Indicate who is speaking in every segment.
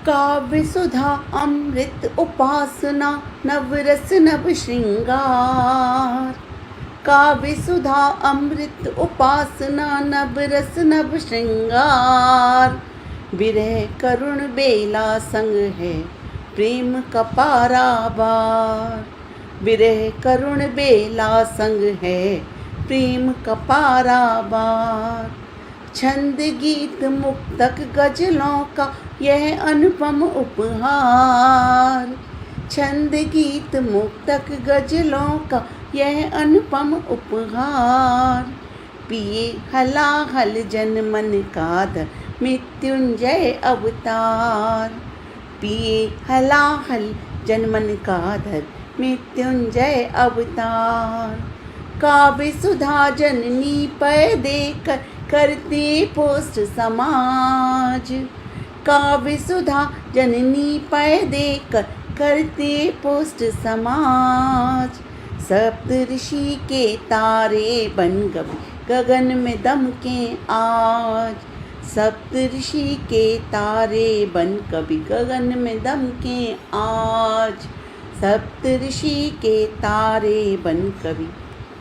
Speaker 1: काव्य सुधा अमृत उपासना नवरस नव श्रृंगार। काव्य सुधा अमृत उपासना नवरस नव श्रृंगार। विरह करुण बेला संग है प्रेम का पारावार। विरह करुण बेला संग है प्रेम का पारावार। छंद गीत मुक्तक गजलों का यह अनुपम उपहार। छंद गीत मुक्तक गजलों का यह अनुपम उपहार। पिए हलाहल जन मन का धर मृत्युंजय अवतार। पिए हलाहल जन मन का धर मृत्युंजय अवतार। काव्य सुधा जननी पर देकर करते पोस्ट समाज। काव्य सुधा जननी पर देकर करते पोस्ट समाज। सप्त ऋषि के तारे बन गगन में दमके आज। सप्त ऋषि के तारे बन कभी गगन में दमके आज। सप्त ऋषि के तारे बन कभी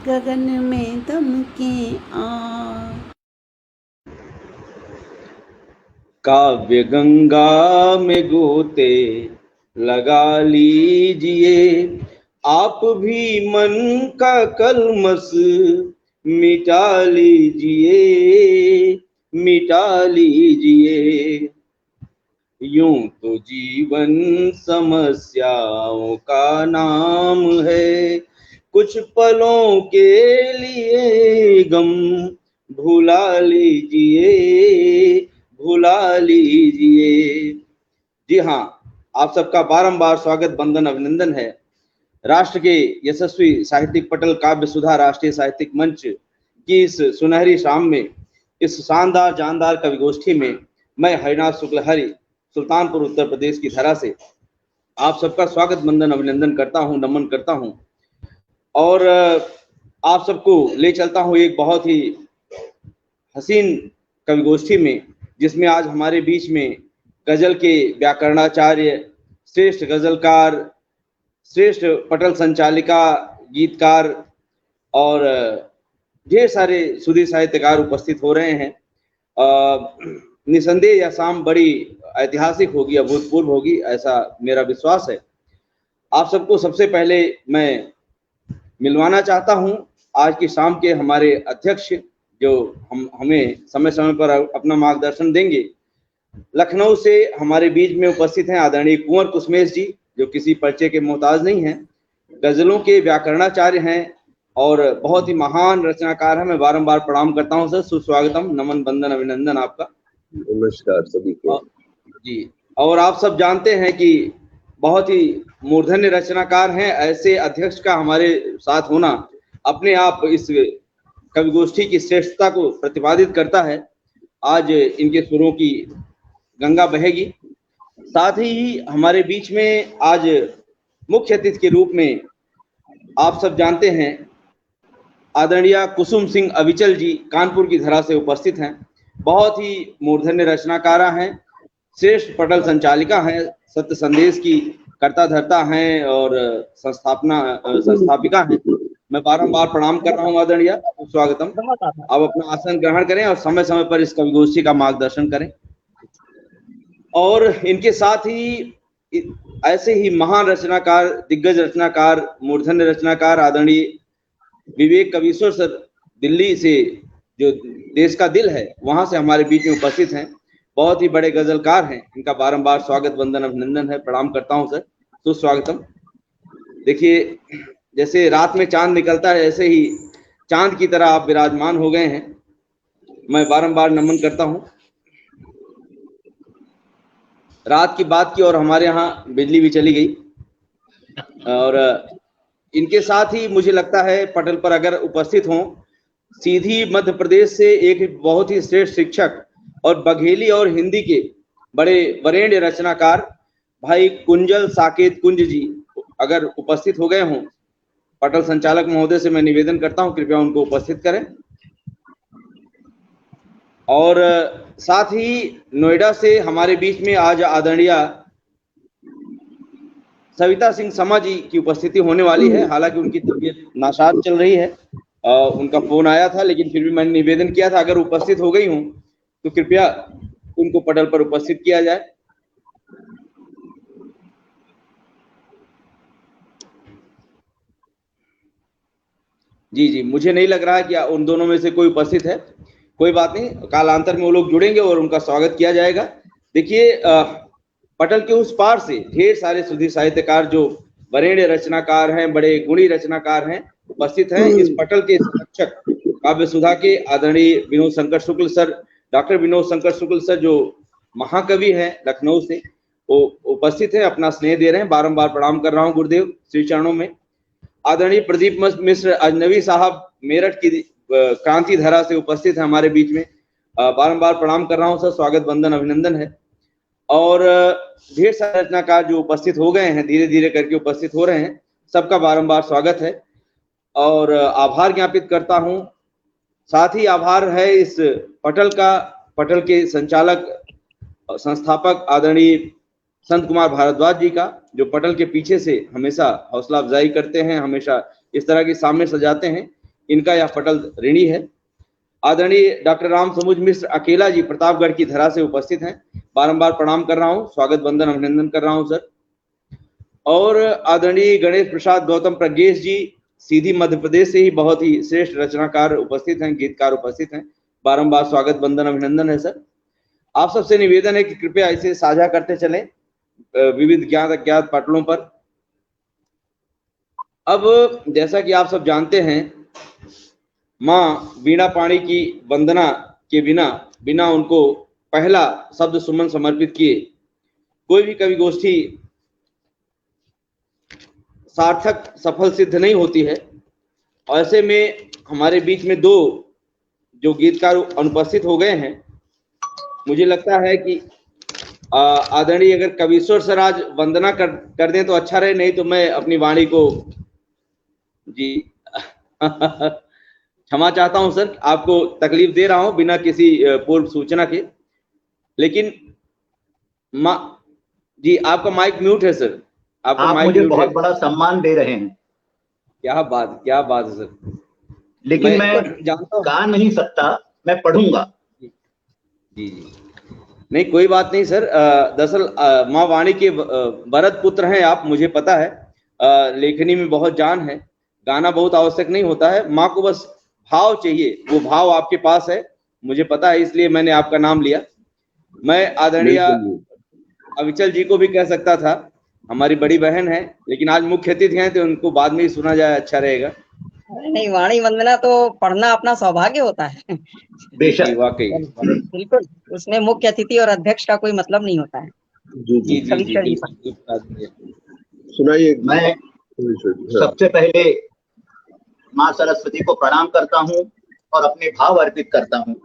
Speaker 1: गगन में दमके आज।
Speaker 2: काव्य गंगा में गोते लगा लीजिए, आप भी मन का कलमस मिटा लीजिए, मिटा लीजिए। यूं तो जीवन समस्याओं का नाम है, कुछ पलों के लिए गम भुला लीजिए, भुला लीजिए। जी हाँ, आप सबका बारंबार स्वागत, वंदन, अभिनंदन है। राष्ट्र के यशस्वी साहित्यिक पटल काव्य सुधा राष्ट्रीय साहित्यिक मंच की इस सुनहरी शाम में, इस शानदार जानदार कवि गोष्ठी में मैं हरिनाथ शुक्ल हरि सुल्तानपुर उत्तर प्रदेश की धरा से आप सबका स्वागत, वंदन, अभिनंदन करता हूँ, नमन करता हूँ और आप सबको ले चलता हूँ एक बहुत ही हसीन कवि गोष्ठी में, जिसमें आज हमारे बीच में गजल के व्याकरणाचार्य, श्रेष्ठ गजलकार, श्रेष्ठ पटल संचालिका, गीतकार और ढेर सारे सुधी साहित्यकार उपस्थित हो रहे हैं। निसंदेह यह शाम बड़ी ऐतिहासिक होगी, अभूतपूर्व होगी, ऐसा मेरा विश्वास है। आप सबको सबसे पहले मैं मिलवाना चाहता हूं आज की शाम के हमारे अध्यक्ष, जो हमें समय समय पर अपना मार्गदर्शन देंगे। लखनऊ से हमारे बीच में उपस्थित हैं आदरणीय कुंवर कुसमेश जी, जो किसी परिचय के मोहताज नहीं हैं, गजलों के व्याकरणाचार्य हैं और बहुत ही महान रचनाकार हैं। मैं बारंबार प्रणाम करता हूं सर, सुस्वागतम, नमन, वंदन, अभिनंदन आपका।
Speaker 3: नमस्कार सभी को
Speaker 2: जी। और आप सब जानते हैं कि बहुत ही मूर्धन्य रचनाकार हैं। ऐसे अध्यक्ष का हमारे साथ होना अपने आप इस कवि गोष्ठी की श्रेष्ठता को प्रतिपादित करता है। आज इनके सुरों की गंगा बहेगी। साथ ही हमारे बीच में आज मुख्य अतिथि के रूप में आप सब जानते हैं आदरणीय कुसुम सिंह अविचल जी कानपुर की धरा से उपस्थित हैं। बहुत ही मूर्धन्य रचनाकारा हैं, श्रेष्ठ पटल संचालिका हैं, सत्य संदेश की कर्ता धर्ता हैं और संस्थापिका हैं। मैं बारंबार प्रणाम कर रहा हूँ आदरणीय, स्वागतम। आप अपना आसन ग्रहण करें और समय समय पर इस कवि गोष्ठी का मार्गदर्शन करें। और इनके साथ ही ऐसे ही महान रचनाकार, दिग्गज रचनाकार, मूर्धन्य रचनाकार आदरणीय विवेक कवीश्वर सर, दिल्ली से, जो देश का दिल है, वहां से हमारे बीच में उपस्थित हैं। बहुत ही बड़े गजलकार हैं। इनका बारंबार स्वागत, वंदन, अभिनंदन है, प्रणाम करता हूं सर, सुस्वागतम। देखिए, जैसे रात में चांद निकलता है, ऐसे ही चांद की तरह आप विराजमान हो गए हैं। मैं बारंबार नमन करता हूं। रात की बात की और हमारे यहाँ बिजली भी चली गई। और इनके साथ ही मुझे लगता है पटल पर अगर उपस्थित हों, सीधी मध्य प्रदेश से एक बहुत ही श्रेष्ठ शिक्षक और बघेली और हिंदी के बड़े वरेण्य रचनाकार भाई कुंजल साकेत कुंज जी अगर उपस्थित हो गए हों, पटल संचालक महोदय से मैं निवेदन करता हूं कृपया उनको उपस्थित करें। और साथ ही नोएडा से हमारे बीच में आज आदरणीय सविता सिंह समा जी की उपस्थिति होने वाली है। हालांकि उनकी तबीयत नासाज चल रही है, उनका फोन आया था, लेकिन फिर भी मैंने निवेदन किया था अगर उपस्थित हो गई हूं तो कृपया उनको पटल पर उपस्थित किया जाए। जी जी, मुझे नहीं लग रहा है कि उन दोनों में से कोई उपस्थित है। कोई बात नहीं, कालांतर में वो लोग जुड़ेंगे और उनका स्वागत किया जाएगा। देखिए, पटल के उस पार से ढेर सारे सुधीर साहित्यकार जो वरेण्य रचनाकार हैं, बड़े गुणी रचनाकार हैं, उपस्थित हैं। इस पटल के संरक्षक काव्य सुधा के आदरणीय विनोद शंकर शुक्ल सर, डॉक्टर विनोद शंकर शुक्ल सर, जो महाकवि हैं लखनऊ से, वो उपस्थित है, अपना स्नेह दे रहे हैं। बारंबार प्रणाम कर रहा हूँ गुरुदेव श्री चरणों में। आदरणीय प्रदीप मिश्र अजनबी साहब मेरठ की क्रांति धारा से उपस्थित है हमारे बीच में, बारंबार प्रणाम कर रहा हूं सर, स्वागत वंदन अभिनंदन है। और ढेर सारे रचनाकार जो उपस्थित हो गए हैं, धीरे धीरे करके उपस्थित हो रहे हैं, सबका बारंबार स्वागत है और आभार ज्ञापित करता हूं। साथ ही आभार है इस पटल का, पटल के संचालक संस्थापक आदरणीय संत कुमार भारद्वाज जी का, जो पटल के पीछे से हमेशा हौसला अफजाई करते हैं, हमेशा इस तरह के सामने सजाते हैं। इनका यह पटल ऋणी है। आदरणीय डॉक्टर राम समुज मिश्र अकेला जी प्रतापगढ़ की धरा से उपस्थित हैं, बारंबार प्रणाम कर रहा हूं, स्वागत वंदन अभिनंदन कर रहा हूं सर। और आदरणीय गणेश प्रसाद गौतम प्रज्ञेश जी सीधी मध्य प्रदेश से ही बहुत ही श्रेष्ठ रचनाकार उपस्थित हैं, गीतकार उपस्थित हैं, बारंबार स्वागत वंदन अभिनंदन है सर। आप सबसे निवेदन है कि कृपया इसे साझा करते चलें विविध ज्ञात अज्ञात पटलों पर। अब जैसा कि आप सब जानते हैं, माँ वीणा पाणी की वंदना के बिना उनको पहला शब्द सुमन समर्पित किए कोई भी कवि गोष्ठी सार्थक सफल सिद्ध नहीं होती है। और ऐसे में हमारे बीच में दो जो गीतकार अनुपस्थित हो गए हैं, मुझे लगता है कि आदरणीय अगर कवीश्वर सर आज वंदना कर दें तो अच्छा रहे, नहीं तो मैं अपनी वाणी को जी क्षमा चाहता हूं सर, आपको तकलीफ दे रहा हूं बिना किसी पूर्व सूचना के। लेकिन जी आपका माइक म्यूट है सर, आपका
Speaker 4: आप
Speaker 2: माइक
Speaker 4: मुझे
Speaker 2: म्यूट
Speaker 4: बहुत
Speaker 2: है।
Speaker 4: बड़ा सम्मान दे रहे हैं।
Speaker 2: क्या बात है सर।
Speaker 4: लेकिन मैं
Speaker 2: जानता हूं,
Speaker 4: गा नहीं सकता, मैं पढ़ूंगा।
Speaker 2: जी नहीं, कोई बात नहीं सर। दरअसल माँ वाणी के वरद पुत्र हैं आप, मुझे पता है। लेखनी में बहुत जान है, गाना बहुत आवश्यक नहीं होता है, माँ को बस भाव चाहिए, वो भाव आपके पास है, मुझे पता है, इसलिए मैंने आपका नाम लिया। मैं आदरणीय अविचल जी को भी कह सकता था, हमारी बड़ी बहन है, लेकिन आज मुख्य अतिथि हैं तो उनको बाद में ही सुना जाए, अच्छा रहेगा।
Speaker 5: नहीं, वाणी वंदना तो पढ़ना अपना सौभाग्य होता है।
Speaker 4: बेशक,
Speaker 2: वाकई
Speaker 5: बिल्कुल, उसमें मुख्य अतिथि और अध्यक्ष का कोई मतलब नहीं होता है।
Speaker 3: जी जी
Speaker 2: जी
Speaker 3: सुनाइए।
Speaker 4: मैं सबसे पहले माँ सरस्वती को प्रणाम करता हूँ और अपने भाव अर्पित करता हूँ।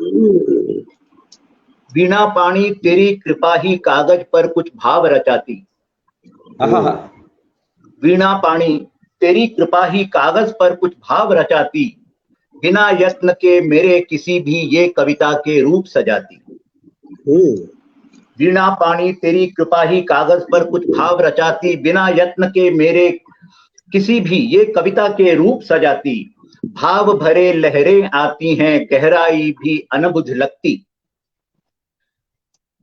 Speaker 4: वीणा पाणी तेरी कृपा ही कागज पर कुछ भाव रचाती। वीणा पाणी तेरी कृपा ही कागज पर कुछ भाव रचाती, बिना यत्न के मेरे किसी भी ये कविता के रूप सजाती। वीणा पाणी तेरी कृपा ही कागज पर कुछ भाव रचाती, बिना यत्न के मेरे किसी भी ये कविता के रूप सजाती। भाव भरे लहरें आती हैं, गहराई भी अनबुझ लगती।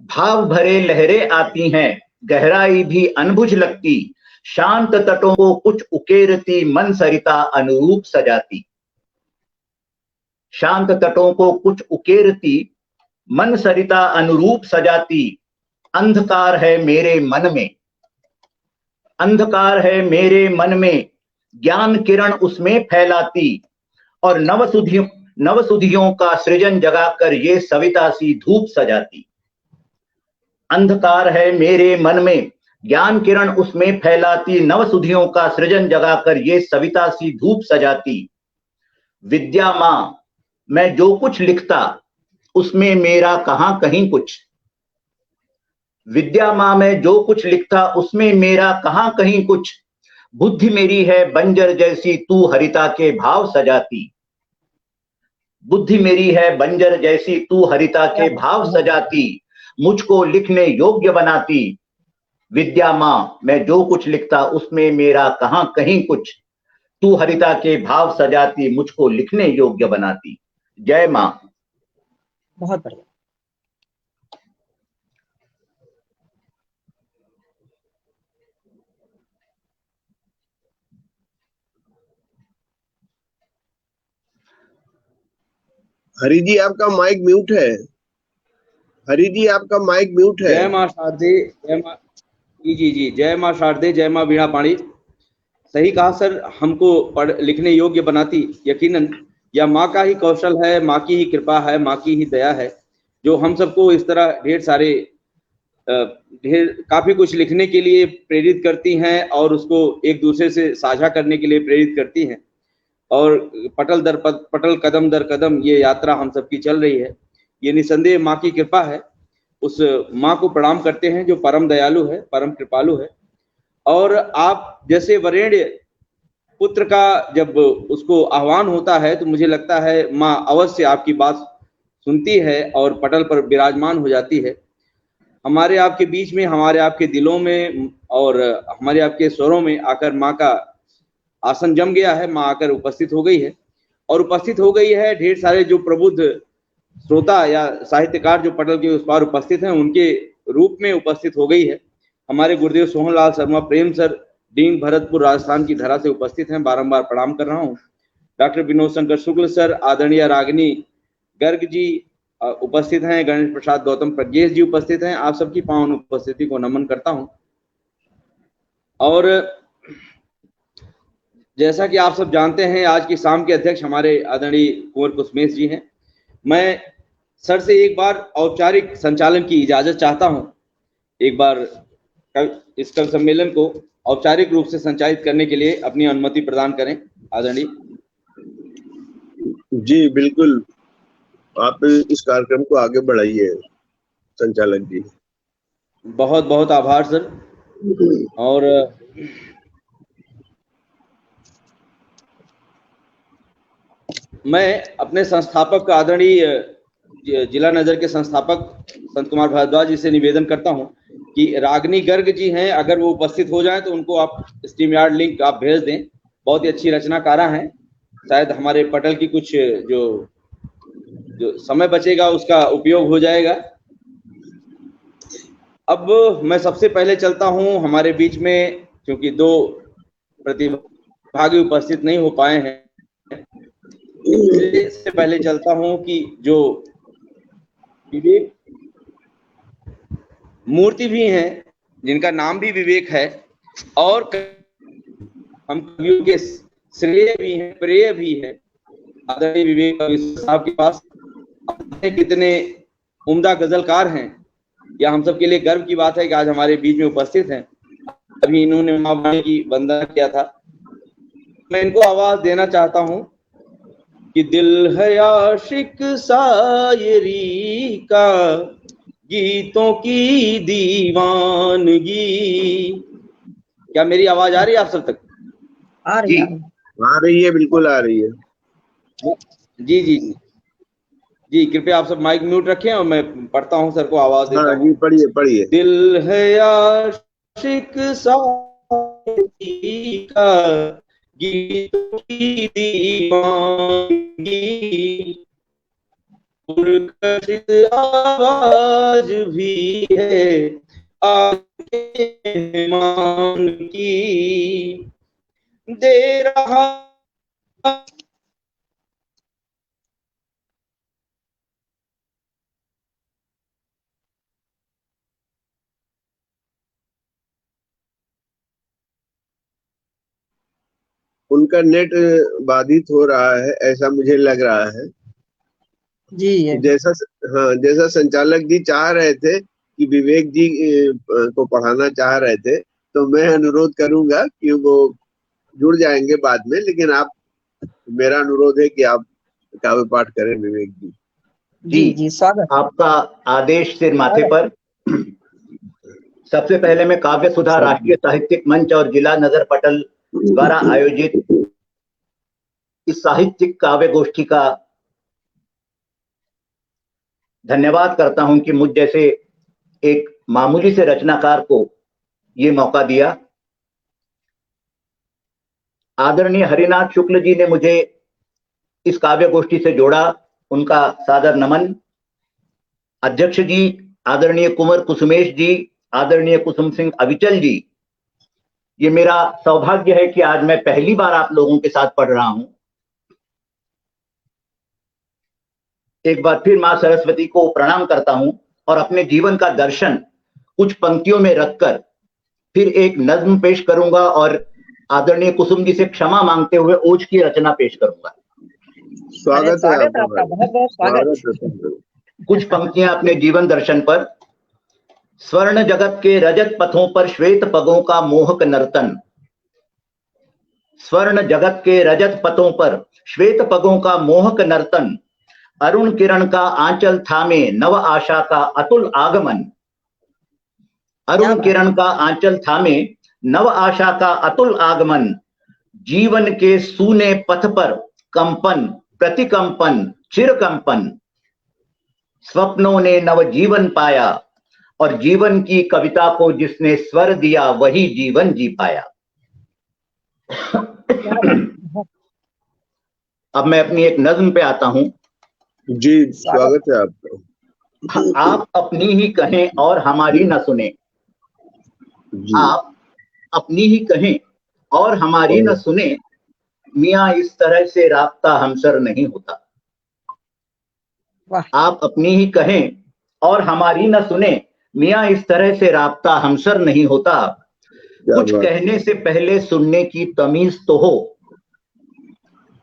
Speaker 4: भाव भरे लहरें आती हैं, गहराई भी अनबुझ लगती। शांत तटों को कुछ उकेरती, मन सरिता अनुरूप सजाती। शांत तटों को कुछ उकेरती, मन सरिता अनुरूप सजाती। अंधकार है मेरे मन में, अंधकार है मेरे मन में, ज्ञान किरण उसमें फैलाती। और नवसुधियों का सृजन जगाकर ये सविता सी धूप सजाती। अंधकार है मेरे मन में, ज्ञान किरण उसमें फैलाती। नवसुधियों का सृजन जगाकर ये सविता सी धूप सजाती। विद्या माँ मैं जो कुछ लिखता, उसमें मेरा कहां कहीं कुछ। विद्या माँ मैं जो कुछ लिखता, उसमें मेरा कहां कहीं कुछ। बुद्धि मेरी है बंजर जैसी, तू हरिता के भाव सजाती। बुद्धि मेरी है बंजर जैसी, तू हरिता के भाव सजाती, मुझको लिखने योग्य बनाती। विद्या माँ मैं जो कुछ लिखता उसमें मेरा कहाँ कहीं कुछ, तू हरिता के भाव सजाती, मुझको लिखने योग्य बनाती। जय माँ।
Speaker 5: बहुत बढ़िया।
Speaker 3: हरि जी आपका माइक म्यूट है। हरि जी आपका माइक म्यूट है।
Speaker 2: जय माँ शारदे, जय माँ जी, जय माँ शारदे, जय माँ वीणा पाणी। सही कहा सर, हमको पढ़ लिखने योग्य बनाती। यकीनन यह माँ का ही कौशल है, माँ की ही कृपा है, माँ की ही दया है, जो हम सबको इस तरह काफी कुछ लिखने के लिए प्रेरित करती हैं और उसको एक दूसरे से साझा करने के लिए प्रेरित करती हैं। और पटल कदम दर कदम ये यात्रा हम सबकी चल रही है। ये निसंदेह माँ की कृपा है। उस माँ को प्रणाम करते हैं जो परम दयालु है, परम कृपालु है। और आप जैसे वरेण्य पुत्र का जब उसको आह्वान होता है तो मुझे लगता है माँ अवश्य आपकी बात सुनती है और पटल पर विराजमान हो जाती है। हमारे आपके बीच में, हमारे आपके दिलों में और हमारे आपके स्वरों में आकर माँ का आसन जम गया है। माँ आकर उपस्थित हो गई है और उपस्थित हो गई है। ढेर सारे जो प्रबुद्ध श्रोता या साहित्यकार जो पटल के उस पार उपस्थित हैं उनके रूप में उपस्थित हो गई है। हमारे गुरुदेव सोहनलाल शर्मा प्रेम सर डींग भरतपुर राजस्थान की धरा से उपस्थित हैं, बारंबार प्रणाम कर रहा हूँ। डॉक्टर विनोद शंकर शुक्ल सर, आदरणीय रागिनी गर्ग जी उपस्थित हैं, गणेश प्रसाद गौतम प्रज्ञेश जी उपस्थित हैं। आप सबकी पावन उपस्थिति को नमन करता हूं। और जैसा कि आप सब जानते हैं, आज की शाम के अध्यक्ष हमारे आदरणीय कुंवर कुसमेश जी हैं। मैं सर से एक बार औपचारिक संचालन की इजाजत चाहता हूं। एक बार इस कल सम्मेलन को औपचारिक रूप से संचालित करने के लिए अपनी अनुमति प्रदान करें आदरणीय।
Speaker 3: जी बिल्कुल, आप इस कार्यक्रम को आगे बढ़ाइए संचालक जी।
Speaker 2: बहुत बहुत आभार सर। और मैं अपने संस्थापक आदरणीय जिला नजर के संस्थापक संत कुमार भारद्वाज जी से निवेदन करता हूं कि रागिनी गर्ग जी हैं, अगर वो उपस्थित हो जाएं तो उनको आप स्ट्रीम यार्ड लिंक आप भेज दें। बहुत ही अच्छी रचनाकारा हैं। शायद हमारे पटल की कुछ जो समय बचेगा उसका उपयोग हो जाएगा। अब मैं सबसे पहले चलता हूं हमारे बीच में, क्योंकि दो प्रतिभागी उपस्थित नहीं हो पाए हैं, इससे पहले चलता हूं कि जो विवेक मूर्ति भी हैं, जिनका नाम भी विवेक है और हम कवियों के श्रेय भी हैं, प्रेय भी है। आदरणीय विवेक साहब के पास कितने उम्दा गजलकार हैं। यह हम सब के लिए गर्व की बात है कि आज हमारे बीच में उपस्थित हैं। अभी इन्होंने माँ वाणी की वंदना किया था। मैं इनको आवाज देना चाहता हूं कि दिल है आशिक शायरी का, गीतों की दीवानगी। क्या मेरी आवाज आ रही है आप सब तक?
Speaker 5: आ रही
Speaker 3: है, बिल्कुल आ रही है।
Speaker 2: जी जी जी जी, कृपया आप सब माइक म्यूट रखें और मैं पढ़ता हूं, सर को आवाज देता हूं।
Speaker 3: पढ़िए पढ़िए। दिल
Speaker 2: है आशिक शायरी का, गीतों की दीवानगी, पुरकशित आवाज भी है आके मान की, दे रहा
Speaker 3: उनका नेट बाधित हो रहा है, ऐसा मुझे लग रहा है
Speaker 5: जी।
Speaker 3: जैसा संचालक जी चाह रहे थे कि विवेक जी को पढ़ाना चाह रहे थे, तो मैं अनुरोध करूंगा कि वो जुड़ जाएंगे बाद में, लेकिन आप, मेरा अनुरोध है कि आप काव्य पाठ करें विवेक जी।
Speaker 5: जी जी, स्वागत।
Speaker 4: आपका आदेश सिर माथे पर। सबसे पहले मैं काव्य सुधा राष्ट्रीय साहित्यिक मंच और जिला नगर पटल द्वारा आयोजित इस साहित्यिक काव्य गोष्ठी का धन्यवाद करता हूं कि मुझ जैसे एक मामूली से रचनाकार को ये मौका दिया। आदरणीय हरिनाथ शुक्ल जी ने मुझे इस काव्य गोष्ठी से जोड़ा, उनका सादर नमन। अध्यक्ष जी आदरणीय कुंवर कुसुमेश जी, आदरणीय कुसुम सिंह अविचल जी, ये मेरा सौभाग्य है कि आज मैं पहली बार आप लोगों के साथ पढ़ रहा हूं। एक बार फिर मां सरस्वती को प्रणाम करता हूं और अपने जीवन का दर्शन कुछ पंक्तियों में रखकर फिर एक नज्म पेश करूंगा और आदरणीय कुसुम जी से क्षमा मांगते हुए ओज की रचना पेश करूंगा।
Speaker 3: स्वागत है
Speaker 5: आपका, बहुत बहुत स्वागत।
Speaker 4: कुछ पंक्तियां अपने जीवन दर्शन पर। स्वर्ण जगत के रजत पथों पर श्वेत पगों का मोहक नर्तन। स्वर्ण जगत के रजत पथों पर श्वेत पगों का मोहक नर्तन। अरुण किरण का आंचल थामे नव आशा का अतुल आगमन। अरुण किरण का आंचल थामे नव आशा का अतुल आगमन। जीवन के सूने पथ पर कंपन प्रतिकंपन चिरकंपन। स्वप्नों ने नव जीवन पाया और जीवन की कविता को जिसने स्वर दिया वही जीवन जी पाया। अब मैं अपनी एक नज्म पे आता हूं।
Speaker 3: जी स्वागत है आपका।
Speaker 4: आप अपनी ही कहें और हमारी न सुने। आप अपनी ही कहें और हमारी न सुने, मियां इस तरह से राब्ता हमसर नहीं होता। आप अपनी ही कहें और हमारी न सुने, मियां इस तरह से राब्ता हमसर नहीं होता। कुछ कहने से पहले सुनने की तमीज तो हो।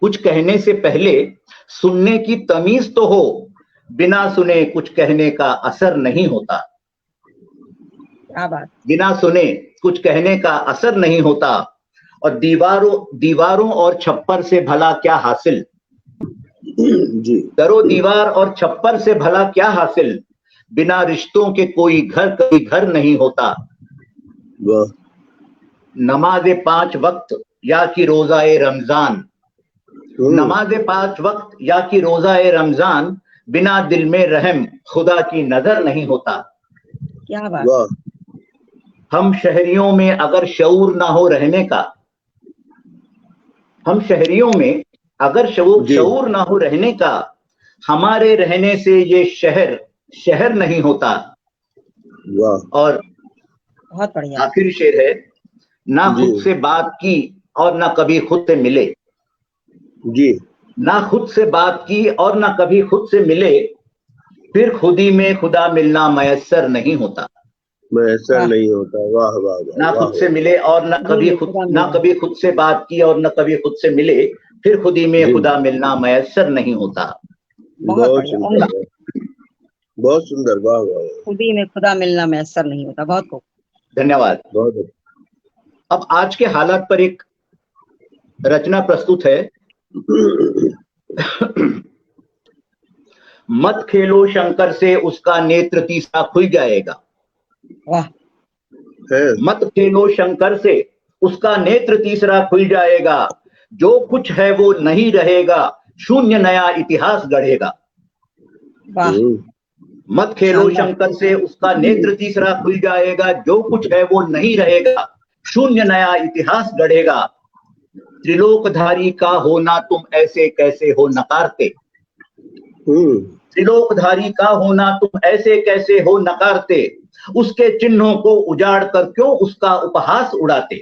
Speaker 4: कुछ कहने से पहले सुनने की तमीज तो हो। बिना सुने कुछ कहने का असर नहीं होता।
Speaker 5: क्या बात। बिना
Speaker 4: सुने कुछ कहने का असर नहीं होता। और दीवारों और छप्पर से भला क्या हासिल।
Speaker 3: जी।
Speaker 4: दरो दीवार और छप्पर से भला क्या हासिल। बिना रिश्तों के कोई घर कभी घर नहीं होता। नमाज़े 5 वक्त या कि रोजाए रमजान। नमाज़े 5 वक्त या कि रोजाए रमजान। बिना दिल में रहम खुदा की नजर नहीं होता।
Speaker 5: क्या बात।
Speaker 4: हम शहरियों में अगर शऊर ना हो रहने का। हम शहरियों में अगर शऊर ना हो रहने का, हमारे रहने से ये शहर नहीं होता। और
Speaker 5: बहुत बढ़िया।
Speaker 4: आखिरी शेर है, ना खुद से बात की और ना कभी खुद से मिले।
Speaker 3: जी।
Speaker 4: ना खुद से बात की और ना कभी खुद से मिले, फिर खुदी में खुदा मिलना मयस्सर नहीं होता।
Speaker 3: मयस्सर नहीं होता। वाह वाह वाह।
Speaker 4: ना खुद से मिले और ना कभी खुद से बात की और ना कभी खुद से मिले, फिर खुदी में खुदा मिलना मयस्सर नहीं होता।
Speaker 3: बहुत सुंदर, बहुत सुंदर। वाह वाह।
Speaker 5: खुदी में खुदा मिलना मयस्सर नहीं होता। बहुत खूब,
Speaker 4: धन्यवाद।
Speaker 3: बहुत।
Speaker 4: अब आज के हालात पर एक रचना प्रस्तुत है। मत खेलो शंकर से उसका नेत्र तीसरा खुल जाएगा।
Speaker 5: वाह।
Speaker 4: मत खेलो शंकर से उसका नेत्र तीसरा खुल जाएगा। जो कुछ है वो नहीं रहेगा, शून्य नया इतिहास गढ़ेगा।
Speaker 5: वाह।
Speaker 4: मत खेलो शंकर से उसका नेत्र तीसरा खुल जाएगा। जो कुछ है वो नहीं रहेगा, शून्य नया इतिहास गढ़ेगा। त्रिलोकधारी का होना तुम ऐसे कैसे हो नकारते। त्रिलोकधारी का होना तुम ऐसे कैसे हो नकारते। उसके चिन्हों को उजाड़ कर क्यों उसका उपहास उड़ाते।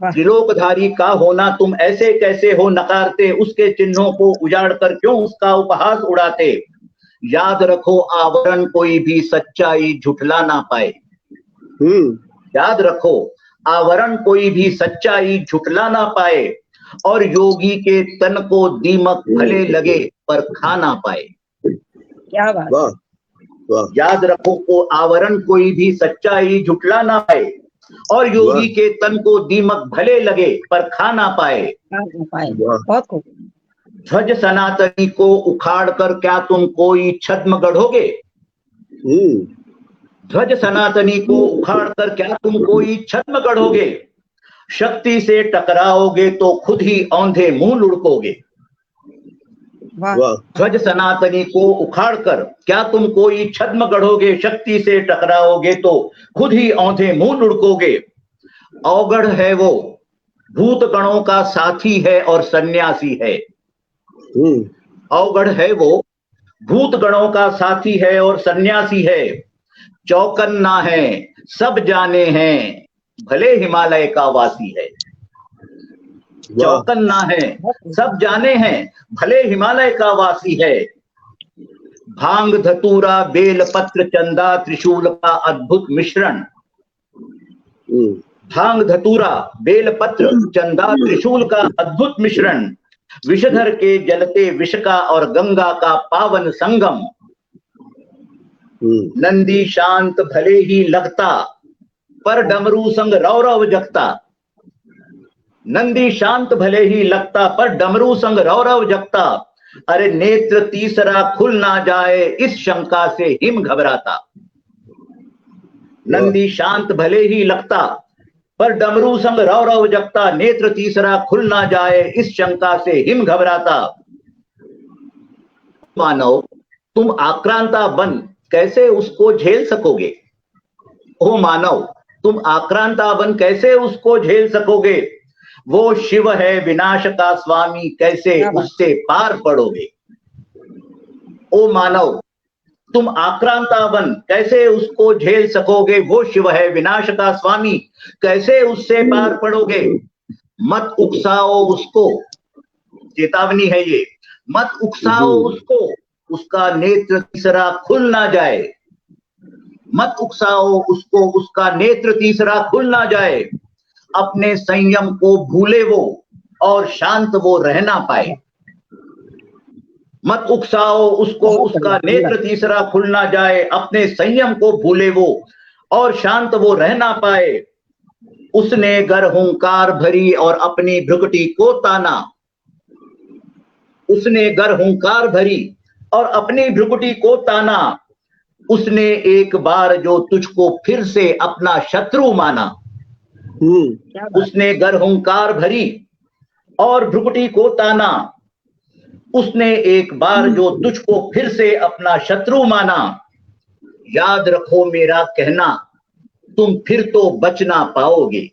Speaker 4: त्रिलोकधारी का होना तुम ऐसे कैसे हो नकारते। उसके चिन्हों को उजाड़ कर क्यों उसका उपहास उड़ाते। याद रखो आवरण कोई भी सच्चाई झुठला ना पाए। याद रखो आवरण कोई भी सच्चाई झुठला ना पाए। और योगी के तन को दीमक भले लगे पर खा ना पाए।
Speaker 5: क्या बात।
Speaker 3: वाह।
Speaker 4: याद रखो को आवरण कोई भी सच्चाई झुठला ना पाए। और योगी के तन को दीमक भले लगे पर खा ना पाए।
Speaker 5: बहुत खूब।
Speaker 4: ध्वज सनातनी को उखाड़ कर क्या तुम कोई छद्म गढ़ोगे। ध्वज सनातनी को उखाड़ कर क्या तुम कोई छद्म गढ़ोगे। शक्ति से टकराओगे तो खुद ही औंधे मुंह लुढ़कोगे।
Speaker 5: वाह
Speaker 3: वाह
Speaker 4: ध्वज सनातनी को उखाड़कर क्या तुम कोई छद्म गढ़ोगे, शक्ति से टकराओगे तो खुद ही औंधे मुंह लुढ़कोगे। अवगढ़ है वो, भूत गणों का साथी है और सन्यासी है। अवगढ़ है वो, भूत गणों का साथी है और सन्यासी है। चौकन्ना है, सब जाने हैं, भले हिमालय का वासी है। चौकन्ना है, सब जाने हैं, भले हिमालय का वासी है। भांग धतूरा बेल पत्र चंदा त्रिशूल का अद्भुत मिश्रण। भांग धतूरा बेल पत्र चंदा त्रिशूल का अद्भुत मिश्रण। विषधर के जलते विष का और गंगा का पावन संगम। नंदी शांत भले ही लगता, पर डमरू संग रौरव जगता। नंदी शांत भले ही लगता, पर डमरू संग रौरव जगता। अरे नेत्र तीसरा खुल ना जाए, इस शंका से हिम घबराता। नंदी शांत भले ही लगता, पर डमरू संग रौरव जगता। नेत्र तीसरा खुल ना जाए, इस शंका से हिम घबराता। मानव तुम आक्रांता बन कैसे उसको झेल सकोगे। ओ मानव तुम आक्रांता बन कैसे उसको झेल सकोगे। वो शिव है विनाश का स्वामी, कैसे उससे पार पड़ोगे। ओ मानव तुम आक्रांता बन कैसे उसको झेल सकोगे। वो शिव है विनाश का स्वामी, कैसे उससे पार पड़ोगे। मत उकसाओ उसको, चेतावनी है ये, मत उकसाओ उसको, उसका नेत्र तीसरा खुल ना जाए। मत उकसाओ उसको, उसका नेत्र तीसरा खुल ना जाए। अपने संयम को भूले वो और शांत वो रह ना पाए। मत उकसाओ उसको, उसका नेत्र तीसरा खुल ना जाए। अपने संयम को भूले वो और शांत वो रह ना पाए। उसने गर हुंकार भरी और अपनी भ्रुकुटी को ताना। उसने गर हुंकार भरी और अपनी भ्रुकुटी को ताना। उसने एक बार जो तुझको फिर से अपना शत्रु माना। उसने गर हुंकार भरी और भ्रुकुटी को ताना। उसने एक बार जो तुझको फिर से अपना शत्रु माना। याद रखो मेरा कहना, तुम फिर तो बच ना पाओगे।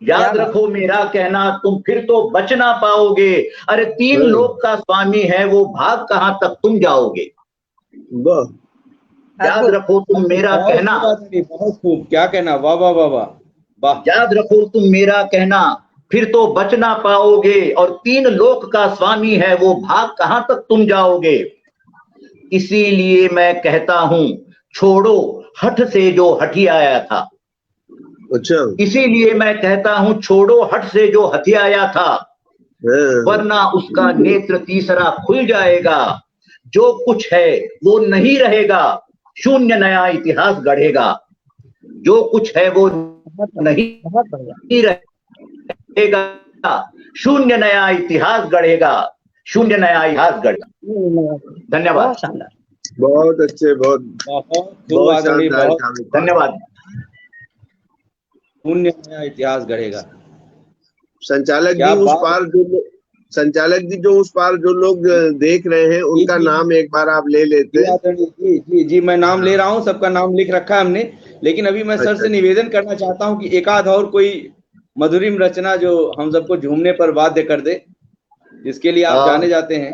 Speaker 4: याद रखो मेरा कहना, तुम फिर तो बच ना पाओगे। अरे तीन लोक का स्वामी है वो, भाग कहां तक तुम जाओगे। याद रखो तुम मेरा कहना,
Speaker 2: बहुत खूब, क्या कहना, वाह वाह वाह वाह वाह।
Speaker 4: याद रखो तुम मेरा कहना, फिर तो बच ना पाओगे। और तीन लोक का स्वामी है वो, भाग कहां तक तुम जाओगे। इसीलिए मैं कहता हूं, छोड़ो हठ से जो हठी आया था।
Speaker 3: अच्छा,
Speaker 4: इसीलिए मैं कहता हूं, छोड़ो हठ से जो हथियाया था। वरना उसका नेत्र तीसरा खुल जाएगा। जो कुछ है वो नहीं रहेगा, शून्य नया इतिहास गढ़ेगा। जो कुछ है वो नहीं रहेगा, शून्य नया इतिहास गढ़ेगा। शून्य नया इतिहास गढ़ेगा। धन्यवाद।
Speaker 3: बहुत अच्छे, बहुत
Speaker 2: बहुत
Speaker 3: शानदार।
Speaker 4: धन्यवाद।
Speaker 2: शून्य नया इतिहास गढ़ेगा।
Speaker 3: संचालक जी उस पार संचालक जी जो उस पार जो लोग देख रहे हैं उनका नाम एक बार आप ले लेते।
Speaker 2: जी जी जी, मैं नाम ले रहा हूँ, सबका नाम लिख रखा है हमने। लेकिन अभी मैं सर से निवेदन करना चाहता हूँ कि एक आध और कोई मधुरिम रचना जो हम सबको झूमने पर बाध्य कर दे, जिसके लिए आप जाने जाते हैं।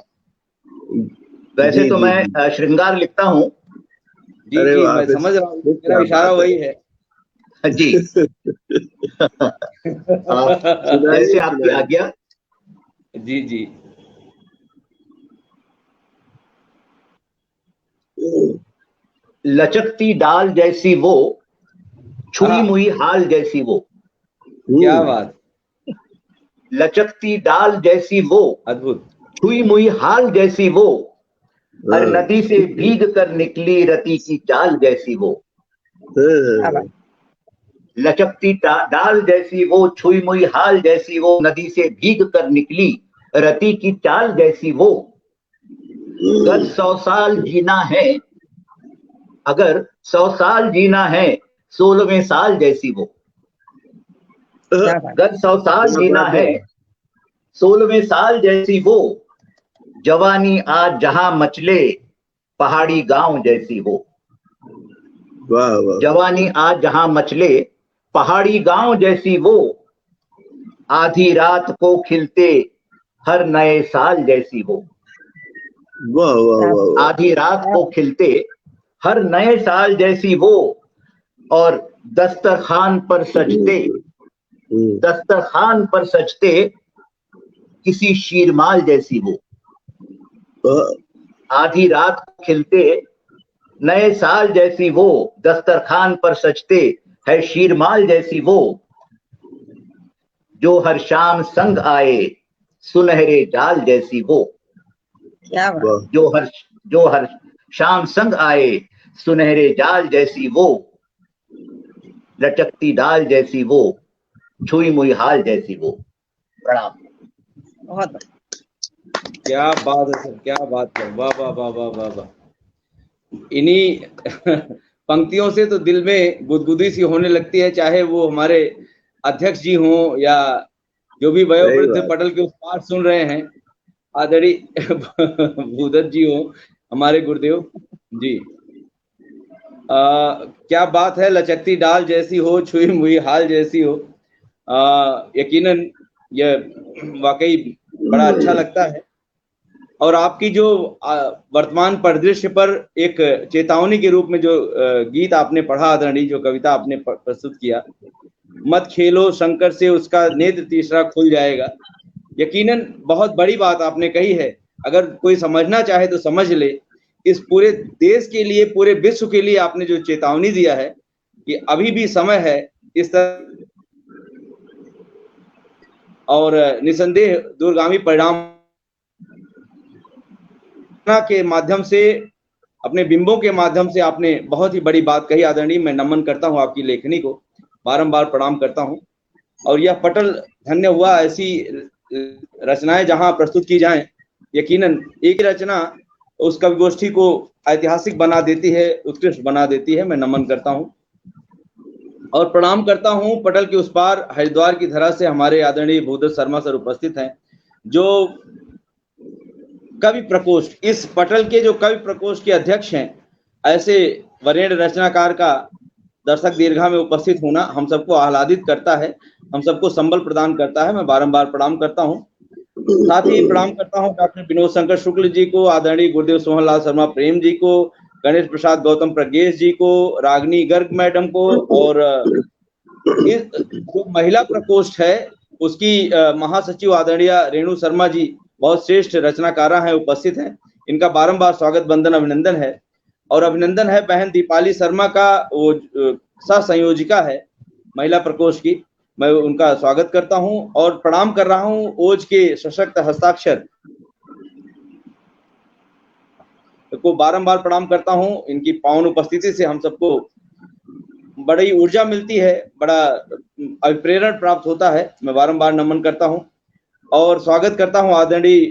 Speaker 4: वैसे तो मैं श्रृंगार लिखता हूँ।
Speaker 2: जी जी, मैं समझ रहा हूँ, मेरा इशारा वही है
Speaker 4: जी। जैसे आपकी आज्ञा।
Speaker 2: जी जी।
Speaker 4: लचकती डाल जैसी वो, छुई मुई हाल जैसी वो।
Speaker 2: क्या बात।
Speaker 4: लचकती डाल जैसी वो,
Speaker 2: अद्भुत।
Speaker 4: छुई मुई हाल जैसी वो। हर नदी से भीग कर निकली रति की चाल जैसी वो। लचकती डाल जैसी वो, छुई मुई हाल जैसी वो। नदी से भीग कर निकली रति की चाल जैसी वो। अगर 100 साल जीना है, अगर 100 साल जीना है, 16वें साल जैसी वो। अगर 100 साल जीना है, 16वें साल जैसी वो। जवानी आज जहां मचले पहाड़ी गांव जैसी हो।
Speaker 3: वाह वाह।
Speaker 4: जवानी आज जहां मचले पहाड़ी गांव जैसी वो, आधी रात को खिलते हर नए साल जैसी हो।
Speaker 3: वाह वाह वाह वाह।
Speaker 4: आधी रात को खिलते हर नए साल जैसी वो, और दस्तरखान पर सजते, दस्तरखान पर सजते किसी शीरमाल जैसी वो। आधी रात को खिलते नए साल जैसी वो, दस्तरखान पर सजते है शीरमाल जैसी वो, जो हर शाम संग आए सुनहरे जाल जैसी वो।
Speaker 5: क्या बात।
Speaker 4: जो हर शाम संग आए सुनहरे जाल जैसी वो, लचकती डाल जैसी वो, छुई मुई हाल जैसी वो। प्रणाम।
Speaker 5: बहुत
Speaker 2: क्या बात है सर, क्या बात है, वाह वाह वाह वाह वाह वाह। इन्हीं पंक्तियों से तो दिल में गुदगुदी सी होने लगती है, चाहे वो हमारे अध्यक्ष जी हों या जो भी वयोवृद्ध पटल के उस पार सुन रहे हैं, आदरणीय भूदत्त जी हो, हमारे गुरुदेव जी। क्या बात है, लचकती डाल जैसी हो, छुई मुई हाल जैसी हो। यकीनन यह वाकई बड़ा अच्छा लगता है। और आपकी जो वर्तमान परिदृश्य पर एक चेतावनी के रूप में जो गीत आपने पढ़ा आदरणीय, जो कविता आपने प्रस्तुत किया, मत खेलो शंकर से उसका नेत्र तीसरा खुल जाएगा, यकीनन बहुत बड़ी बात आपने कही है। अगर कोई समझना चाहे तो समझ ले। इस पूरे देश के लिए, पूरे विश्व के लिए आपने जो चेतावनी दिया है कि अभी भी समय है इस तरह, और निसंदेह दूरगामी परिणाम के माध्यम से, अपने बिंबों के माध्यम से आपने बहुत ही बड़ी बात कही आदरणीय। मैं नमन करता हूं आपकी लेखनी को, बारंबार प्रणाम करता हूं। और यह पटल धन्य हुआ, ऐसी रचनाएं जहां प्रस्तुत की जाएं, यकीनन एक रचना उस कवि गोष्ठी को ऐतिहासिक बना देती है, उत्कृष्ट बना देती है। मैं नमन करता हूं और प्रणाम करता हूं। पटल के उस पार हरिद्वार की धरा से हमारे आदरणीय भूदत्त शर्मा सर उपस्थित हैं, जो कवि प्रकोष्ठ, इस पटल के जो कवि प्रकोष्ठ के अध्यक्ष हैं। ऐसे वरेण्य रचनाकार का दर्शक दीर्घा में उपस्थित होना हम सबको आह्लादित करता है, हम सबको संबल प्रदान करता है। मैं बारंबार प्रणाम करता हूं। साथ ही प्रणाम करता हूं डॉक्टर विनोद शंकर शुक्ल जी को, आदरणीय गुरुदेव सोहन लाल शर्मा प्रेम जी को, गणेश प्रसाद गौतम प्रज्ञेश जी को, रागनी गर्ग मैडम को, और इस जो महिला प्रकोष्ठ है उसकी महासचिव आदरणीय रेणु शर्मा जी, बहुत श्रेष्ठ रचनाकारा हैं, उपस्थित हैं। इनका बारंबार स्वागत, वंदन, अभिनंदन है। और अभिनंदन है बहन दीपाली शर्मा का, वो सह संयोजिका है महिला प्रकोष्ठ की। मैं उनका स्वागत करता हूं और प्रणाम कर रहा हूं ओज के सशक्त हस्ताक्षर को बारंबार प्रणाम करता हूं। इनकी पावन उपस्थिति से हम सबको बड़ी ऊर्जा मिलती है, बड़ा अभिप्रेरण प्राप्त होता है। मैं बारंबार नमन करता हूं और स्वागत करता हूं आदरणीय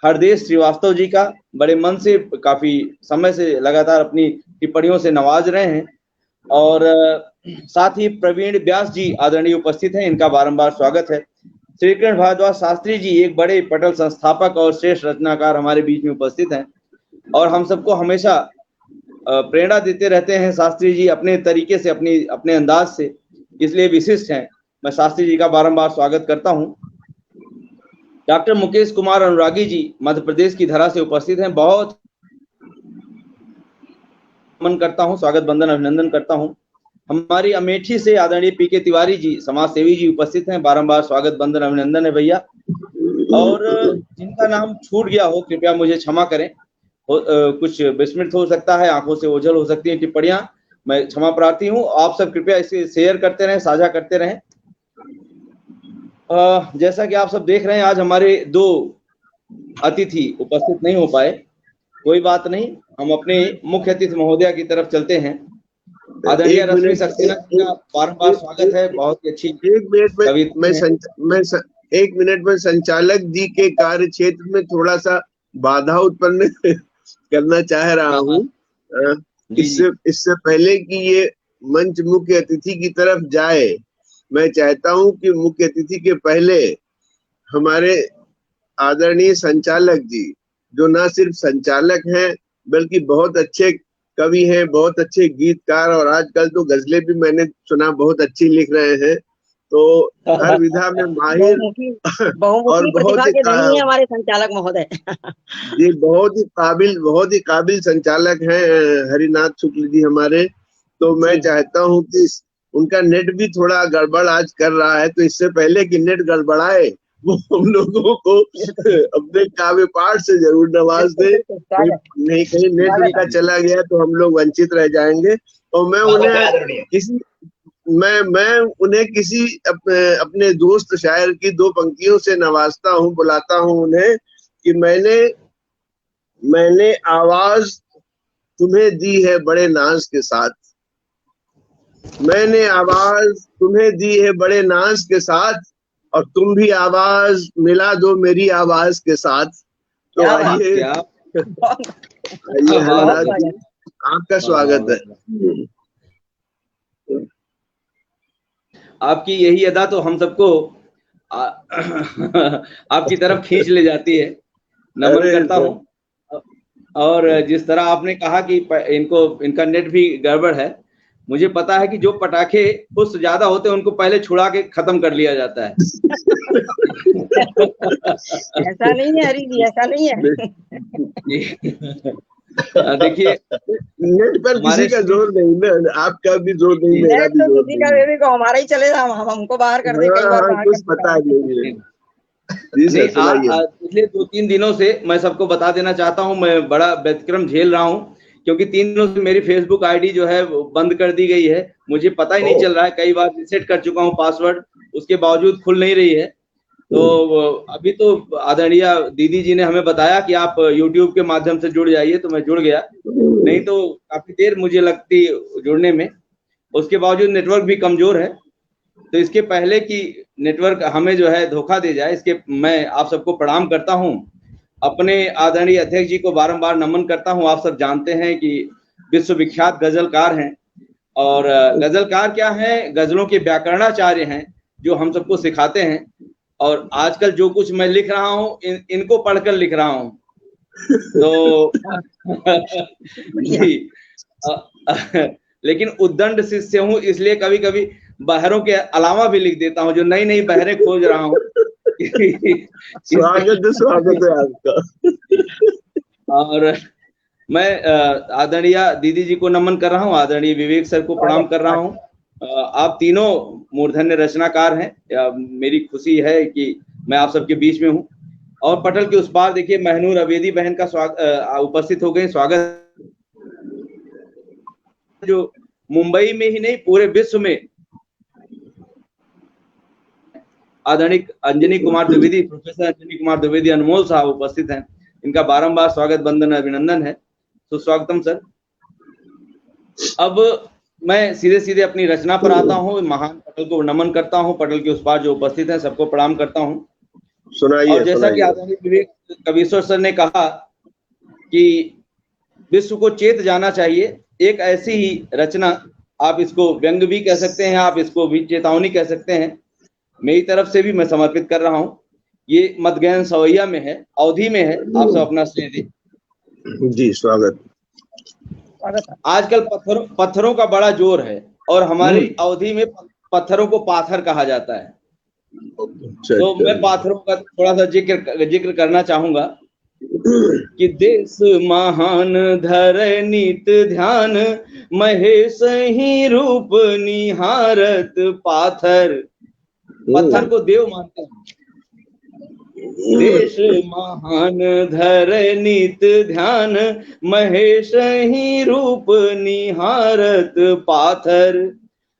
Speaker 2: हरदेश श्रीवास्तव जी का, बड़े मन से काफी समय से लगातार अपनी टिप्पणियों से नवाज रहे हैं। और साथ ही प्रवीण व्यास जी आदरणीय उपस्थित हैं, इनका बारंबार स्वागत है। श्री कृष्ण भारद्वाज शास्त्री जी, एक बड़े पटल संस्थापक और श्रेष्ठ रचनाकार, हमारे बीच में उपस्थित हैं और हम सबको हमेशा प्रेरणा देते रहते हैं। शास्त्री जी अपने तरीके से, अपने अंदाज से, इसलिए विशिष्ट हैं। मैं शास्त्री जी का बारंबार स्वागत करता हूं। डॉक्टर मुकेश कुमार अनुरागी जी मध्य प्रदेश की धरा से उपस्थित हैं, बहुत नमन करता हूं, स्वागत, वंदन, अभिनंदन करता हूं। हमारी अमेठी से आदरणीय पीके तिवारी जी, समाज सेवी जी उपस्थित हैं, बारंबार स्वागत, वंदन, अभिनंदन है भैया। और जिनका नाम छूट गया हो कृपया मुझे क्षमा करें, कुछ विस्मृत हो सकता है, आंखों से ओझल हो सकती है टिप्पणियां, मैं क्षमा प्रार्थी हूं। आप सब कृपया इसे शेयर करते रहें, साझा करते रहें। जैसा कि आप सब देख रहे हैं, आज हमारे दो अतिथि उपस्थित नहीं हो पाए, कोई बात नहीं, हम अपने मुख्य अतिथि महोदया की तरफ चलते हैं। आदरणीय रश्मि सक्सेना जी का बार-बार स्वागत है, बहुत ही अच्छी।
Speaker 3: एक मिनट में संचालक जी के कार्य क्षेत्र में थोड़ा सा बाधा उत्पन्न करना चाह रहा हूँ। इससे पहले कि ये मंच मुख्य अतिथि की तरफ जाए, मैं चाहता हूं कि मुख्य अतिथि के पहले हमारे आदरणीय संचालक जी जो ना सिर्फ संचालक हैं बल्कि बहुत अच्छे कवि हैं, बहुत अच्छे गीतकार, और आजकल तो गजलें भी मैंने सुना बहुत अच्छी लिख रहे हैं। तो हर विधा में माहिर और
Speaker 5: बहुमुखी
Speaker 3: बहुत
Speaker 5: प्रतिभा
Speaker 3: ही
Speaker 5: के धनी है हमारे संचालक महोदय।
Speaker 3: जी बहुत ही काबिल संचालक हैं हरिनाथ शुक्ल जी हमारे। तो मैं चाहता हूं कि उनका नेट भी थोड़ा गड़बड़ आज कर रहा है, तो इससे पहले कि नेट गड़बड़ाए वो हम लोगों को अपने काव्य पाठ से जरूर नवाज दे। नहीं कहीं नेट उनका चला गया तो हम लोग वंचित रह जाएंगे। और मैं उन्हें किसी अपने दोस्त शायर की दो पंक्तियों से नवाजता हूँ, बुलाता हूँ उन्हें कि मैंने आवाज तुम्हें दी है बड़े नाज के साथ, मैंने आवाज तुम्हें दी है बड़े नाज के साथ, और तुम भी आवाज मिला दो मेरी आवाज के साथ। तो आइए हरिनाथ जी, आपका स्वागत है।
Speaker 2: आपकी यही अदा तो हम सबको आपकी तरफ खींच ले जाती है। नमन करता हूँ। और जिस तरह आपने कहा कि इनका नेट भी गड़बड़ है, मुझे पता है कि जो पटाखे कुछ ज्यादा होते हैं उनको पहले छुड़ा के खत्म कर लिया जाता है।
Speaker 5: ऐसा नहीं है हरी जी, ऐसा नहीं है।
Speaker 3: देखिए नेट पर किसी का जोर नहीं ना, आपका भी जोर नहीं, मेरा भी जोर
Speaker 5: किसी का भी को हमारा ही चले, हमको बाहर कर दे कई बार।
Speaker 3: कुछ पता नहीं है।
Speaker 2: पिछले 2-3 दिनों से मैं सबको बता देना चाहता हूं, मैं बड़ा व्यतिक्रम झेल रहा हूं क्योंकि 3 दिनों से मेरी फेसबुक आईडी जो है बंद कर दी गई है। मुझे पता ही नहीं चल रहा है, कई बार रिसेट कर चुका हूं पासवर्ड, उसके बावजूद खुल नहीं रही है। तो अभी तो आदरणीय दीदी जी ने हमें बताया कि आप YouTube के माध्यम से जुड़ जाइए, तो मैं जुड़ गया, नहीं तो काफी देर मुझे लगती जुड़ने में। उसके बावजूद नेटवर्क भी कमजोर है। तो इसके पहले कि नेटवर्क हमें जो है धोखा दे जाए, इसके मैं आप सबको प्रणाम करता हूं। अपने आदरणीय अध्यक्ष जी को बारंबार नमन करता हूं। आप सब जानते हैं कि विश्वविख्यात गजलकार हैं, और गजलकार क्या है, गजलों के व्याकरणाचार्य हैं जो हम सबको सिखाते हैं। और आजकल जो कुछ मैं लिख रहा हूं इनको पढ़कर लिख रहा हूं। तो जी, लेकिन उद्दंड शिष्य हूं, इसलिए कभी कभी बहरों के अलावा भी लिख देता हूं, जो नई नई बहरें खोज रहा हूं।
Speaker 3: स्वागत है आपका।
Speaker 2: और मैं आदरणीय दीदी जी को नमन कर रहा हूं, आदरणीय विवेक सर को प्रणाम कर रहा हूं। आप तीनों मूर्धन्य रचनाकार हैं। मेरी खुशी है कि मैं आप सबके बीच में हूं। और पटल के उस पार देखिए महनूर अवेदी बहन का उपस्थित हो गए, स्वागत। जो मुंबई में ही नहीं पूरे विश्व में आदरणीय अंजनी कुमार द्विवेदी, प्रोफेसर अंजनी कुमार द्विवेदी अनमोल साहब उपस्थित हैं। इनका बारंबार स्वागत, वंदन, अभिनंदन है। सुस्वागतम सर। अब मैं सीधे सीधे अपनी रचना पर आता हूँ। महान पटल को नमन करता हूँ, पटल के उस पार जो उपस्थित हैं सबको प्रणाम करता हूँ। और जैसा कि आदरणीय विवेक कवीश्वर सर ने कहा कि विश्व को चेत जाना चाहिए, एक ऐसी ही रचना, आप इसको व्यंग भी कह सकते हैं, आप इसको भी चेतावनी कह सकते हैं, मेरी तरफ से भी मैं समर्पित कर रहा हूँ। ये मतगहन सवैया में है, अवधि में है। आप सब अपना स्नेह दें।
Speaker 3: जी स्वागत।
Speaker 2: आजकल पत्थरों का बड़ा जोर है और हमारी अवधि में पत्थरों को पाथर कहा जाता है। तो मैं पाथरों का थोड़ा सा जिक्र करना चाहूंगा कि देश महान धर नीत ध्यान, महेश ही रूप निहारत पाथर। पत्थर को देव मानते हैं। देश महान धर नीत ध्यान, महेश ही रूप निहारत पाथर।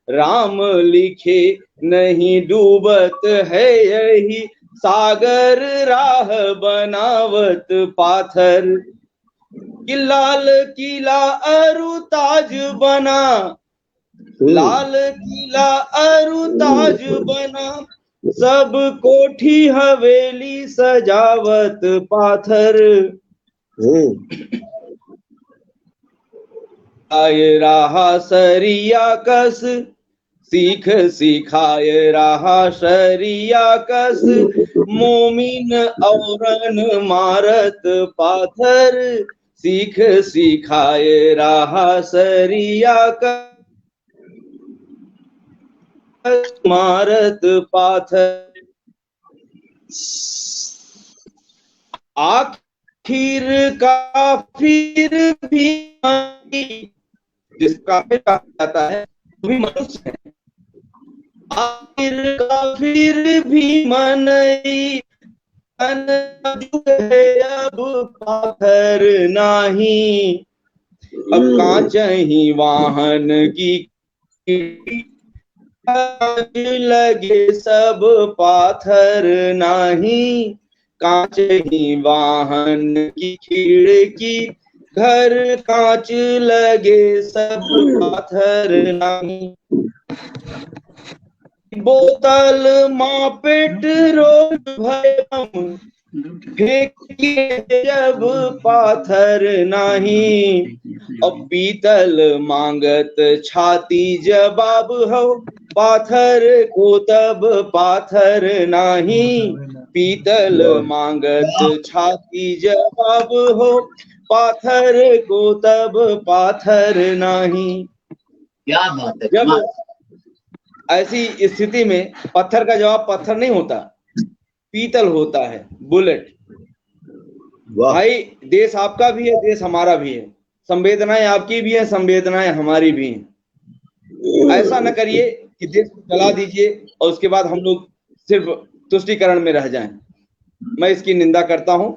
Speaker 2: राम लिखे नहीं डूबत है यही, सागर राह बनावत पाथर। कि लाल किला अरु ताज बना, लाल किला अरु ताज बना, सब कोठी हवेली सजावत पाथर। आय राहा सरिया कस, सीख सिखाए रहा शरिया कस, मोमिन औरन मारत पाथर। सीख सिखाए रहा शरिया कस, मारत पाथर। आखिर काफिर भी, जिस काफिर कहा जाता है वो भी मनुष्य है। आखिर काफिर भी मनई, है अब पाथर नाही। अब कांचही वाहन की लगे सब पाथर नाही। कांच ही वाहन की खिड़की, घर कांच लगे सब पाथर नहीं। बोतल माँ पेट्रोल भयम, फेंकिए जब पाथर नहीं। अब पीतल मांगत छाती जवाब हो, पाथर को तब पाथर नहीं। पीतल मांगत छाती जवाब हो, पाथर को तब पाथर नहीं।
Speaker 4: क्या बात है।
Speaker 2: जब ऐसी स्थिति में पत्थर का जवाब पत्थर नहीं होता, पीतल होता है, बुलेट। भाई देश आपका भी है, देश हमारा भी है, संवेदनाएं आपकी भी है, संवेदनाएं हमारी भी हैं। ऐसा न करिए कि देश को जला दीजिए और उसके बाद हम लोग सिर्फ तुष्टीकरण में रह जाएं। मैं इसकी निंदा करता हूं।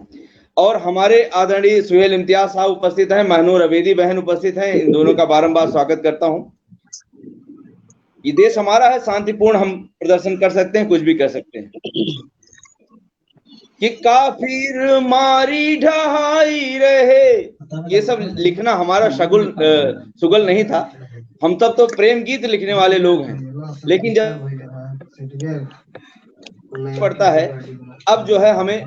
Speaker 2: और हमारे आदरणीय सुहेल इम्तियाज साहब उपस्थित हैं, महनूर अबेदी बहन उपस्थित हैं, इन दोनों का बारंबार स्वागत करता हूं। ये देश हमारा है, शांतिपूर्ण हम प्रदर्शन कर सकते हैं, कुछ भी कर सकते हैं। कि काफिर मारी ढहाई रहे, ये सब लिखना हमारा सुगल नहीं था। हम तब तो प्रेम गीत लिखने वाले लोग हैं, लेकिन जब पड़ता है अब जो है हमें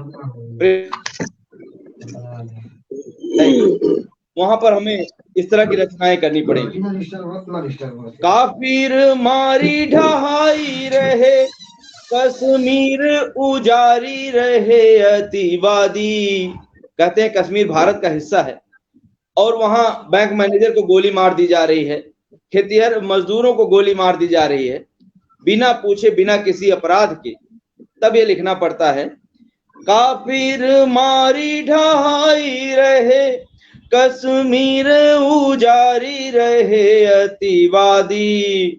Speaker 2: वहां पर हमें इस तरह की रचनाएं करनी पड़ेगी। काफिर मारी ढहाई रहे, कश्मीर उजारी रहे अतिवादी। कहते हैं कश्मीर भारत का हिस्सा है और वहां बैंक मैनेजर को गोली मार दी जा रही है, खेतिहर मजदूरों को गोली मार दी जा रही है, बिना पूछे बिना किसी अपराध के। तब ये लिखना पड़ता है, काफिर मारी ढहाई रहे, कश्मीर उजारी रहे अतिवादी।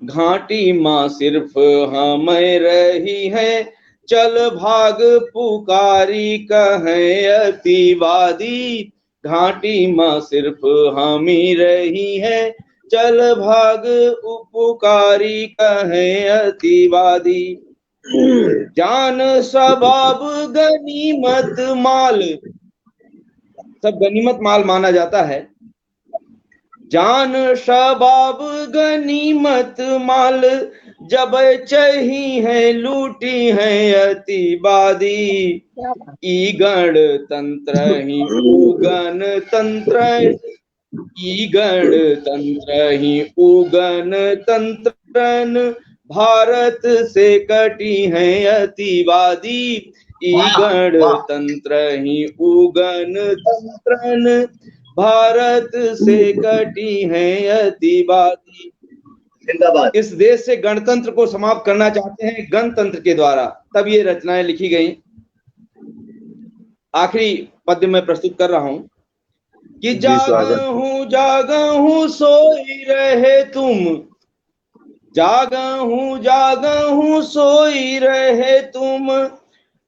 Speaker 2: घाटी माँ सिर्फ हमें रही है, चल भाग पुकारी कहें अतिवादी। घाटी माँ सिर्फ हम ही रही है, चल भाग पुकारी कहें अतिवादी। जान शबाब गनीमत माल, सब गनीमत माल माना जाता है। जान शबाब गनीमत माल, जब चही है लूटी है अतिवादी। ई गणतंत्र ही उगन तंत्र, ई गणतंत्र ही उगन तंत्रन, भारत से कटी है अतिवादी। ई गणतंत्र ही उगन तंत्रन, भारत से कटी है अतिवादी।
Speaker 4: जिंदाबाद।
Speaker 2: इस देश से गणतंत्र को समाप्त करना चाहते हैं गणतंत्र के द्वारा, तब ये रचनाएं लिखी गई। आखिरी पद्य में प्रस्तुत कर रहा हूं कि जागा हूं सोई रहे तुम, जागा हूं सोई रहे तुम,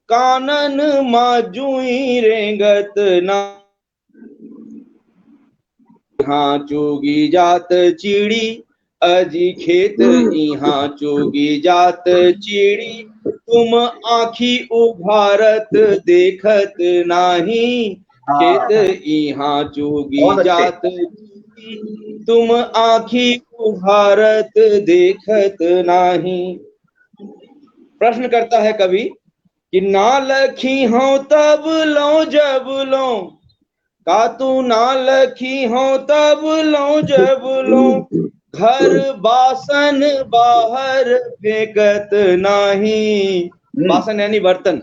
Speaker 2: कानन माजुई रेंगत ना। हाँ चुगी जात चिड़ी, अजी खेत यहाँ चुगी जात चिड़ी। तुम आखी उभारत देखत नाही, खेत यहाँ चुगी जात चिड़ी। तुम आखी उभारत देखत नाही। प्रश्न करता है कवि कि ना लखी हो तब लो जब लो, का तू ना लखी हो तब लो जब लो। घर बासन बाहर फेंकत नाही। बासन यानी बर्तन।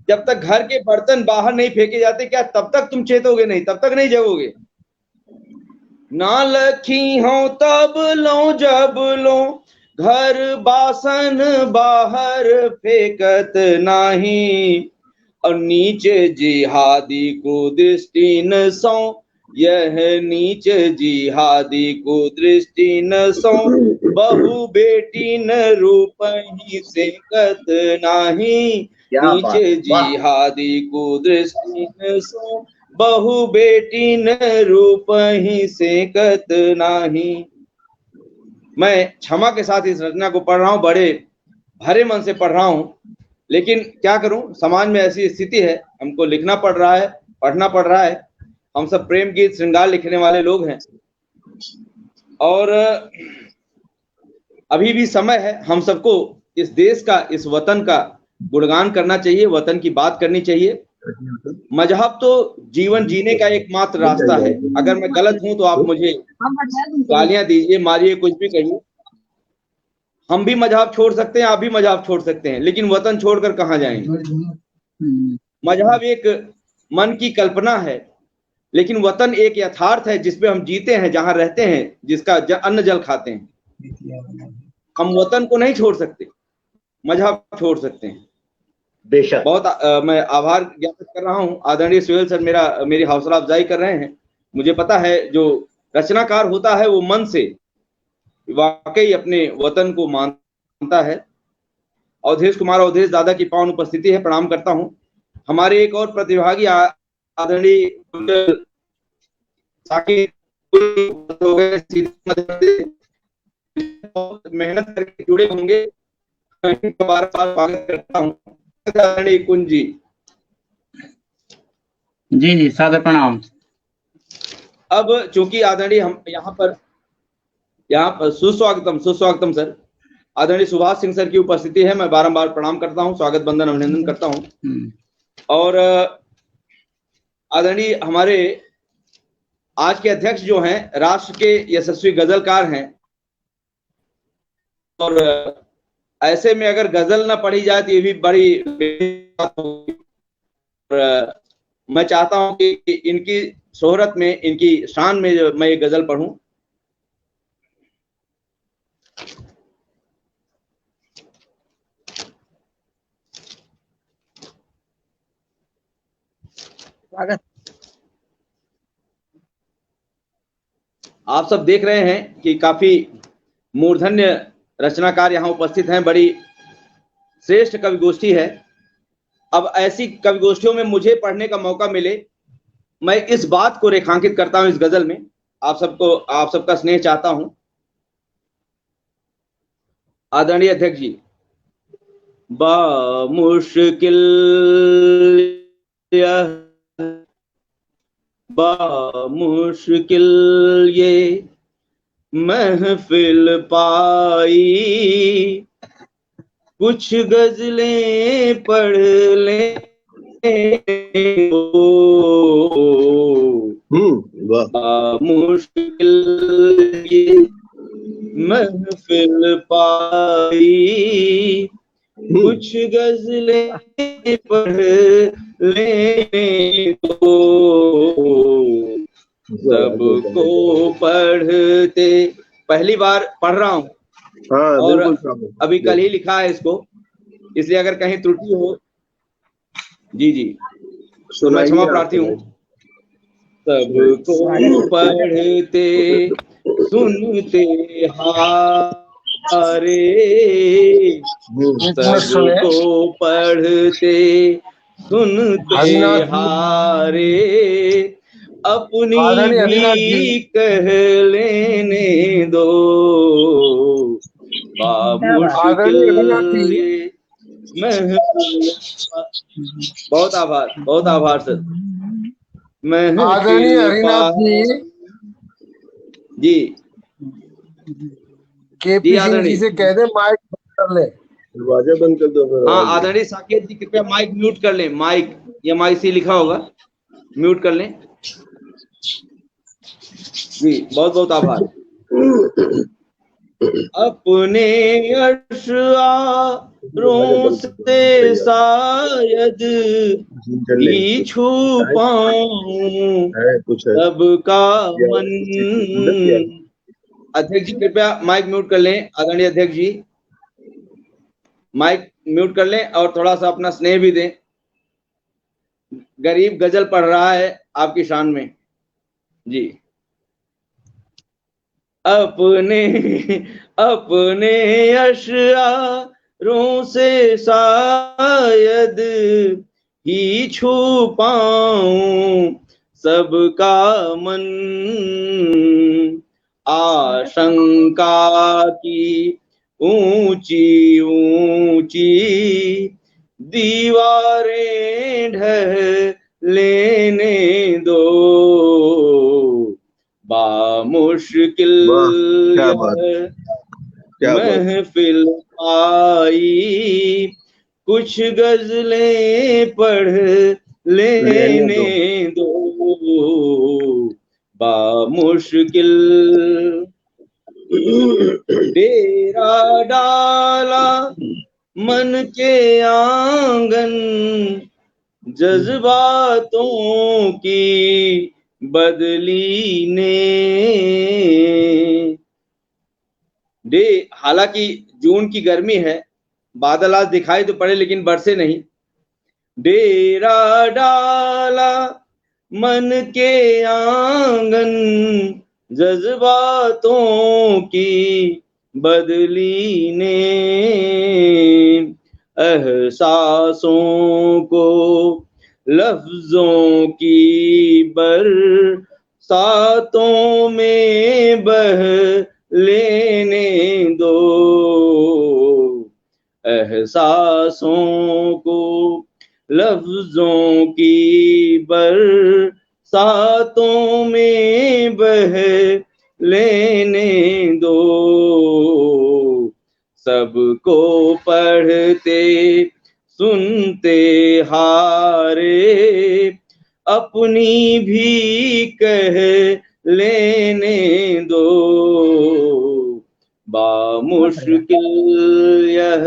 Speaker 2: जब तक घर के बर्तन बाहर नहीं फेंके जाते, क्या तब तक तुम चेतोगे नहीं, तब तक नहीं जगोगे। ना लखी हो तब लो जब लो, घर बासन बाहर फेंकत नाही। और नीचे जिहादी को दृष्टि न सो, यह नीच जिहादी को दृष्टि न सो, बहु बेटी न रूप ही सेकत नाही। नीचे जिहादी को दृष्टि न सो, बहु बेटी न रूप ही सेकत नाही। मैं क्षमा के साथ इस रचना को पढ़ रहा हूँ, बड़े भरे मन से पढ़ रहा हूँ, लेकिन क्या करूं, समाज में ऐसी स्थिति है, हमको लिखना पड़ रहा है, पढ़ना पड़ रहा है। हम सब प्रेम गीत श्रृंगार लिखने वाले लोग हैं, और अभी भी समय है हम सबको इस देश का, इस वतन का गुणगान करना चाहिए, वतन की बात करनी चाहिए। मजहब तो जीवन जीने का एकमात्र रास्ता है। अगर मैं गलत हूं तो आप मुझे गालियां दीजिए, मारिए, कुछ भी कहिए। हम भी मजहब छोड़ सकते हैं, आप भी मजहब छोड़ सकते हैं, लेकिन वतन छोड़कर कहां जाएंगे। मजहब एक मन की कल्पना है, लेकिन वतन एक यथार्थ है जिसपे हम जीते हैं, जहां रहते हैं, जिसका अन्न जल खाते हैं। हम वतन को नहीं छोड़ सकते, मजहब छोड़ सकते हैं।
Speaker 4: बेशक।
Speaker 2: बहुत मैं आभार ज्ञापित कर रहा हूं। आदरणीय सुहेल सर मेरी हौसला अफजाई कर रहे हैं। मुझे पता है जो रचनाकार होता है वो मन से वाकई अपने वतन को मानता है। अवधेश कुमार अवधेश दादा की पावन उपस्थिति है, प्रणाम करता हूं। हमारे एक और प्रतिभागी आदरणीय मेहनत करके जुड़े होंगे, बार बार स्वागत करता हूं। आदरणीय कुंज जी।
Speaker 6: जी सादर प्रणाम।
Speaker 2: अब चूंकि आदरणीय हम यहाँ पर सुस्वागतम सर। आदरणीय सुभाष सिंह सर की उपस्थिति है, मैं बारंबार प्रणाम करता हूं, स्वागत बंदन अभिनंदन करता हूं। और आदरणीय हमारे आज के अध्यक्ष जो हैं, राष्ट्र के यशस्वी गजलकार हैं, और ऐसे में अगर गजल न पढ़ी जाए तो ये भी बड़ी बात होगी। मैं चाहता हूं कि इनकी शोहरत में, इनकी शान में मैं ये गजल पढ़ूं। आप सब देख रहे हैं कि काफी मूर्धन्य रचनाकार यहाँ उपस्थित हैं, बड़ी श्रेष्ठ कवि गोष्ठी है। अब ऐसी कवि गोष्ठियों में मुझे पढ़ने का मौका मिले, मैं इस बात को रेखांकित करता हूं इस गजल में। आप सबका स्नेह चाहता हूं। आदरणीय अध्यक्ष जी, बामुश्किल ये महफिल पाई, कुछ गजलें पढ़ ले मुश्किल ये महफिल पाई, कुछ गजलें पढ़ लेने दो, सबको पढ़ते। पहली बार पढ़ रहा हूँ, और अभी कल ही लिखा है इसको, इसलिए अगर कहीं त्रुटि हो जी तो मैं क्षमा प्रार्थी हूँ। सबको पढ़ते सुनते हारे, सबको पढ़ते सुनते हारे, अपनी भी कह लेने दो, बहुत आभार सर।
Speaker 7: आदरणीय हरिनाथ
Speaker 2: जी
Speaker 7: केपी सिंह जी से कह दे माइक कर ले,
Speaker 3: दरवाजा बंद कर दो।
Speaker 2: हाँ, आदरणीय साकेत जी कृपया माइक म्यूट कर लें। माइक या माइक से लिखा होगा, म्यूट कर लें जी। बहुत आभार। अपने अश्रुओं से शायद ही छू पाऊं सबका मन। अध्यक्ष जी कृपया माइक म्यूट कर लें। आदरणीय अध्यक्ष जी माइक म्यूट कर लें और थोड़ा सा अपना स्नेह भी दें। गरीब गजल पढ़ रहा है आपकी शान में जी। अपने अश्रुओं से शायद ही छू पाऊं सबका मन। आशंका की ऊंची ऊंची दीवारें ढह लेने दो। बामुश्किल महफिल आई कुछ गजलें पढ़ लेने दो। बामुश्किल डेरा डाला मन के आंगन जज्बातों की बदली ने। हालांकि जून की गर्मी है, बादल आज दिखाई तो पड़े लेकिन बरसे नहीं। डेरा डाला मन के आंगन जज्बातों की बदली ने। एहसासों को लफ्जों की बरसातों में बह लेने दो। एहसासों को लफ्जों की बरसातों में बह लेने दो। सबको पढ़ते सुनते हारे अपनी भी कह लेने दो। बामुश्किल यह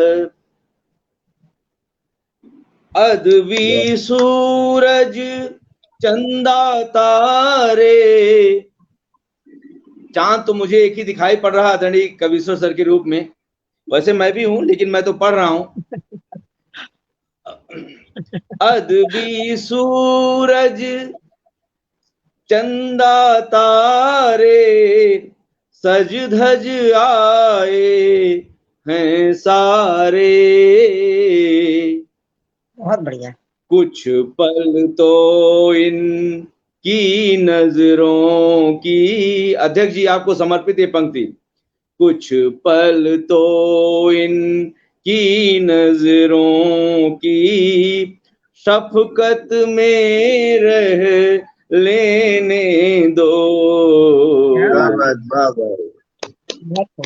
Speaker 2: अदबी सूरज चंदा तारे। चांद तो मुझे एक ही दिखाई पड़ रहा आदरणीय कविश्वर सर के रूप में। वैसे मैं भी हूं लेकिन मैं तो पढ़ रहा हूं। अदबी सूरज चंदा तारे सज धज आए हैं सारे।
Speaker 5: बहुत बढ़िया।
Speaker 2: कुछ पल तो इनकी नजरों की, अध्यक्ष जी आपको समर्पित ये पंक्ति। कुछ पल तो इनकी नजरों की शफकत में रह लेने दो।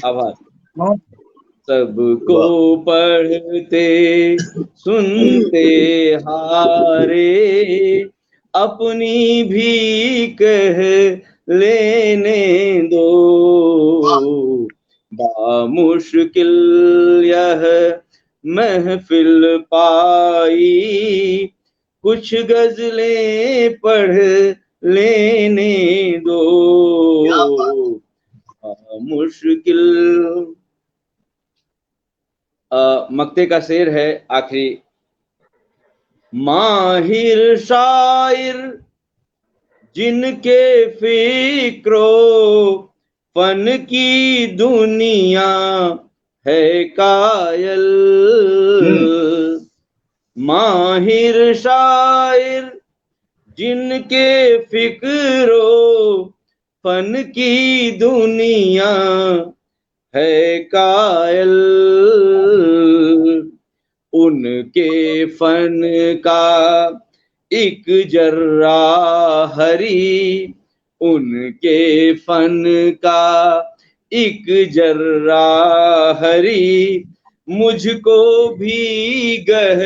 Speaker 2: आभार। सबको पढ़ते सुनते हारे अपनी भी कह लेने दो। बामुश्किल यह महफिल पाई कुछ गजलें पढ़ लेने दो। बामुश्किल मक्ते का शेर है आखिरी। माहिर शायर जिनके फिक्रो फन की दुनिया है कायल। माहिर शायर जिनके फिक्रो फन की दुनिया है कायल। उनके फन का एक जर्रा हरी, उनके फन का एक जर्रा हरी मुझको भी गह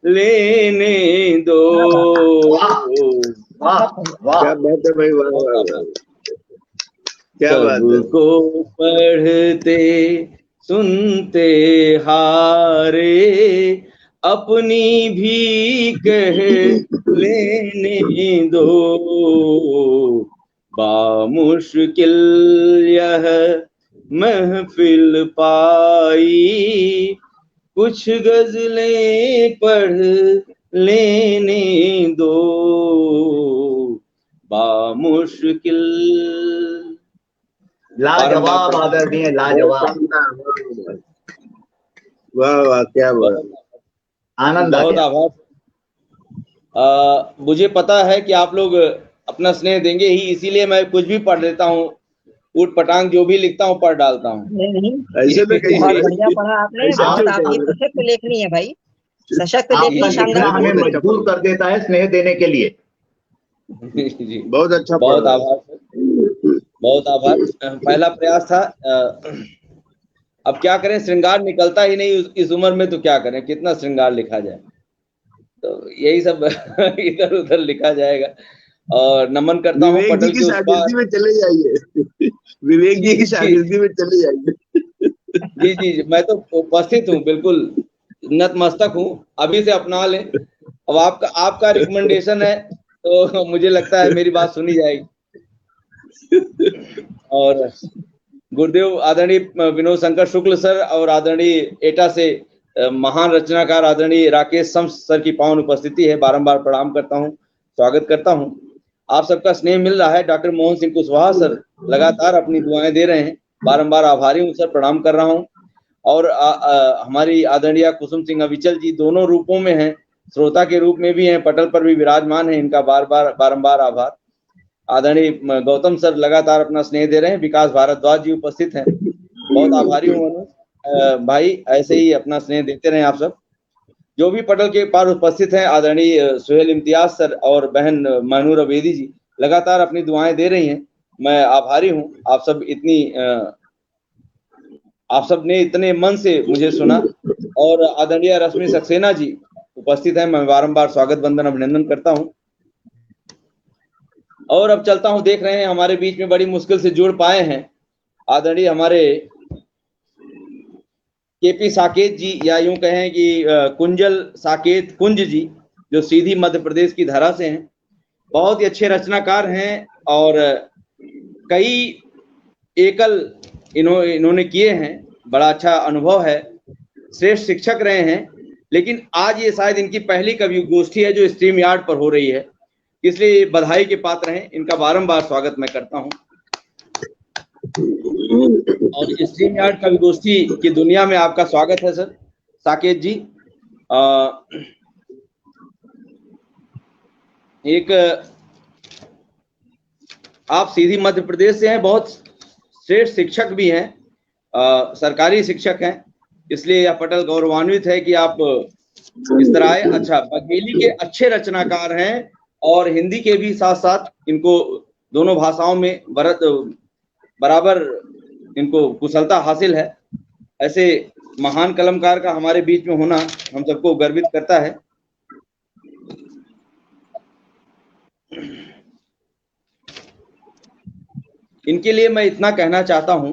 Speaker 2: लेने दो।
Speaker 3: क्या बात है भाई, वाह वाह। क्या बात है।
Speaker 2: सबको पढ़ते सुनते हारे, अपनी भी कह लेने दो, बामुश्किल यह महफिल पाई, कुछ गजलें पढ़ लेने दो, बामुश्किल।
Speaker 4: लाजवाब आदरणीय, लाजवाब,
Speaker 3: वाह वाह, क्या बात,
Speaker 4: आनंद आ
Speaker 2: बहुत
Speaker 4: गया।
Speaker 2: आभार। मुझे पता है कि आप लोग अपना स्नेह देंगे ही, इसीलिए मैं कुछ भी पढ़ लेता हूँ, ऊट पटांग जो भी लिखता हूँ पढ़ डालता हूँ।
Speaker 5: नहीं,
Speaker 3: ऐसे में कैसे,
Speaker 5: बहुत बढ़िया पढ़ा आपने।
Speaker 3: ऐसा
Speaker 5: बहुत
Speaker 3: क्यों
Speaker 5: आपकी
Speaker 3: कर
Speaker 5: सशक्त लेखनी है भाई, सशक्त
Speaker 4: आपका
Speaker 5: लेखनी,
Speaker 4: लिखना
Speaker 5: शानदार।
Speaker 4: हमें
Speaker 3: बहुत अच्छा
Speaker 4: मजबूर कर देता है स्नेह देने के लिए।
Speaker 2: जी,
Speaker 3: बहुत अच्छा पढ़
Speaker 2: बहुत
Speaker 3: रहे
Speaker 2: आभार सर, बहुत आभार। पहला प्रयास था। अब क्या करें, श्रृंगार निकलता ही नहीं इस उम्र में, तो क्या करें, कितना श्रृंगार लिखा जाए, तो यही सब इधर उधर लिखा जाएगा। और नमन करता हूँ
Speaker 3: विवेक जी
Speaker 2: पटल
Speaker 3: की
Speaker 2: के उस पार।
Speaker 3: शागिर्दी में चले जाइए, विवेक जी की शागिर्दी में चले जाइए।
Speaker 2: जी जी जी, मैं तो उपस्थित हूँ, बिल्कुल नतमस्तक हूँ, अभी से अपना लें। अब आपका रिकमेंडेशन है तो मुझे लगता है मेरी बात सुनी जाएगी। और गुरुदेव आदरणीय विनोद शंकर शुक्ल सर और आदरणीय एटा से महान रचनाकार आदरणीय राकेश शम्स सर की पावन उपस्थिति है, बारंबार प्रणाम करता हूँ, स्वागत करता हूँ। आप सबका स्नेह मिल रहा है। डॉक्टर मोहन सिंह कुशवाहा सर लगातार अपनी दुआएं दे रहे हैं, बारंबार आभारी हूँ सर, प्रणाम कर रहा हूँ। और हमारी आदरणीय कुसुम सिंह अविचल जी दोनों रूपों में हैं, श्रोता के रूप में भी हैं, पटल पर भी विराजमान है, इनका बारंबार आभार। आदरणीय गौतम सर लगातार अपना स्नेह दे रहे हैं, विकास भारद्वाज जी उपस्थित हैं, बहुत आभारी हूँ मनोज भाई, ऐसे ही अपना स्नेह देते रहें आप सब। जो भी पटल के पार उपस्थित हैं, आदरणीय सुहेल इम्तियाज सर और बहन महनूर अबेदी जी लगातार अपनी दुआएं दे रही हैं, मैं आभारी हूँ। आप सब ने इतने मन से मुझे सुना। और आदरणीय रश्मि सक्सेना जी उपस्थित हैं, मैं बारंबार स्वागत वंदन अभिनंदन करता हूँ। और अब चलता हूँ, देख रहे हैं हमारे बीच में बड़ी मुश्किल से जुड़ पाए हैं आदरणीय हमारे केपी साकेत जी, या यूं कहें कि कुंजल साकेत कुंज जी, जो सीधी मध्य प्रदेश की धरा से हैं, बहुत ही अच्छे रचनाकार हैं और कई एकल इन्होंने किए हैं, बड़ा अच्छा अनुभव है, श्रेष्ठ शिक्षक रहे हैं। लेकिन आज ये शायद इनकी पहली कवि गोष्ठी है जो स्ट्रीम यार्ड पर हो रही है, इसलिए बधाई के पात्र हैं, इनका बारंबार स्वागत मैं करता हूं। और स्ट्रीम यार्ड कवि गोष्ठी की दुनिया में आपका स्वागत है सर साकेत जी। एक आप सीधी मध्य प्रदेश से हैं, बहुत श्रेष्ठ शिक्षक भी हैं, सरकारी शिक्षक हैं, इसलिए यह पटल गौरवान्वित है कि आप इस तरह आए। अच्छा, बघेली के अच्छे रचनाकार हैं और हिंदी के भी साथ साथ इनको दोनों भाषाओं में बराबर इनको कुशलता हासिल है। ऐसे महान कलमकार का हमारे बीच में होना हम सबको गर्वित करता है। इनके लिए मैं इतना कहना चाहता हूं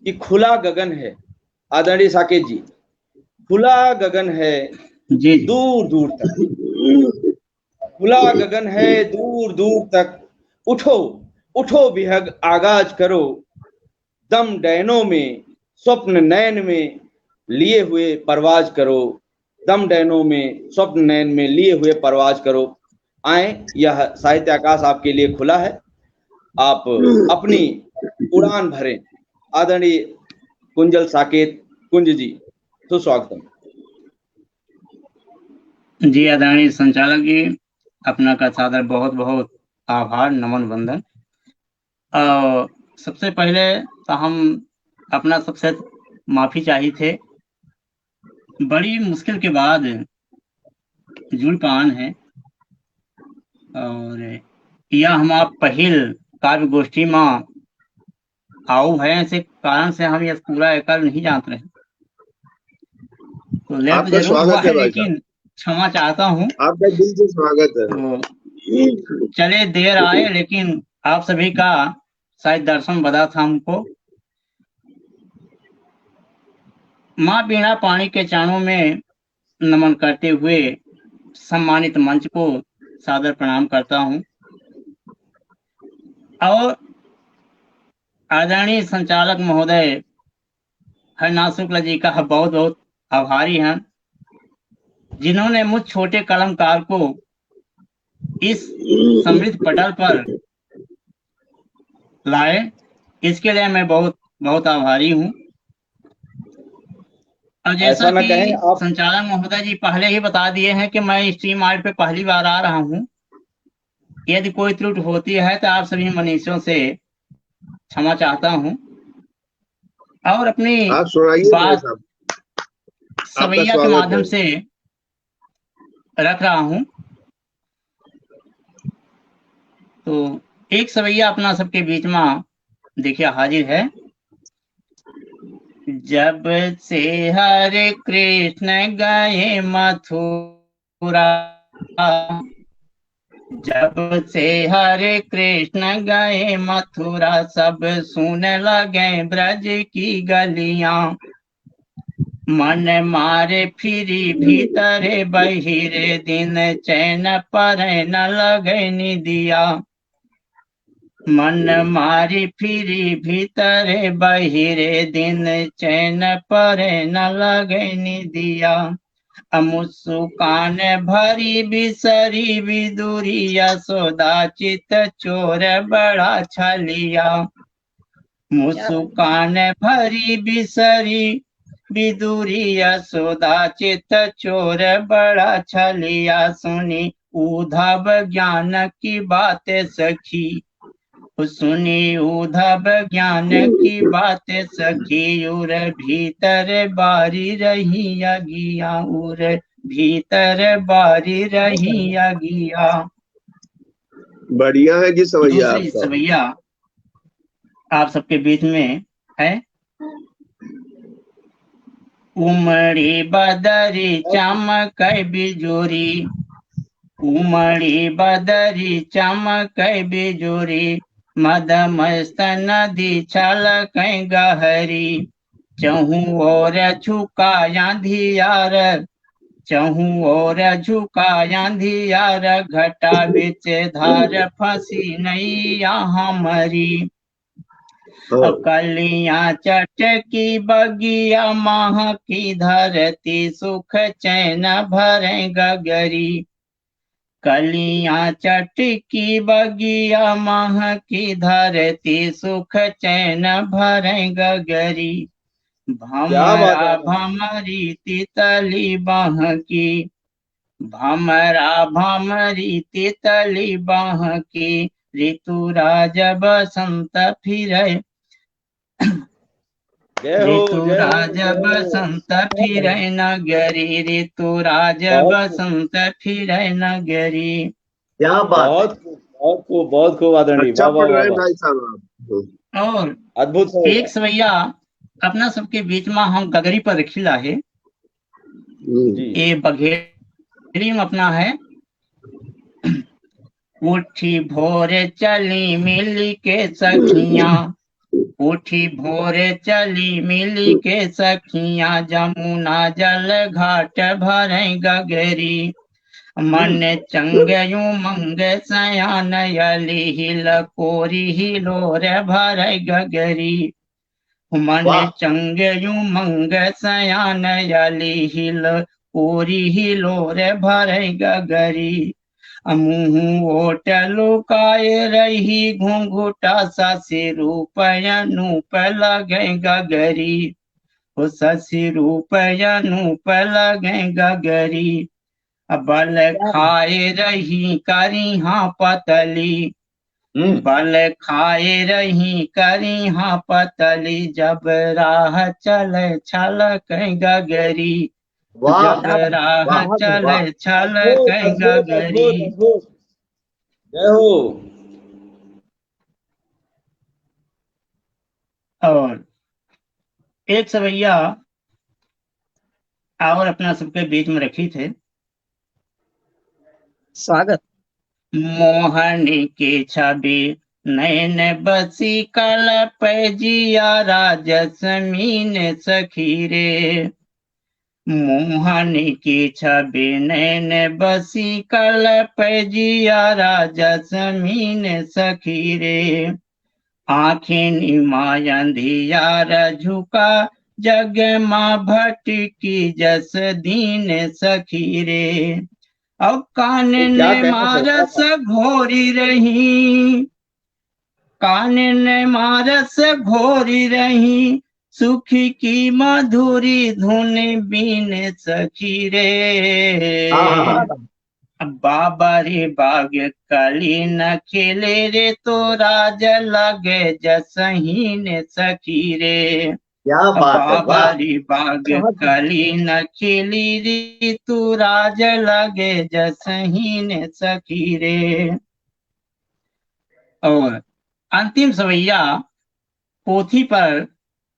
Speaker 2: कि खुला गगन है, आदरणीय साकेत जी, खुला गगन है
Speaker 6: जी
Speaker 2: दूर दूर तक, खुला गगन है दूर दूर तक, उठो उठो विहग आगाज करो, दम डैनों में स्वप्न नयन में लिए हुए परवाज करो, दम डैनों में स्वप्न नयन में लिए हुए परवाज करो। आए, यह साहित्य आकाश आपके लिए खुला है, आप अपनी उड़ान भरें। आदरणीय कुंजल साकेत कुंज जी, सुस्वागतम।
Speaker 6: जी आदरणीय संचालक जी, अपना का सादर बहुत बहुत आभार, नमन वंदन। सबसे पहले तो हम अपना सबसे माफी चाहिए थे, बड़ी मुश्किल के बाद जुड़ पान है और यह हम आप पहिल काव्य गोष्ठी में आओ है, ऐसे कारण से हम यह पूरा एकल नहीं जानते रहे, तो लेट जरूर हुआ है, लेकिन क्षमा चाहता हूँ,
Speaker 3: आपका दिल से स्वागत है।
Speaker 6: तो चले देर आए, लेकिन आप सभी का शायद दर्शन बदा था हमको। माँ बीणा पाणी के चरणों में नमन करते हुए सम्मानित मंच को सादर प्रणाम करता हूँ और आदरणीय संचालक महोदय हरनाथ शुक्ला जी का बहुत बहुत आभारी हैं, जिन्होंने मुझ छोटे कलमकार को इस समृद्ध पटल पर लाए। इसके लिए मैं बहुत बहुत आभारी हूँ। और जैसा कि संचालक महोदय जी पहले ही बता दिए हैं कि मैं स्ट्रीम आर्ट पे पहली बार आ रहा हूँ। यदि कोई त्रुटि होती है तो आप सभी मनीषियों से क्षमा चाहता हूँ और अपनी बात सवैया के माध्यम से रख रहा हूँ। तो एक सवैया अपना सबके बीच में देखिए हाजिर है। जब से हरे कृष्ण गए मथुरा, जब से हरे कृष्ण गए मथुरा, सब सुन लगे ब्रज की गलियां। मन मारे फिरी भीतरे बहिरे, दिन चैन पर न लगे निदिया। मन मारी फिरी भीतरे बहिरे, दिन चैन पर न लगे निदिया। मुस्कान भरी बिसरी विदुरिया, यशोदा चित चोर बड़ा छलिया। मुस्कान भरी बिसरी विदुरिया, यशोदा चित चोर बड़ा छलिया। सुनी उद्धव ज्ञान की बात सखी, सुनी उद्धव ज्ञान की बात सखी। उर भीतर बारी रही अगिया, उर भीतर बारी रही अगिया।
Speaker 3: बढ़िया है जी सवैया।
Speaker 6: दूसरी सवैया आप सबके बीच में है। उमड़ी बदरी चमक बिजोरी, उमड़ी बदरी चमक बिजोरी। मद मस्त नदी छलक गहरी, चहु और झुकाया धियार, चहु और झुकाया धियार। घटा बिच धार फंसी नैया हमारी, कलियां चटकी बगिया माह की धरती। सुख चैन भरे गगरी, कलियां चटकी बगिया माह की धरती। सुख चैन भरे गगरी। भमरा भमरी तितली बाह की, भमरा भमरी तितली बाह की। ऋतुराज बसंत फिरे, ऋतुराज बसंत फिरे नगरी, ऋतुराज बसंत फिरे नगरी।
Speaker 4: क्या बात,
Speaker 2: बहुत खूब आदरणीय।
Speaker 3: अच्छा पढ़ रहे हैं भाई साहब।
Speaker 6: और
Speaker 2: अद्भुत
Speaker 6: एक सवैया अपना सबके बीच में हम गगरी पर खिला है। ये बघेरी में अपना है। उठी भोरे चली मिली के सखियां, उठी भोरे चली मिली के सखियां। जमुना जल घाट भरे गगरी, मन चंगयू मंग सयान यली। हिल कोरी हिलोर भरे गगरी, मन चंगयू मंग सयान यली। हिल कोरी हिलोर भरे गगरी। मुँह ओट लुकाए रही घूंघूटा सा, सिरूप अनूप लगे गगरी। शशि रूप अनूप लगे गगरी। बल खाए रही करी हाँ पतली, बल खाए रही करी हाँ पतली। जब राह चले छलक गगरी, जब राह चले छलक गगरी।
Speaker 2: जय हो।
Speaker 6: और एक सवैया और अपना सबके बीच में रखी थे।
Speaker 5: स्वागत।
Speaker 6: मोहनी की छवि नैन बसी कल पैजिया राजसमीन सखी रे, मोहन की छवि नैन बसी कल पैजिया राजसमीन सखी रे, आँखें निमाय अंधियार झुका जग माँ भटकी जस दीन सखी रे, अब कान
Speaker 2: क्या
Speaker 6: ने
Speaker 2: कहना
Speaker 6: मारस
Speaker 2: चाहता
Speaker 6: घोरी रही, कान ने मारस घोरी रही, सुखी की मधुरी धुन बीन सखी रे, बाबरी बाग कली न खिले रे, तो राज लगे जसहीन सखी रे,
Speaker 4: क्या बात है, वाह।
Speaker 6: बाबरी बाग कली न खिली रे, तू राज लगे जसहीन सखी रे। और अंतिम सवैया पोथी पर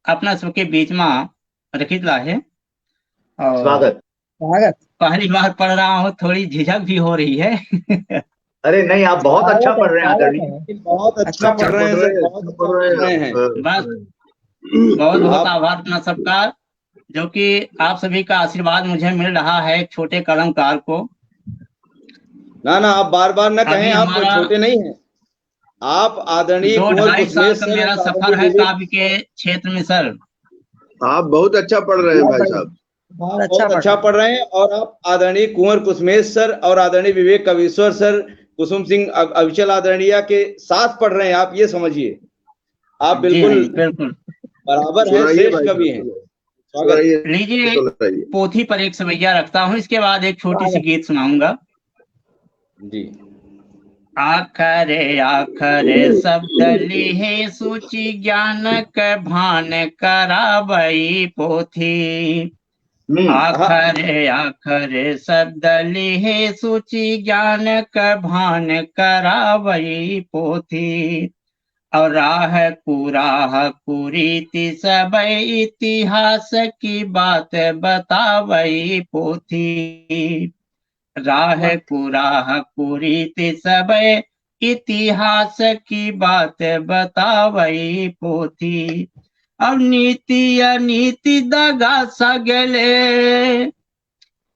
Speaker 6: अपना सबके बीच में रखित है, और
Speaker 4: स्वागत।
Speaker 6: पहली बार पढ़ रहा हूँ, थोड़ी झिझक भी हो रही है।
Speaker 4: अरे नहीं, आप बहुत अच्छा पढ़ रहे हैं आदरणीय,
Speaker 2: बहुत अच्छा पढ़ रहे हैं सर, बहुत अच्छा पढ़ रहे हैं।
Speaker 6: बस बहुत बहुत आभार अपना सबका, जो कि आप सभी का आशीर्वाद मुझे मिल रहा है, एक छोटे कलमकार को।
Speaker 2: ना ना, आप बार बार ना कहें, आप
Speaker 6: हमारा
Speaker 2: छोटे नहीं हैं, आप आदरणीय
Speaker 6: 2-2.5 साल का
Speaker 2: सर
Speaker 6: मेरा
Speaker 2: और
Speaker 6: सफर है काव्य के क्षेत्र में सर।
Speaker 3: आप बहुत अच्छा पढ़ रहे हैं भाई साहब,
Speaker 2: बहुत अच्छा पढ़ रहे हैं, और आप आदरणीय कुंवर कुसुमेश सर और आदरणीय विवेक कवीश्वर सर, कुसुम सिंह अविचल आदरणीय के साथ पढ़ रहे हैं। आप ये समझिए, आप बिल्कुल
Speaker 6: बिल्कुल
Speaker 2: बराबर हैं, श्रेष्ठ कवि हैं। स्वागत।
Speaker 6: लीजिए, पोथी पर एक सवैया रखता हूँ, इसके बाद एक छोटी सी गीत सुनाऊंगा
Speaker 2: जी।
Speaker 6: आखरे आखरे शब्द लिहे सूची, ज्ञान क भान कराबई पोथी, आखरे आखरे शब्द लिहे सूची, ज्ञान क भान कराबई पोथी, और राह कुराह कुरीति सब इतिहास की बात बतावई पोथी, राह कुराह कुरीति सब इतिहास की बात बतावई पोथी, अब नीति अनीति दगा सगले,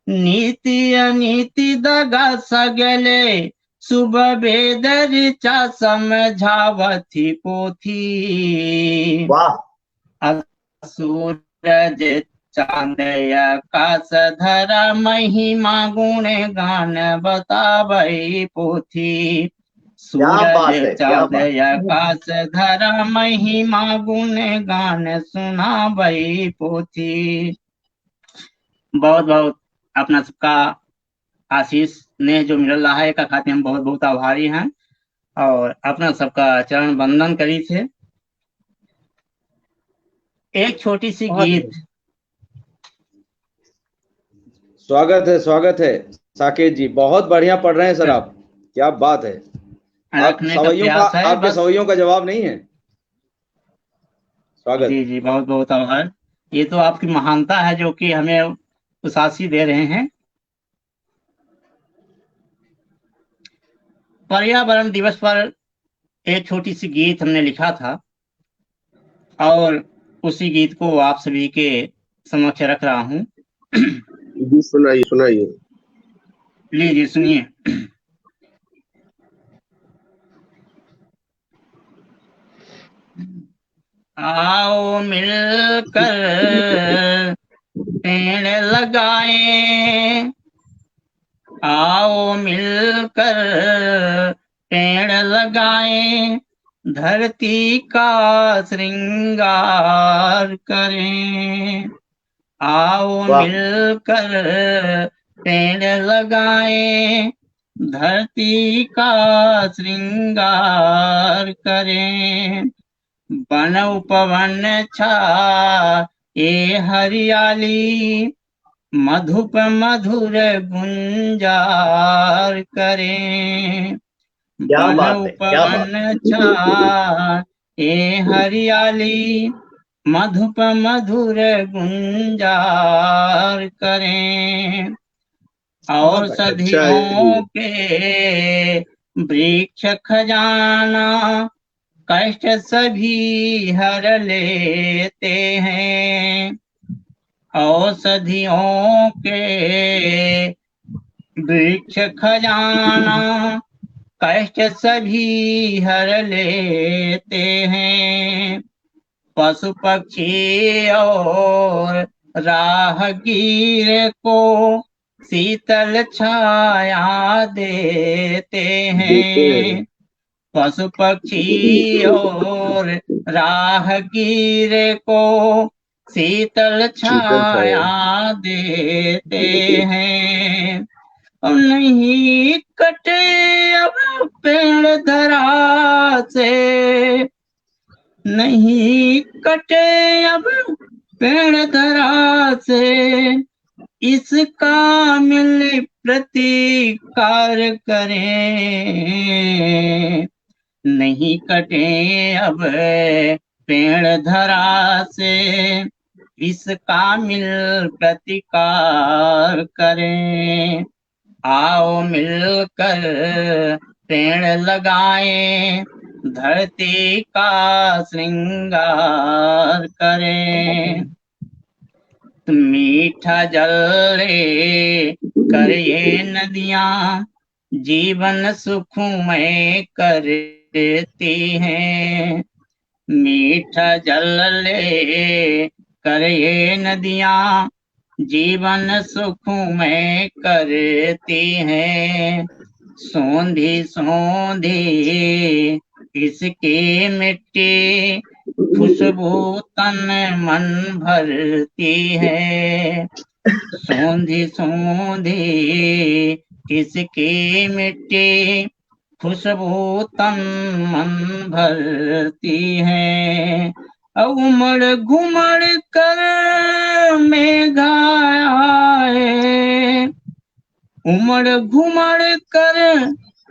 Speaker 6: नीति अनीति दगा सगले, सुबह वेद ऋचा समझावथी पोथी, सूरज चांद आकाश धरा महिमा गुण गान बतावई पोथी, सूरज चांद आकाश धरा महिमा गुण गान सुनावई पोथी। बहुत बहुत अपना सबका आशीष ने जो मिल रहा है का खातिर हम बहुत बहुत आभारी हैं, और अपना सबका चरण वंदन करी थे। एक छोटी सी गीत।
Speaker 2: स्वागत है साकेत जी, बहुत बढ़िया पढ़ रहे हैं सर आप, क्या बात है। आपके सवैयों का जवाब नहीं है। स्वागत।
Speaker 6: जी जी, बहुत बहुत आभार। ये तो आपकी महानता है जो कि हमें उसासी दे रहे हैं। पर्यावरण दिवस पर एक छोटी सी गीत हमने लिखा था, और उसी गीत को आप सभी के समक्ष रख रहा हूँ।
Speaker 3: सुनाइए सुनाइए।
Speaker 6: लीजिए सुनिए। आओ मिलकर पेड़ लगाएं, आओ मिलकर पेड़ लगाएं, धरती का श्रृंगार करें, आओ मिलकर पेड़ लगाएं, धरती का श्रृंगार करें, वन उपवन छा ये हरियाली, मधुप मधुर गुंजार करें, वन उपवन छा ये हरियाली, मधुप मधुर गुंजार करें, औषधियों के वृक्ष खजाना, कष्ट सभी हर लेते हैं, औषधियों के वृक्ष खजाना कष्ट सभी हर लेते हैं। पशु पक्षी और राहगीर को शीतल छाया देते हैं। पशु पक्षी और राहगीर को शीतल छाया देते हैं। और नहीं कटे अब पेड़ धरा से, नहीं कटे अब पेड़ धरा से, इसका मिल प्रतिकार करें। नहीं कटे अब पेड़ धरा से, इसका मिल प्रतिकार करें। आओ मिलकर पेड़ लगाएं, धरती का श्रृंगार करें। मीठा जल रे कर ये नदियां जीवन सुखमय करती हैं। मीठा जल ले कर ये नदियां जीवन सुखमय करती हैं। सोंधी सोंधी इसकी मिट्टी खुशबू तन मन भरती है। सोंधी सोंधी इसकी मिट्टी खुशबू तन मन भरती है। उमड़ घुमड़ कर मेघा आए, उमड़ घुमड़ कर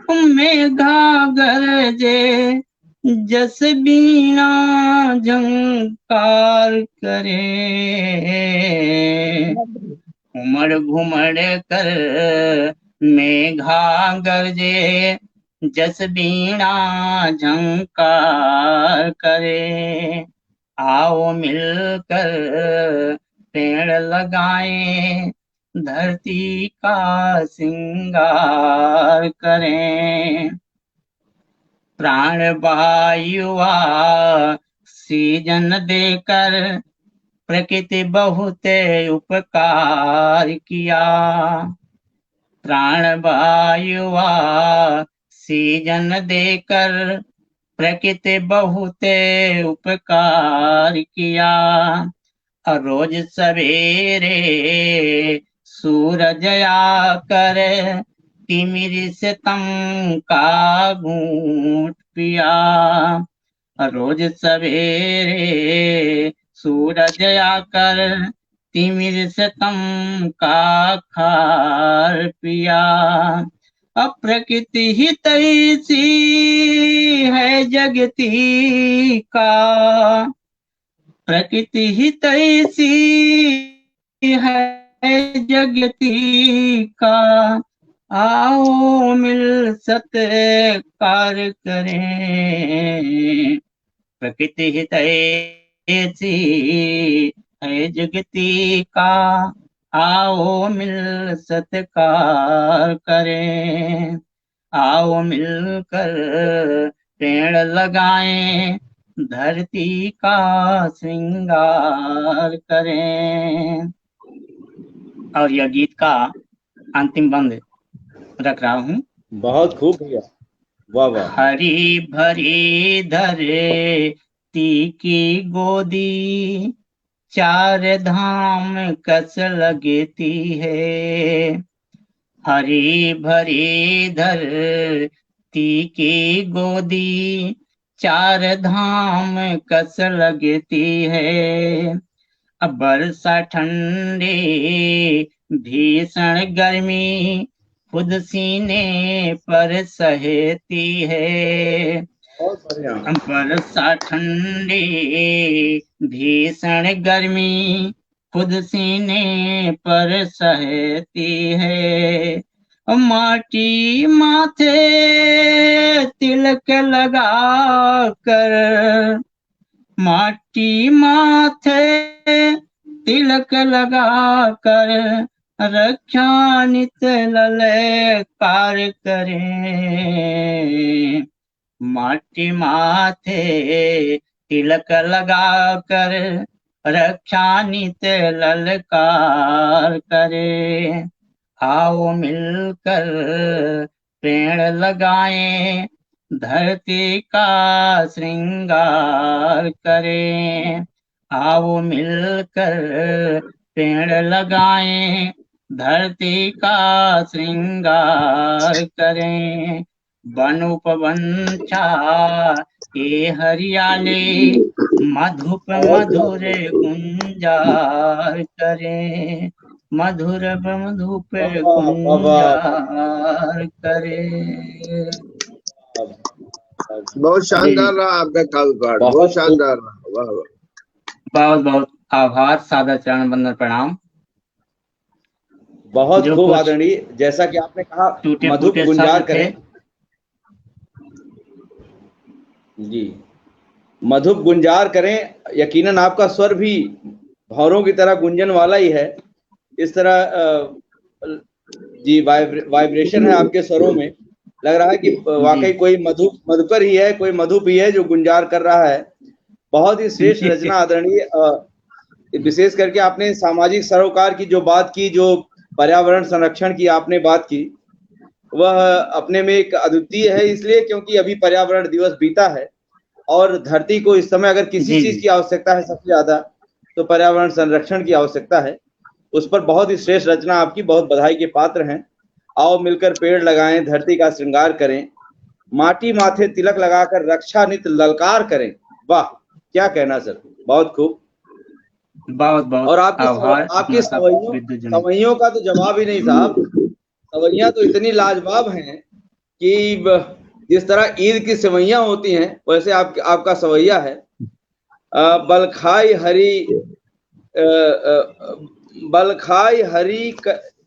Speaker 6: मेघा गरजे, जस बीना झंकार करे। उमड़ घुमड़ कर मेघा गरजे, जस बीना झंकार करे। आओ मिलकर पेड़ लगाएं, धरती का श्रृंगार करें। प्राण वायुआ सीजन देकर प्रकृति बहुत उपकार किया। प्राण वायुआ सीजन देकर प्रकृति बहुत उपकार किया। रोज सवेरे सूरज आकर तिमिर सितम का घूंट पिया। रोज सवेरे सूरज आकर तिमिर सितम का खार पिया। अप्रकृति ही तैसी है जगती का, प्रकृति ही तैसी है जगती का। आओ मिल सत्कार करें, प्रकृति ही तैसी है जगती का। आओ मिल सत्कार करें। आओ मिलकर पेड़ लगाएं, धरती का श्रृंगार करें। और यह गीत का अंतिम बंद रख रहा हूँ।
Speaker 2: बहुत खूब भैया, वाह वाह।
Speaker 6: हरी भरी धरती की गोदी, चार धाम कस लगती है। हरी भरी धरती की गोदी, चार धाम कस लगती है। अब बरसा ठंडी भीषण गर्मी, खुद सीने पर सहती है। बरसा ठंडी भीषण गर्मी, खुद सीने पर सहती है। माटी माथे तिलक लगा कर, माटी माथे तिलक लगा कर, रक्षा नित ललकार करें। माटी माथे तिलक लगा कर, रक्षा नित ललकार करे। आओ मिलकर पेड़ लगाएं, धरती का श्रृंगार करें। आओ मिलकर पेड़ लगाएं, धरती का श्रृंगार करें। वन उपवन ये हरियाली, मधुप मधुर गुंजार करें, मधुर मधुप गुंजार करें।
Speaker 3: बहुत शानदार रहा आपका काव्य पाठ, बहुत शानदार रहा। वाह वाह,
Speaker 6: बहुत बहुत आभार, सादर चरण वंदन प्रणाम।
Speaker 2: बहुत खूब आदरणीय, जैसा कि आपने कहा मधुप गुंजार करें जी, मधुप गुंजार करें। यकीनन आपका स्वर भी भौरों की तरह गुंजन वाला ही है। इस तरह जी वाइब्रेशन है आपके स्वरों में। लग रहा है कि वाकई कोई मधुकर ही है, कोई मधुप ही है जो गुंजार कर रहा है। बहुत ही श्रेष्ठ रचना आदरणीय। विशेष करके आपने सामाजिक सरोकार की जो बात की, जो पर्यावरण संरक्षण की आपने बात की, वह अपने में एक अद्वितीय है। इसलिए क्योंकि अभी पर्यावरण दिवस बीता है और धरती को इस समय अगर किसी चीज की आवश्यकता है सबसे ज्यादा, तो पर्यावरण संरक्षण की आवश्यकता है। उस पर बहुत ही श्रेष्ठ रचना आपकी, बहुत बधाई के पात्र हैं। आओ मिलकर पेड़ लगाएं, धरती का श्रृंगार करें, माटी माथे तिलक लगाकर रक्षा नित ललकार करें। वाह, क्या कहना सर, बहुत खूब।
Speaker 6: बहुत बहुत
Speaker 2: और आपकी सवैयों का तो जवाब ही नहीं साहब। सवैयां तो इतनी लाजवाब हैं कि जिस तरह ईद की सेवैयां होती हैं वैसे आपका सवैया है। बलखाई हरी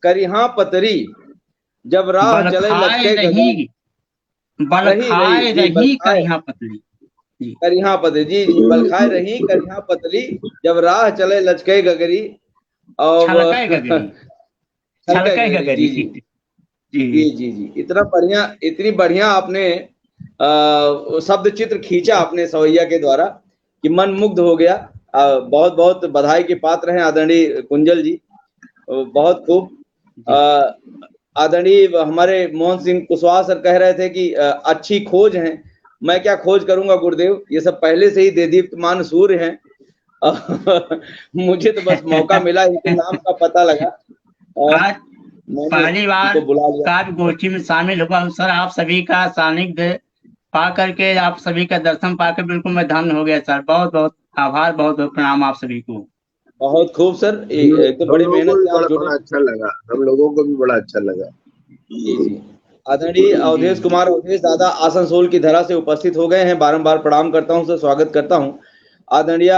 Speaker 2: करिहा पतरी, जब राह चले लचके गगरी।
Speaker 6: बलखाए रही करिहा पतली,
Speaker 2: करिहा पतली जी, बलखाए रही करिहा पतली, जब राह चले लचके गगरी। और जी, इतना बढ़िया, इतनी बढ़िया आपने शब्द चित्र खींचा अपने सवैया के द्वारा कि मन मुग्ध हो गया। बहुत बहुत बधाई के पात्र हैं आदरणीय कुंजल जी, बहुत खूब। आदरणीय हमारे मोहन सिंह कुशवाहा सर कह रहे थे कि अच्छी खोज है। मैं क्या खोज करूंगा गुरुदेव, ये सब पहले से ही देदीप्यमान सूर्य हैं। मुझे तो बस मौका मिला, इनके नाम का पता लगा,
Speaker 6: पहली बार काव्य गोष्ठी में शामिल हुआ सर। आप सभी का सानिध्य पा करके, आप सभी का दर्शन पाकर बिल्कुल मैं धन्य हो गया सर। बहुत बहुत आभार, बहुत बहुत प्रणाम आप सभी को।
Speaker 2: बहुत खूब सर, एक तो बड़ी मेहनत से आप जुड़े।
Speaker 3: अच्छा लगा, हम लोगों को भी बड़ा अच्छा लगा।
Speaker 2: जी। आदरणीय अवधेश कुमार अवधेश दादा आसनसोल की धरा से उपस्थित हो गए हैं, बारंबार प्रणाम करता हूं सर, स्वागत करता हूं। आदरणीय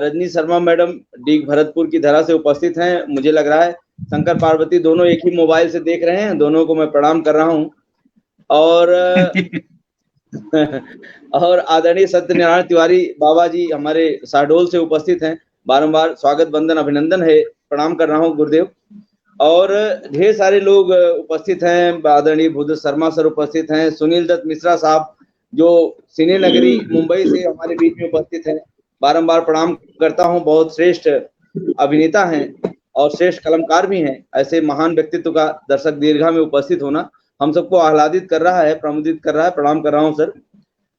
Speaker 2: रजनी शर्मा मैडम डीग भरतपुर की धरा से उपस्थित हैं। मुझे लग रहा है शंकर पार्वती दोनों एक ही मोबाइल से देख रहे हैं, दोनों को मैं प्रणाम कर रहा हूं। और आदरणीय सत्यनारायण तिवारी बाबा जी हमारे साडोल से उपस्थित हैं, बारंबार स्वागत वंदन अभिनंदन है, प्रणाम कर रहा हूं गुरुदेव। और ढेर सारे लोग उपस्थित हैं, आदरणीय भूदेव शर्मा सर उपस्थित हैं, सुनील दत्त मिश्रा साहब जो सिने नगरी मुंबई से हमारे बीच में उपस्थित हैं, बारंबार प्रणाम करता हूं। बहुत श्रेष्ठ अभिनेता हैं और श्रेष्ठ कलमकार भी हैं। ऐसे महान व्यक्तित्व का दर्शक दीर्घा में उपस्थित होना हम सबको आह्लादित कर रहा है, प्रमुदित कर रहा है, प्रणाम कर रहा हूं सर।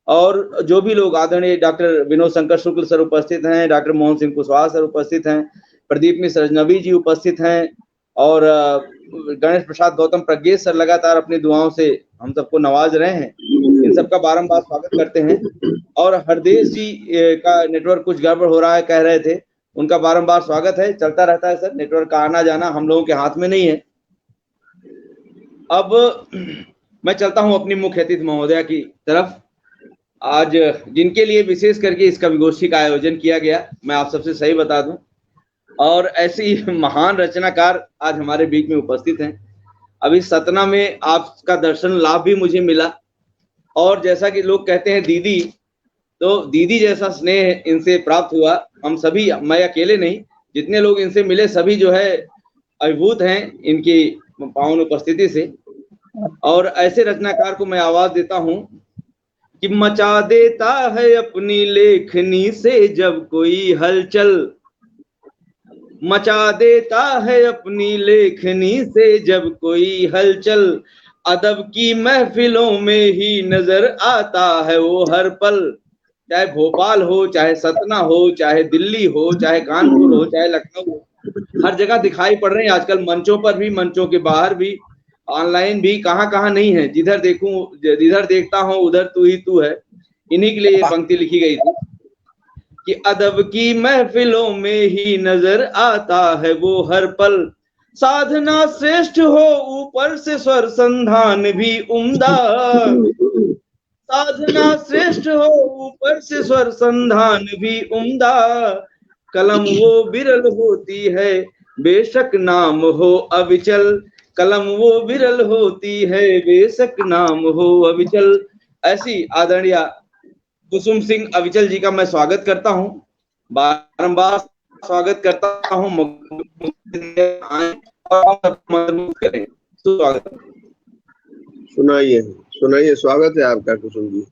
Speaker 2: और जो भी लोग, आदरणीय डॉक्टर विनोद शंकर शुक्ल सर उपस्थित हैं, डॉक्टर मोहन सिंह कुशवाहा सर उपस्थित हैं, प्रदीप मिश्र अजनबी जी उपस्थित हैं, और गणेश प्रसाद गौतम प्रज्ञेश सर लगातार अपनी दुआओं से हम सबको नवाज रहे हैं। इन सबका बारंबार स्वागत करते हैं। और हरदेश जी का नेटवर्क कुछ गड़बड़ हो रहा है कह रहे थे, उनका बारंबार स्वागत है। चलता रहता है सर, नेटवर्क का आना जाना हम लोगों के हाथ में नहीं है। अब मैं चलता हूं अपनी मुख्य अतिथि महोदया की तरफ। आज जिनके लिए विशेष करके इस कविगोष्ठी का आयोजन किया गया, मैं आप सबसे सही बता दूं, और ऐसी महान रचनाकार आज हमारे बीच में उपस्थित हैं। अभी सतना में आपका दर्शन लाभ भी मुझे मिला। और जैसा कि लोग कहते हैं दीदी, तो दीदी जैसा स्नेह इनसे प्राप्त हुआ। हम सभी, मैं अकेले नहीं, जितने लोग इनसे मिले सभी जो है अभिभूत हैं इनकी पावन उपस्थिति से। और ऐसे रचनाकार को मैं आवाज देता हूं कि मचा देता है अपनी लेखनी से जब कोई हलचल, मचा देता है अपनी लेखनी से जब कोई हलचल, अदब की महफिलों में ही नजर आता है वो हर पल। चाहे भोपाल हो, चाहे सतना हो, चाहे दिल्ली हो, चाहे कानपुर हो, चाहे लखनऊ हो, हर जगह दिखाई पड़ रहे हैं आजकल, मंचों पर भी, मंचों के बाहर भी, ऑनलाइन भी, कहाँ कहाँ नहीं है। जिधर देखूं, जिधर देखता हूं उधर तू ही तू है। इन्हीं के लिए ये पंक्ति लिखी गई थी कि अदब की महफिलों में ही नजर आता है वो हर पल, साधना श्रेष्ठ हो ऊपर से स्वर संधान भी उम्दा, साधना श्रेष्ठ हो ऊपर से स्वर संधान भी उम्दा, कलम वो बिरल होती है बेशक नाम हो अविचल, कलम वो बिरल होती है बेशक नाम हो अविचल। ऐसी आदरणीय कुसुम सिंह अविचल जी का मैं स्वागत करता हूं, बारंबार स्वागत करता हूं। स्वागत,
Speaker 3: सुनाइए सुनाइए, स्वागत है आपका कुसुम जी।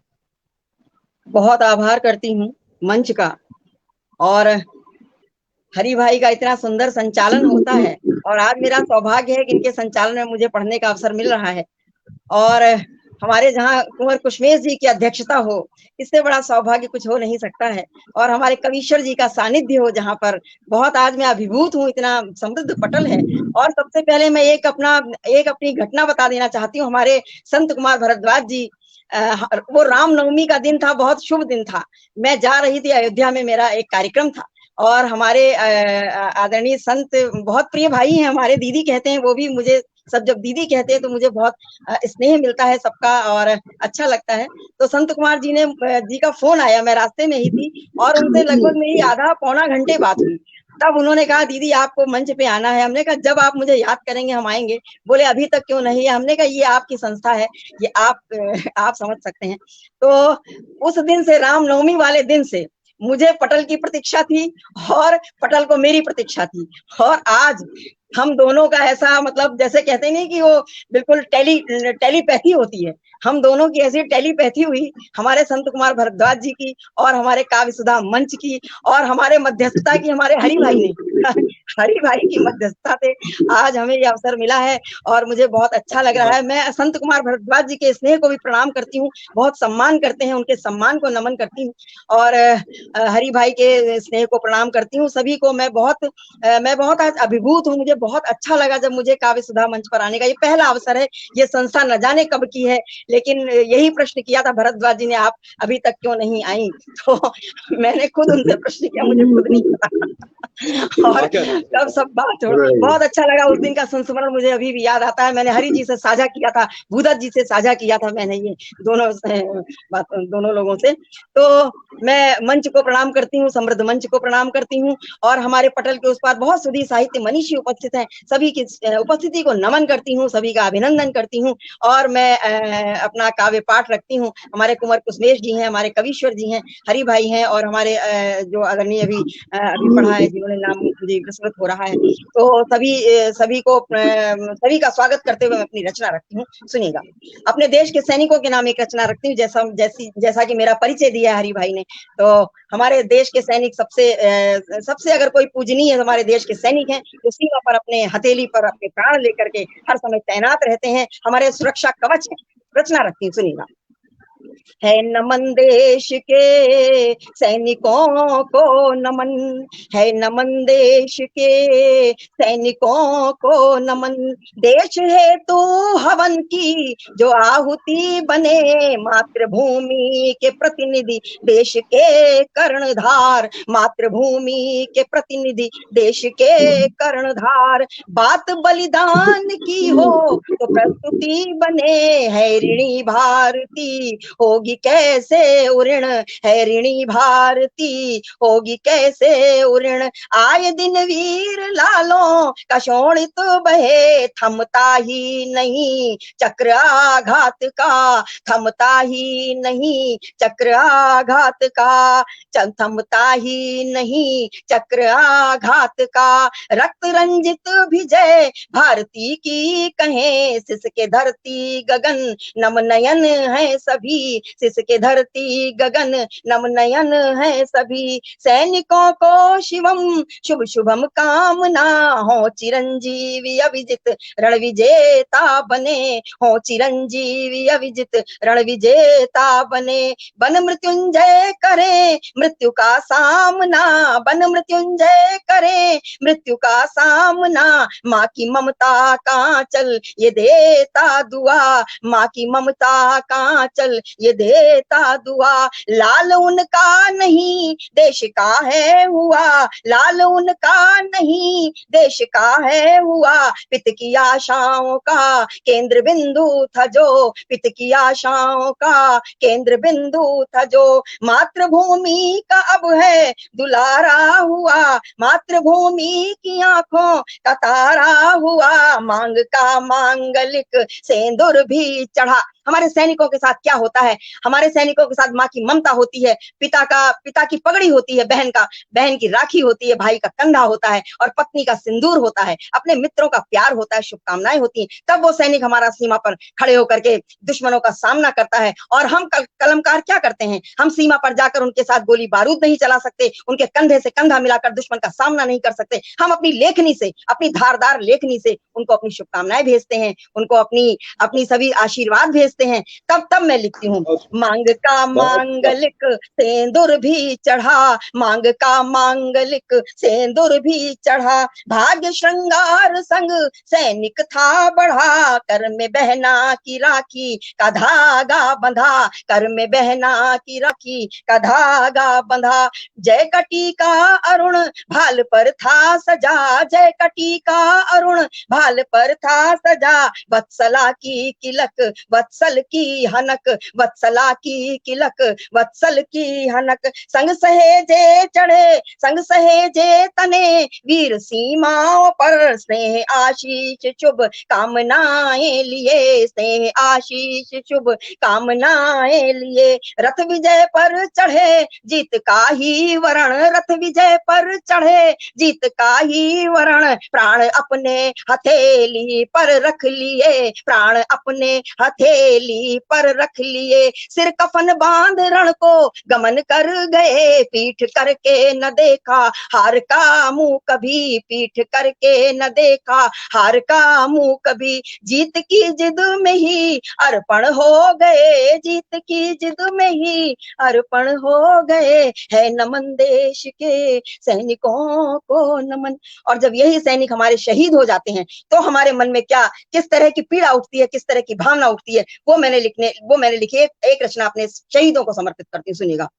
Speaker 5: बहुत आभार करती हूँ मंच का, और हरि भाई का इतना सुंदर संचालन होता है, और आज मेरा सौभाग्य है कि इनके संचालन में मुझे पढ़ने का अवसर मिल रहा है, और हमारे जहाँ कुंवर कुशमेश जी की अध्यक्षता हो, इससे बड़ा सौभाग्य कुछ हो नहीं सकता है। और हमारे कवीश्वर जी का सानिध्य हो जहाँ पर, बहुत आज मैं अभिभूत हूँ, इतना समृद्ध पटल है। और सबसे पहले मैं एक अपनी घटना बता देना चाहती हूँ। हमारे संत कुमार भरद्वाज जी, वो रामनवमी का दिन था, बहुत शुभ दिन था। मैं जा रही थी अयोध्या में, मेरा एक कार्यक्रम था, और हमारे आदरणीय संत, बहुत प्रिय भाई हैं हमारे, दीदी कहते हैं वो भी मुझे, सब जब दीदी कहते हैं तो मुझे बहुत स्नेह मिलता है सबका और अच्छा लगता है। तो संत कुमार जी का फोन आया, मैं रास्ते में ही थी, और उनसे लगभग मेरी आधा पौना घंटे बात हुई। तब उन्होंने कहा दीदी आपको मंच पे आना है। हमने कहा जब आप मुझे याद करेंगे हम आएंगे। बोले अभी तक क्यों नहीं है? हमने कहा ये आपकी संस्था है, ये आप समझ सकते हैं। तो उस दिन से, रामनवमी वाले दिन से मुझे पटल की प्रतीक्षा थी, और पटल को मेरी प्रतीक्षा थी। और आज हम दोनों का ऐसा, मतलब जैसे कहते नहीं कि वो बिल्कुल टेलीपैथी होती है, हम दोनों की ऐसी टेलीपैथी हुई, हमारे संत कुमार भरद्वाज जी की, और हमारे काव्य सुधा मंच की, और हमारे मध्यस्थता की हमारे हरि भाई ने हरि भाई की मध्यस्थता से आज हमें ये अवसर मिला है, और मुझे बहुत अच्छा लग रहा है। मैं संत कुमार भरद्वाज जी के स्नेह को भी प्रणाम करती हूँ, बहुत सम्मान करते हैं, उनके सम्मान को नमन करती हूँ, और हरि भाई के स्नेह को प्रणाम करती हूँ। सभी को मैं बहुत आज अभिभूत हूँ। मुझे बहुत अच्छा लगा जब मुझे काव्य सुधा मंच पर आने का, ये पहला अवसर है। ये संस्था न जाने कब की है, लेकिन यही प्रश्न किया था भरद्वाज जी ने, आप अभी तक क्यों नहीं आई? तो मैंने खुद उनसे प्रश्न किया, मुझे खुद नहीं पता। और तब सब बात हो, बहुत अच्छा लगा। उस दिन का संस्मरण मुझे अभी भी याद आता है। मैंने हरि जी से साझा किया था, भूदत्त जी से साझा किया था मैंने, ये दोनों लोगों से। तो मैं मंच को प्रणाम करती हूँ, समृद्ध मंच को प्रणाम करती हूँ, और हमारे पटल के उस पार बहुत सुधी साहित्य मनीषी उपस्थित हैं, सभी की उपस्थिति को नमन करती हूँ, सभी का अभिनंदन करती हूँ। और मैं अपना काव्य पाठ रखती हूँ। हमारे कुंवर कुशमेश जी हैं, हमारे कवीश्वर जी हैं, हरि भाई हैं, और हमारे जो अग्रणी अभी पढ़ा है, जिन्होंने नाम मुझे विस्मृत हो रहा है। तो सभी का स्वागत करते हुए मैं अपनी रचना रखती हूँ, सुनिएगा। अपने देश के सैनिकों के नाम एक रचना रखती हूँ, जैसा कि मेरा परिचय दिया है हरि भाई ने। तो हमारे देश के सैनिक सबसे अगर कोई पूजनीय हमारे देश के सैनिक हैं, जो सीमा पर अपने हथेली पर अपने प्राण लेकर के हर समय तैनात रहते हैं, हमारे सुरक्षा कवच है। रचना रखती हूँ, सुनिएगा। है नमन देश के सैनिकों को नमन, है नमन देश के सैनिकों को नमन, देश है तो हवन की जो आहुति बने, मातृभूमि के प्रतिनिधि देश के कर्णधार, मातृभूमि के प्रतिनिधि देश के कर्णधार, बात बलिदान की हो तो प्रस्तुति बने, है ऋणी भारती हो होगी कैसे उऋण, है ऋणी भारती होगी कैसे उऋण। आए दिन वीर लालों का शोणित बहे, थमता ही नहीं चक्र आघात का, थमता ही नहीं चक्र आघात का, थमता ही नहीं चक्र आघात का। रक्त रंजित विजय भारती की कहें, सिसके धरती गगन नम नयन है सभी, सिसके धरती गगन नम नयन है सभी। सैनिकों को शिवम शुभ शुभम कामना, हो चिरंजीवी अभिजित रण विजेता बने, हो चिरंजीवी अभिजित रण विजेता बने। बन मृत्युंजय करे मृत्यु का सामना, बन मृत्युंजय करे मृत्यु का सामना। माँ की ममता का चल ये देता दुआ, माँ की ममता का चल ये देता दुआ। लाल उनका नहीं देश का है हुआ, लाल उनका नहीं देश का है हुआ। पित की आशाओं का केंद्र बिंदु था जो, पित की आशाओं का केंद्र बिंदु था जो। मातृभूमि का अब है दुलारा हुआ, मातृभूमि की आंखों का तारा हुआ। मांग का मांगलिक सिंदूर भी चढ़ा। हमारे सैनिकों के साथ क्या होता है, हमारे सैनिकों के साथ माँ की ममता होती है, पिता की पगड़ी होती है, बहन की राखी होती है, भाई का कंधा होता है और पत्नी का सिंदूर होता है, अपने मित्रों का प्यार होता है, शुभकामनाएं होती हैं। तब वो सैनिक हमारा सीमा पर खड़े होकर के दुश्मनों का सामना करता है। और हम कलमकार क्या करते हैं, हम सीमा पर जाकर उनके साथ गोली बारूद नहीं चला सकते, उनके कंधे से कंधा मिलाकर दुश्मन का सामना नहीं कर सकते। हम अपनी लेखनी से, अपनी धारदार लेखनी से उनको अपनी शुभकामनाएं भेजते हैं, उनको अपनी सभी आशीर्वाद भेजते हैं। तब मैं लिखती हूँ, मांग का मांगलिक सिंदूर भी चढ़ा, मांग का मांगलिक सिंदूर भी चढ़ा। भाग्य श्रृंगार संग सैनिक था बढ़ा, कर में बहना की राखी का धागा बंधा, कर में बहना की राखी का धागा बंधा। जय कटी का अरुण भाल पर था सजा, जय कटी का अरुण भाल पर था सजा। वत्सला की किलक वत्सल की हनक, वत्सला की किलक वत्सल की हनक। संग सहेजे चढ़े संग सहेजे तने, वीर सीमाओं पर स्नेह आशीष शुभ कामनाएं लिए, स्नेह आशीष शुभ कामनाएं लिए। रथ विजय पर चढ़े जीत का ही वरण, रथ विजय पर चढ़े जीत का ही वरण। प्राण अपने हथेली पर रख लिए, प्राण अपने हथेली पर रख लिए। सिर कफन बांध रण को गमन कर गए, पीठ करके न देखा हार का मुंह कभी, पीठ करके न देखा हार का मुंह कभी। जीत की जिद में ही अर्पण हो गए, जीत की जिद में ही अर्पण हो गए। है नमन देश के सैनिकों को नमन। और जब यही सैनिक हमारे शहीद हो जाते हैं तो हमारे मन में किस तरह की पीड़ा उठती है, किस तरह की भावना उठती है, वो मैंने लिखी एक रचना अपने शहीदों को समर्पित करती हूँ, सुनिएगा।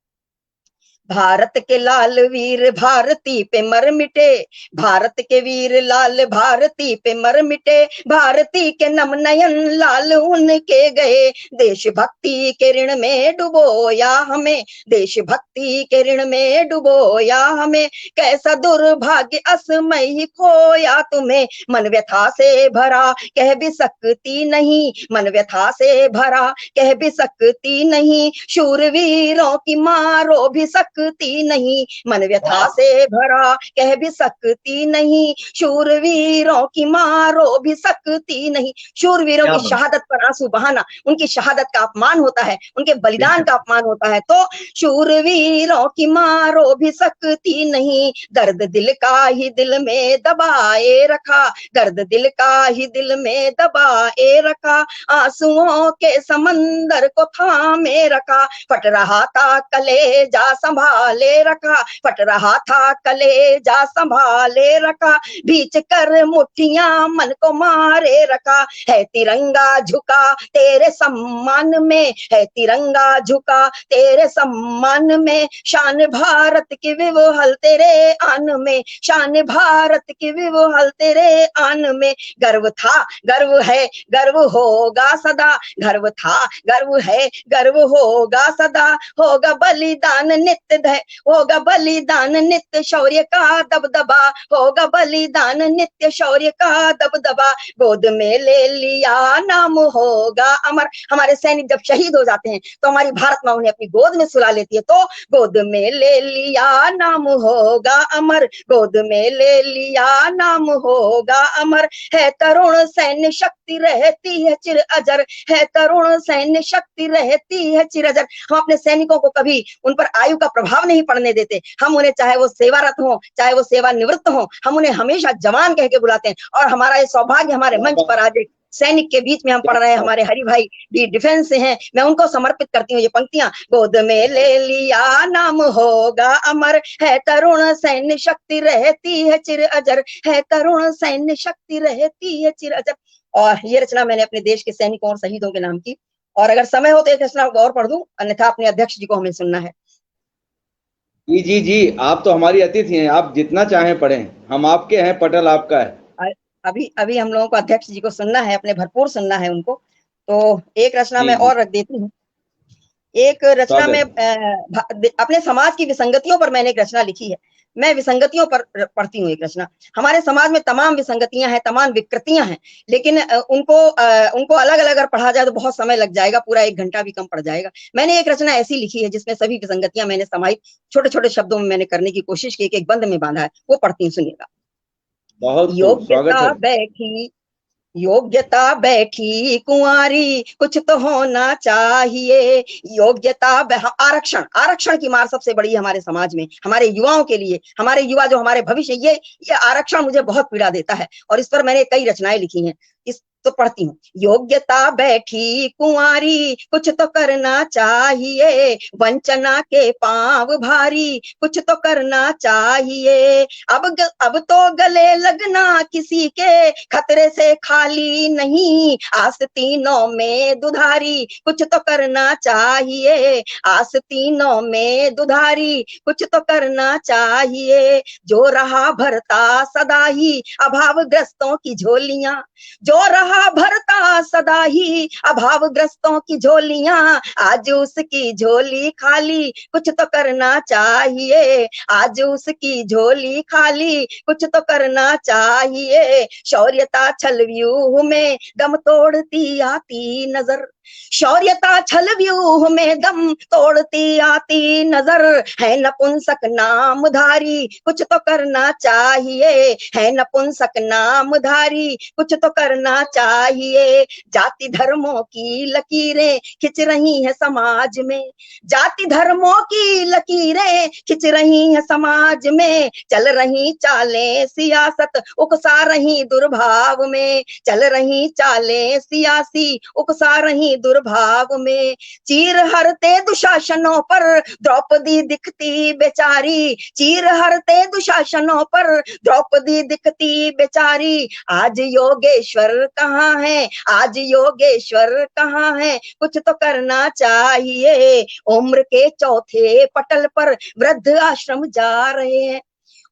Speaker 5: भारत के लाल वीर भारती पे मर मिटे, भारत के वीर लाल भारती पे मर मिटे। भारती के नम नयन लाल उनके गए, देशभक्ति के ऋण में डुबोया हमें, देशभक्ति के ऋण में डुबोया हमें। कैसा दुर्भाग्य असमय ही खोया तुम्हें, मन व्यथा से भरा कह भी सकती नहीं, मन व्यथा से भरा कह भी सकती नहीं। शूरवीरों की मारो भी सकती नहीं, मन व्यथा से भरा कह भी सकती नहीं। शूरवीरों की मारो भी सकती नहीं। शूरवीरों की शहादत पर आंसू बहाना उनकी शहादत का अपमान होता है, उनके बलिदान का अपमान होता है। तो शूरवीरों की मारो भी सकती नहीं। दर्द दिल का ही दिल में दबाए रखा, दर्द दिल का ही दिल में दबाए रखा। आंसुओं के समंदर को थामे रखा, फट रहा था कलेजा संभाल संभाले रखा, फट रहा था कलेजा संभाले रखा, बीच कर मुट्ठियां मन को मारे रखा, है तिरंगा झुका तेरे सम्मान में, है तिरंगा झुका तेरे सम्मान में, शान भारत की विवहल तेरे आन में, शान भारत की विवहल तेरे आन में, गर्व था गर्व है गर्व होगा सदा, गर्व था गर्व है गर्व होगा सदा, होगा बलिदान नित्य होगा बलिदान नित्य शौर्य का दबदबा, होगा बलिदान नित्य शौर्य का दबदबा, गोद में ले लिया नाम होगा अमर। हमारे सैनिक जब शहीद हो जाते हैं तो हमारी भारत माँ उन्हें अपनी गोद में सुला लेती है, तो गोद में ले लिया नाम होगा अमर, गोद में ले लिया नाम होगा अमर, है तरुण सैन्य शक्ति रहती है चिर अजर, है तरुण सैन्य शक्ति रहती है चिर अजर। हम अपने सैनिकों को कभी उन पर आयु का प्रभाव नहीं पड़ने देते, हम उन्हें चाहे वो सेवारत हो चाहे वो सेवानिवृत्त हो, हम उन्हें हमेशा जवान कह के बुलाते हैं। और हमारा ये सौभाग्य हमारे मंच पर आज एक सैनिक के बीच में हम पढ़ रहे हैं, हमारे हरि भाई भी डिफेंस से हैं, मैं उनको समर्पित करती हूँ ये पंक्तियां। गोद में ले लिया नाम होगा अमर, है तरुण सैन्य शक्ति रहती है चिर अजर, है तरुण सैन्य शक्ति रहती है चिर अजर। और ये रचना मैंने अपने देश के सैनिकों और शहीदों के नाम की, और अगर समय हो तो एक रचना और पढ़ दूं, अन्यथा अपने अध्यक्ष जी को हमें सुनना है।
Speaker 2: जी जी जी, आप तो हमारी अतिथि हैं, आप जितना चाहें पढ़ें, हम आपके हैं, पटल आपका है।
Speaker 5: अभी हम लोगों को अध्यक्ष जी को सुनना है, अपने भरपूर सुनना है उनको, तो एक रचना मैं और रख देती हूँ। एक रचना में अपने समाज की विसंगतियों पर मैंने एक रचना लिखी है, मैं विसंगतियों पर पढ़ती हूँ एक रचना। हमारे समाज में तमाम विसंगतियां हैं, तमाम विकृतियां हैं, लेकिन उनको अलग अलग अगर पढ़ा जाए तो बहुत समय लग जाएगा, पूरा 1 घंटा भी कम पड़ जाएगा। मैंने एक रचना ऐसी लिखी है जिसमें सभी विसंगतियां मैंने समाहित छोटे छोटे शब्दों में मैंने करने की कोशिश की, एक बंद में बांधा है, वो पढ़ती हूँ, सुनिएगा। योग्यता बैठी कुंवारी कुछ तो होना चाहिए, योग्यता आरक्षण की मार सबसे बड़ी है हमारे समाज में, हमारे युवाओं के लिए, हमारे युवा जो हमारे भविष्य, ये आरक्षण मुझे बहुत पीड़ा देता है, और इस पर मैंने कई रचनाएं लिखी हैं। इस तो पढ़ती हूँ। योग्यता बैठी कुंवारी कुछ तो करना चाहिए, वंचना के पांव भारी कुछ तो करना चाहिए, अब तो गले लगना किसी के खतरे से खाली नहीं, आस्तीनों में दुधारी कुछ तो करना चाहिए, आस्तीनों में दुधारी कुछ तो करना चाहिए, जो रहा भरता सदा ही अभावग्रस्तों की झोलियां, जो रहा भरता सदा ही अभावग्रस्तों की झोलियां, आज उसकी झोली खाली कुछ तो करना चाहिए, आज उसकी झोली खाली कुछ तो करना चाहिए, शौर्यता छल व्यूह में दम तोड़ती आती नजर, शौर्यता छल व्यूह में दम तोड़ती आती नजर, है नपुंसक नामधारी कुछ तो करना चाहिए, है नपुंसक नामधारी कुछ तो करना चाहिए, जाति धर्मों की लकीरें खिंच रही है समाज में, जाति धर्मों की लकीरें खिंच रही है समाज में, चल रही चालें सियासत उकसा रही दुर्भाव में, चल रही चालें सियासी उकसा रही दुर्भाव में, चीर हरते दुशासनों पर द्रौपदी दिखती बेचारी, चीर हरते दुशासनों पर द्रौपदी दिखती बेचारी, आज योगेश्वर कहाँ है, आज योगेश्वर कहाँ है, कुछ तो करना चाहिए, उम्र के चौथे पटल पर वृद्ध आश्रम जा रहे हैं,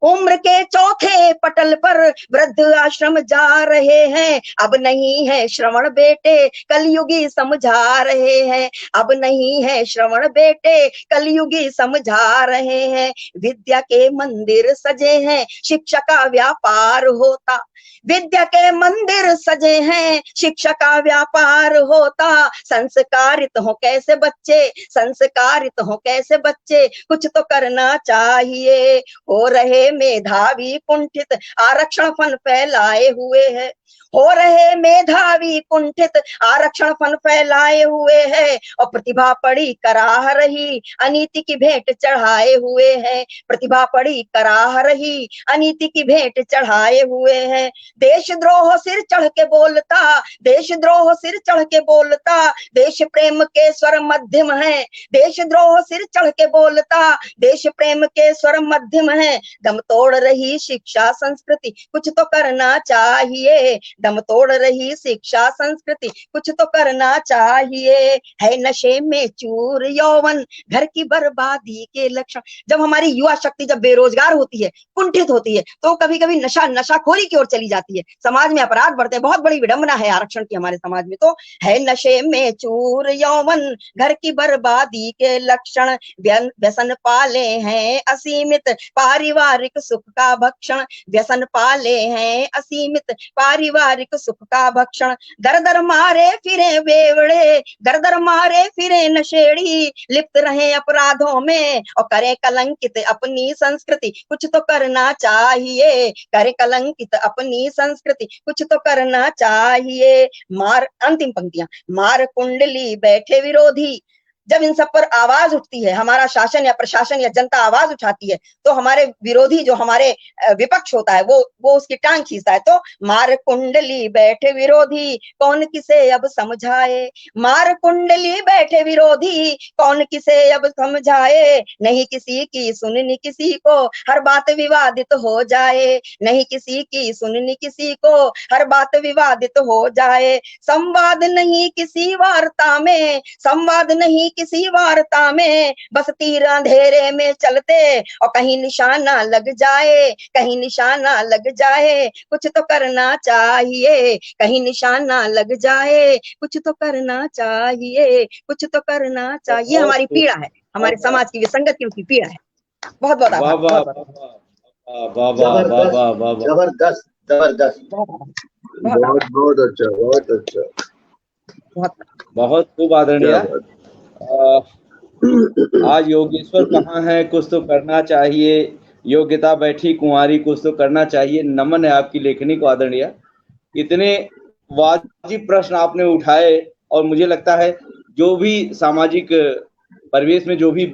Speaker 5: उम्र के चौथे पटल पर वृद्ध आश्रम जा रहे हैं, अब नहीं है श्रवण बेटे कलयुगी समझा रहे हैं, अब नहीं है श्रवण बेटे कलयुगी समझा रहे हैं, विद्या के मंदिर सजे हैं शिक्षा का व्यापार होता, विद्या के मंदिर सजे हैं शिक्षा का व्यापार होता, संस्कारित हो कैसे बच्चे, संस्कारित हो कैसे बच्चे, कुछ तो करना चाहिए, हो रहे मेधावी कुंठित आरक्षण फन फैलाए हुए है, हो रहे मेधावी कुंठित, आरक्षण फन फैलाए हुए है, और प्रतिभा पड़ी कराह रही, अनीति की भेंट चढ़ाए हुए है। प्रतिभा पड़ी कराह रही, अनीति की भेंट चढ़ाए हुए है। देशद्रोह सिर चढ़ के बोलता, देशद्रोह सिर चढ़ के बोलता, देश प्रेम के स्वर मध्यम है। देशद्रोह सिर चढ़ के बोलता, देश प्रेम के स्वर मध्यम है। दम तोड़ रही शिक्षा संस्कृति, कुछ तो करना चाहिए। दम तोड़ रही शिक्षा संस्कृति, कुछ तो करना चाहिए। है नशे में चूर यौवन, घर की बर्बादी के लक्षण। जब हमारी युवा शक्ति जब बेरोजगार होती है, कुंठित होती है, तो कभी कभी नशाखोरी की ओर चली जाती है, समाज में अपराध बढ़ते हैं। बहुत बड़ी विडंबना है आरक्षण की हमारे समाज में। तो है नशे में चूर यौवन, घर की बर्बादी के लक्षण। व्यसन पाले हैं असीमित, पारिवारिक सुख का भक्षण। व्यसन पाले हैं असीमित, पारिवारिक सुख का भक्षण। दर दर मारे फिरे बेवड़े, दर दर मारे फिरे नशेड़ी, लिप्त रहे अपराधों में और करे कलंकित अपनी संस्कृति, कुछ तो करना चाहिए। करे कलंकित अपनी संस्कृति, कुछ तो करना चाहिए। मार, अंतिम पंक्तियां, मार कुंडली बैठे विरोधी। जब इन सब पर आवाज उठती है, हमारा शासन या प्रशासन या जनता आवाज उठाती है, तो हमारे विरोधी जो हमारे विपक्ष होता है वो उसकी टांग खींचता है। तो मार कुंडली बैठे विरोधी, कौन किसे अब समझाए। मार कुंडली बैठे विरोधी, कौन किसे अब समझाए। नहीं किसी की सुननी किसी को, हर बात विवादित हो जाए। नहीं किसी की सुननी किसी को, हर बात विवादित हो जाए। संवाद नहीं किसी वार्ता में, संवाद नहीं किसी वार्ता में, बस तीर अंधेरे में चलते और कहीं निशाना लग जाए। कहीं निशाना लग जाए, कुछ तो करना चाहिए। कहीं निशाना लग जाए, कुछ तो करना चाहिए। कुछ तो करना चाहिए। हमारी पीड़ा है, हमारे समाज की विसंगतियों की पीड़ा है। बहुत बहुत आभार।
Speaker 4: जबरदस्त जबरदस्त,
Speaker 3: बहुत बहुत अच्छा, बहुत अच्छा,
Speaker 2: बहुत खूब आदरणीय। आज योगेश्वर कहाँ है, कुछ तो करना चाहिए। योग्यता बैठी कुंवारी, कुछ तो करना चाहिए। नमन है आपकी लेखनी को आदरणीय। इतने वाजिब प्रश्न आपने उठाए और मुझे लगता है जो भी सामाजिक परिवेश में जो भी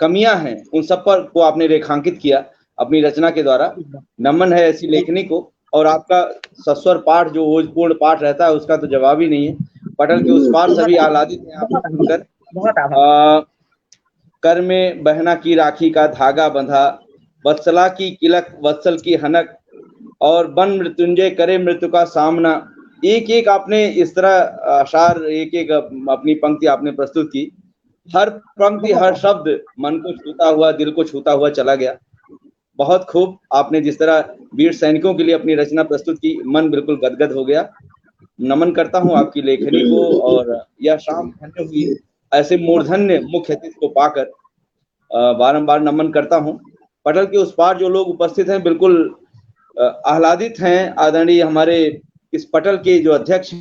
Speaker 2: कमियां हैं उन सब पर को आपने रेखांकित किया अपनी रचना के द्वारा। नमन है ऐसी लेखनी को। और आपका सस्वर पाठ जो ओजपूर्ण पाठ रहता है उसका तो जवाब ही नहीं है। पटल के उस पार सभी आह्लादित हैं आपको सुनकर। कर में बहना की राखी का धागा बंधा, वत्सला की किलक वत्सल की हनक, और बन मृत्युंजय करे मृत्यु का सामना। एक एक आपने इस तरह अशार एक एक अपनी पंक्ति आपने प्रस्तुत की। हर पंक्ति हर शब्द मन को छूता हुआ, दिल को छूता हुआ चला गया। बहुत खूब आपने जिस तरह वीर सैनिकों के लिए अपनी रचना प्रस्तुत की, मन बिल्कुल गदगद हो गया। नमन करता हूं आपकी लेखनी को। और यह शाम धन्य हुई ऐसे मूर्धन्य मुख्य अतिथि को पाकर बारंबार नमन करता हूं। पटल के उस पार जो लोग उपस्थित हैं बिल्कुल आह्लादित हैं। आदरणीय हमारे इस पटल के जो अध्यक्ष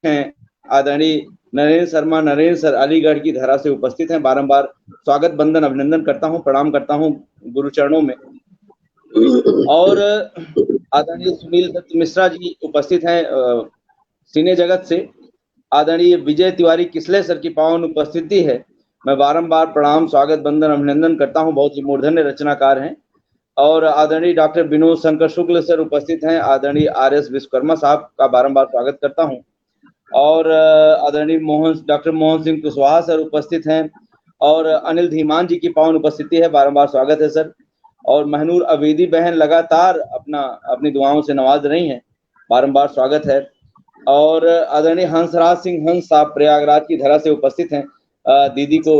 Speaker 2: हैं आदरणीय नरेंद्र शर्मा, नरेंद्र सर अलीगढ़ की धरा से उपस्थित हैं। बारंबार स्वागत बंदन अभिनंदन करता हूं, प्रणाम करता हूं गुरु चरणों में। और आदरणीय सुनील दत्त मिश्रा जी उपस्थित हैं सिने जगत से। आदरणीय विजय तिवारी किसले सर की पावन उपस्थिति है, मैं बारंबार प्रणाम स्वागत बंदन अभिनंदन करता हूं। बहुत ही मूर्धन्य रचनाकार हैं। और आदरणीय डॉक्टर विनोद शंकर शुक्ल सर उपस्थित हैं। आदरणीय RS विश्वकर्मा साहब का बारंबार स्वागत करता हूं। और आदरणीय डॉक्टर मोहन सिंह कुशवाहा सर उपस्थित हैं। और अनिल धीमान जी की पावन उपस्थिति है, बारंबार स्वागत है सर। और महनूर अवेदी बहन लगातार अपनी दुआओं से नवाज रही हैं, बारंबार स्वागत है। और आदरणीय हंसराज सिंह हंस साहब प्रयागराज की धरा से उपस्थित हैं दीदी को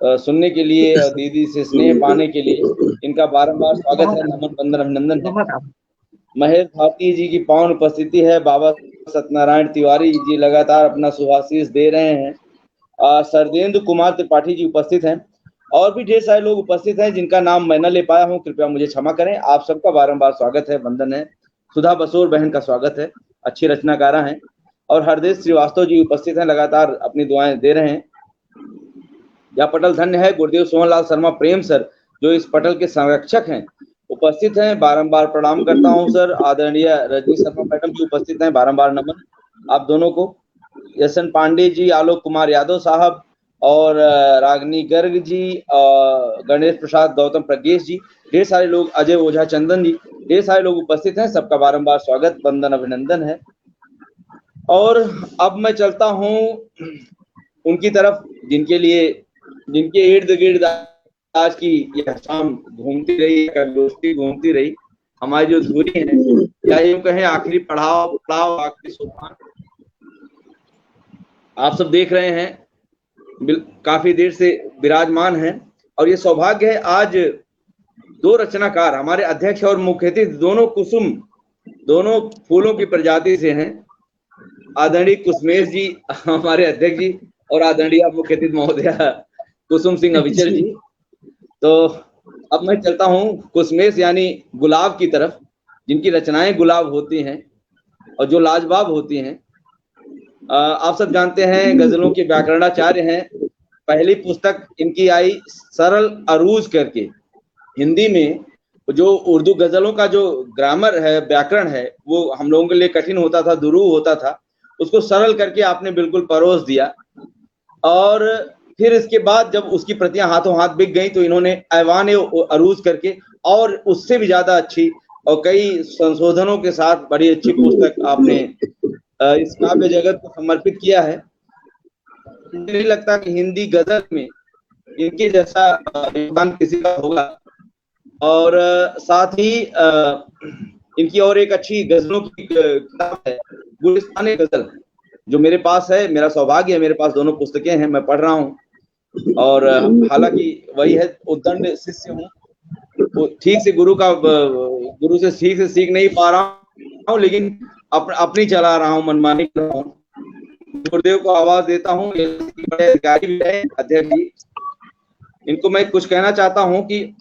Speaker 2: सुनने के लिए, दीदी से स्नेह पाने के लिए। इनका बारंबार स्वागत है, नमन बंदन अभिनंदन है। महेश भारती जी की पावन उपस्थिति है। बाबा सत्यनारायण तिवारी जी लगातार अपना शुभाशीष दे रहे हैं। सरदेंद्र कुमार त्रिपाठी जी उपस्थित हैं। और भी ढेर सारे लोग उपस्थित हैं जिनका नाम मैं न ले पाया हूं, कृपया मुझे क्षमा करें। आप सबका बारंबार स्वागत है, वंदन है। सुधा बसोर बहन का स्वागत है, अच्छी रचनाकारा हैं। और हरदेश श्रीवास्तव जी उपस्थित हैं, लगातार अपनी दुआएं दे रहे हैं। यह पटल धन्य है। गुरुदेव सोहन लाल शर्मा प्रेम सर जो इस पटल के संरक्षक हैं उपस्थित हैं बारंबार प्रणाम करता हूं सर। आदरणीय रजनी शर्मा मैडम भी उपस्थित हैं, बारंबार नमन आप दोनों को। यशन पांडे जी, आलोक कुमार यादव साहब और रागनी गर्ग जी, गणेश प्रसाद, गौतम प्रज्ञेश जी, ढेर सारे लोग, अजय ओझा चंदन जी, ढेर सारे लोग उपस्थित हैं। सबका बारंबार स्वागत, वंदन, अभिनंदन है। और अब मैं चलता हूं उनकी तरफ जिनके इर्द गिर्द आज की यह शाम घूमती रही, गोष्ठी घूमती रही, हमारी जो धुरी है, या यूं कहें आखिरी पड़ाव, आखिरी सोपान आप सब देख रहे हैं, काफी देर से विराजमान हैं। और ये सौभाग्य है, आज दो रचनाकार हमारे अध्यक्ष और मुख्य अतिथि दोनों कुसुम, दोनों फूलों की प्रजाति से हैं। आदरणीय कुसुमेश जी हमारे अध्यक्ष जी, और आदरणीय मुख्य अतिथि महोदया कुसुम सिंह अविचल जी। तो अब मैं चलता हूं कुसुमेश यानी गुलाब की तरफ, जिनकी रचनाएं गुलाब होती हैं और जो लाजवाब होती हैं। आप सब जानते हैं गजलों के व्याकरणाचार्य हैं। पहली पुस्तक इनकी आई सरल अरूज करके, हिंदी में जो उर्दू गजलों का जो ग्रामर है, व्याकरण है, वो हम लोगों के लिए कठिन होता था, दुरूह होता था, उसको सरल करके आपने बिल्कुल परोस दिया। और फिर इसके बाद जब उसकी प्रतियां हाथों हाथ बिक गई तो इन्होंने ऐवान अरूज करके और उससे भी ज्यादा अच्छी और कई संशोधनों के साथ बड़ी अच्छी पुस्तक आपने इस काव्य जगत को समर्पित किया है। मुझे नहीं लगता कि हिंदी गजल में इनके जैसा योगदान किसी का होगा। और साथ ही इनकी और एक अच्छी गजलों की किताब है गुलिस्तान गजल, जो मेरे पास है, मेरा सौभाग्य है, मेरे पास दोनों पुस्तकें हैं, मैं पढ़ रहा हूँ। और हालांकि वही है, उद्दंड शिष्य हूँ, तो ठीक से गुरु से ठीक से सीख नहीं पा रहा हूँ, लेकिन अपनी चला रहा हूँ, मनमानी कर रहा हूँ। गुरुदेव को आवाज देता हूँ, बड़े अधिकारी भी है अध्यक्ष जी, इनको मैं कुछ कहना चाहता हूँ कि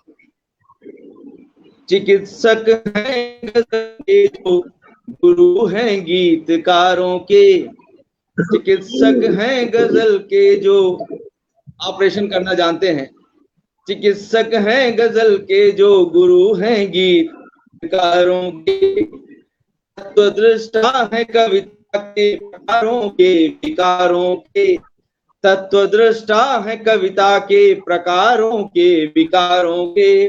Speaker 2: चिकित्सक हैं के जो गुरु हैं गीतकारों के, चिकित्सक हैं गजल के जो ऑपरेशन करना जानते हैं, चिकित्सक हैं गजल के जो गुरु हैं गीतकारों के, तत्वदृष्टा है कविता के प्रकारों के विकारों के, तत्वदृष्टा है कविता के प्रकारों के विकारों के,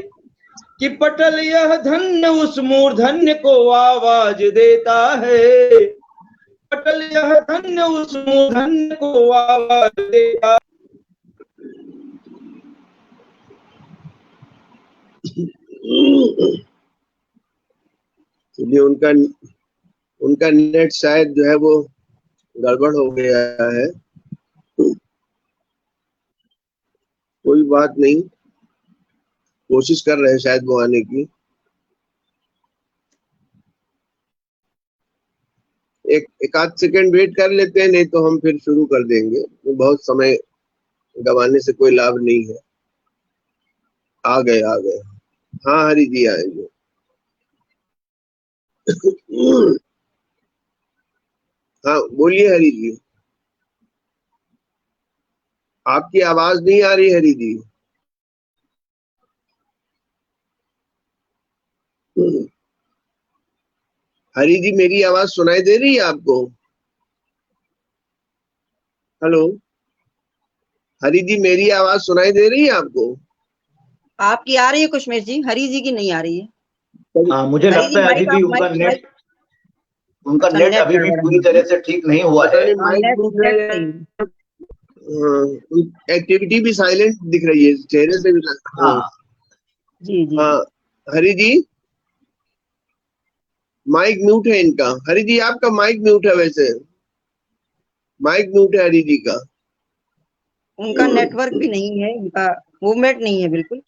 Speaker 2: कि पटल यह धन्य उस मूर्धन्य को आवाज देता है, पटल यह धन्य उस मूर्धन्य को आवाज देता।
Speaker 3: चलिए, उनका नेट शायद जो है वो गड़बड़ हो गया है, कोई बात नहीं, कोशिश कर रहे हैं शायद वो आने की। एक आध सेकंड वेट कर लेते हैं, नहीं तो हम फिर शुरू कर देंगे, तो बहुत समय गंवाने से कोई लाभ नहीं है। आ गए। हाँ हरि जी आएंगे। हाँ बोलिए हरि जी, आपकी आवाज नहीं आ रही हरि जी। हरि जी मेरी आवाज सुनाई दे रही है आपको? हेलो हरि जी, मेरी आवाज सुनाई दे रही है आपको?
Speaker 5: आपकी आ रही है कुसुमेश जी, हरि जी की नहीं आ रही है।
Speaker 4: मुझे लगता है अभी भी उनका नेट अभी भी पूरी तरह से ठीक नहीं हुआ है।
Speaker 3: एक्टिविटी भी साइलेंट दिख रही है, चेहरे से भी।
Speaker 5: जी।
Speaker 3: हाँ हरि जी, माइक म्यूट है इनका। हरि जी आपका माइक म्यूट है, वैसे माइक म्यूट है हरि जी का।
Speaker 5: उनका नेटवर्क भी नहीं है, उनका मूवमेंट नहीं है बिल्कुल।